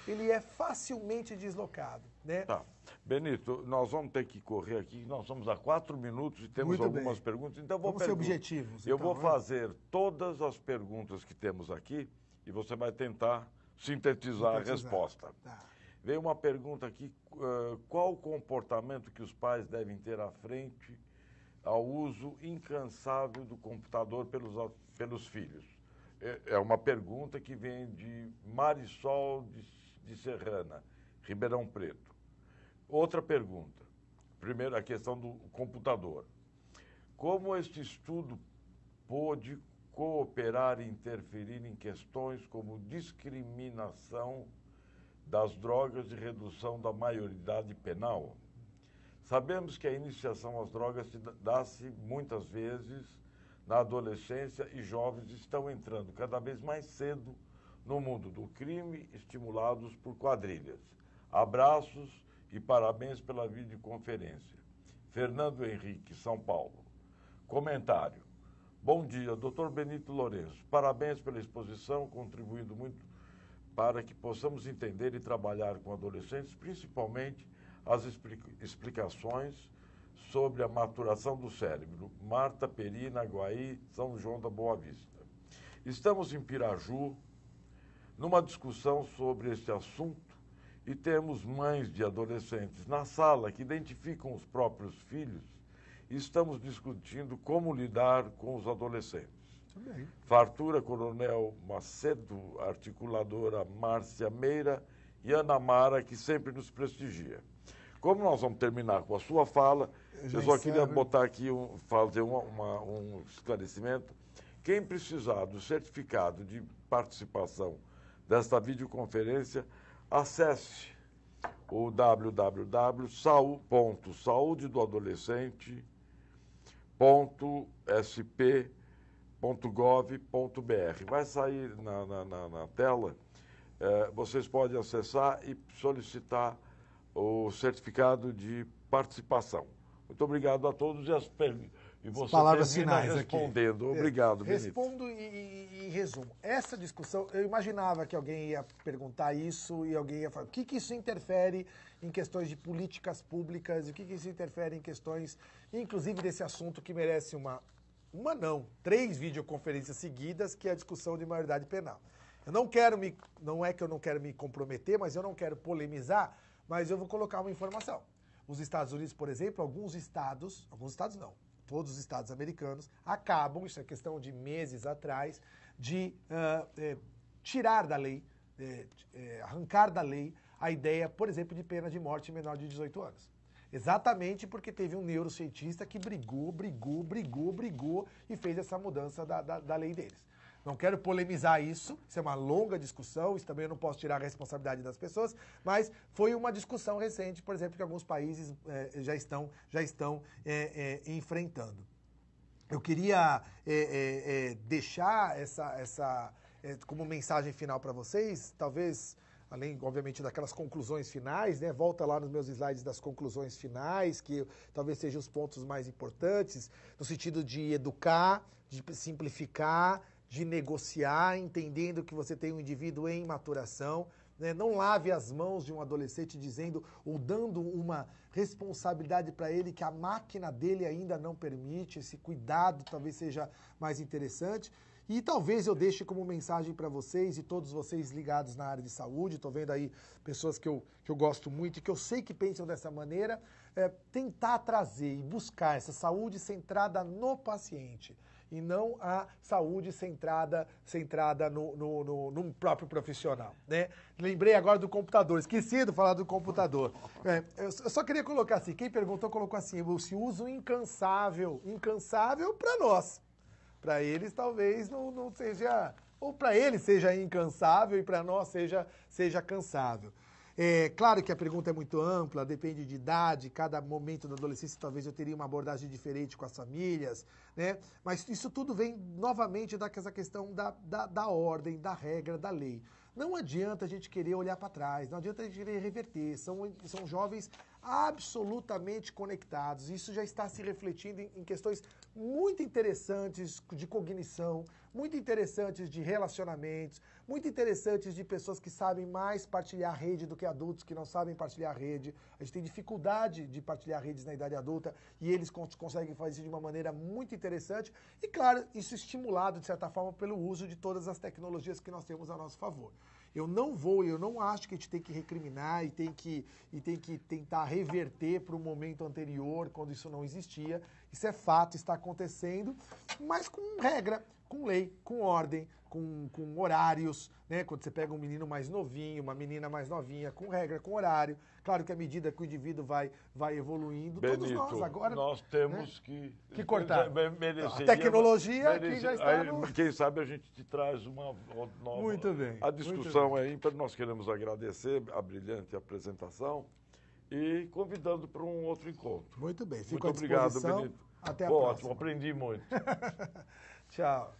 ele é facilmente deslocado, né? Tá. Benito, nós vamos ter que correr aqui, nós somos a 4 minutos e temos algumas perguntas. Então vamos ser objetivos. Eu vou fazer todas as perguntas que temos aqui e você vai tentar sintetizar a resposta. Tá. Veio uma pergunta aqui: qual o comportamento que os pais devem ter à frente ao uso incansável do computador pelos filhos? É uma pergunta que vem de Marisol de Serrana, Ribeirão Preto. Outra pergunta, primeiro a questão do computador. Como este estudo pôde cooperar e interferir em questões como discriminação das drogas e redução da maioridade penal? Sabemos que a iniciação às drogas dá-se muitas vezes na adolescência e jovens estão entrando cada vez mais cedo no mundo do crime, estimulados por quadrilhas. Abraços e parabéns pela videoconferência. Fernando Henrique, São Paulo. Comentário. Bom dia, Dr. Benito Lourenço. Parabéns pela exposição, contribuindo muito para que possamos entender e trabalhar com adolescentes, principalmente as explicações sobre a maturação do cérebro. Marta Perina, Guaí, São João da Boa Vista. Estamos em Piraju, numa discussão sobre este assunto, e temos mães de adolescentes na sala que identificam os próprios filhos e estamos discutindo como lidar com os adolescentes. Também. Fartura Coronel Macedo, articuladora Márcia Meira e Ana Mara, que sempre nos prestigia. Como nós vamos terminar com a sua fala, eu só queria botar aqui, fazer um esclarecimento. Quem precisar do certificado de participação desta videoconferência, acesse o www.saúdedoadolescente.sp.gov.br. Vai sair na tela, vocês podem acessar e solicitar o certificado de participação. Muito obrigado a todos e você palavras termina finais respondendo. aqui. Obrigado, Benito. Respondo e resumo. Essa discussão, eu imaginava que alguém ia perguntar isso e alguém ia falar, o que isso interfere em questões de políticas públicas, e o que isso interfere em questões, inclusive desse assunto que merece não, 3 videoconferências seguidas, que é a discussão de maioridade penal. Não é que eu não quero me comprometer, mas eu não quero polemizar, mas eu vou colocar uma informação. Os Estados Unidos, por exemplo, alguns estados não, todos os estados americanos acabam, isso é questão de meses atrás, de tirar da lei, arrancar da lei a ideia, por exemplo, de pena de morte menor de 18 anos. Exatamente porque teve um neurocientista que brigou e fez essa mudança da lei deles. Não quero polemizar isso é uma longa discussão, isso também eu não posso tirar a responsabilidade das pessoas, mas foi uma discussão recente, por exemplo, que alguns países já estão enfrentando. Eu queria deixar essa como mensagem final para vocês, talvez, além, obviamente, daquelas conclusões finais, né? Volta lá nos meus slides das conclusões finais, que talvez sejam os pontos mais importantes, no sentido de educar, de simplificar, de negociar, entendendo que você tem um indivíduo em maturação, né? Não lave as mãos de um adolescente dizendo ou dando uma responsabilidade para ele que a máquina dele ainda não permite. Esse cuidado talvez seja mais interessante. E talvez eu deixe como mensagem para vocês e todos vocês ligados na área de saúde, estou vendo aí pessoas que eu gosto muito e que eu sei que pensam dessa maneira, tentar trazer e buscar essa saúde centrada no paciente e não a saúde centrada no próprio profissional, né? Lembrei agora do computador, esqueci de falar do computador. Eu só queria colocar assim, quem perguntou colocou assim, esse uso incansável para nós. Para eles talvez não seja, ou para eles seja incansável e para nós seja cansável. Claro que a pergunta é muito ampla, depende de idade, cada momento da adolescência talvez eu teria uma abordagem diferente com as famílias, né? Mas isso tudo vem novamente dessa questão da ordem, da regra, da lei. Não adianta a gente querer olhar para trás, não adianta a gente querer reverter, são jovens absolutamente conectados, isso já está se refletindo em questões muito interessantes de cognição, muito interessantes de relacionamentos, muito interessantes de pessoas que sabem mais partilhar rede do que adultos que não sabem partilhar rede. A gente tem dificuldade de partilhar redes na idade adulta e eles conseguem fazer isso de uma maneira muito interessante e, claro, isso estimulado, de certa forma, pelo uso de todas as tecnologias que nós temos a nosso favor. Eu não acho que a gente tem que recriminar e tem que tentar reverter para o momento anterior, quando isso não existia. Isso é fato, está acontecendo, mas com regra, com lei, com ordem, com horários, né? Quando você pega um menino mais novinho, uma menina mais novinha, com regra, com horário. Claro que à medida que o indivíduo vai evoluindo, Benito, todos nós agora... Nós temos, né, que cortar. A tecnologia aqui já está no... Quem sabe a gente te traz uma nova... Muito bem. A discussão é ímpar, nós queremos agradecer a brilhante apresentação e convidando para um outro encontro. Muito bem, fico Muito à disposição. obrigado, Benito. Até a Ótimo, próxima. aprendi muito. Tchau.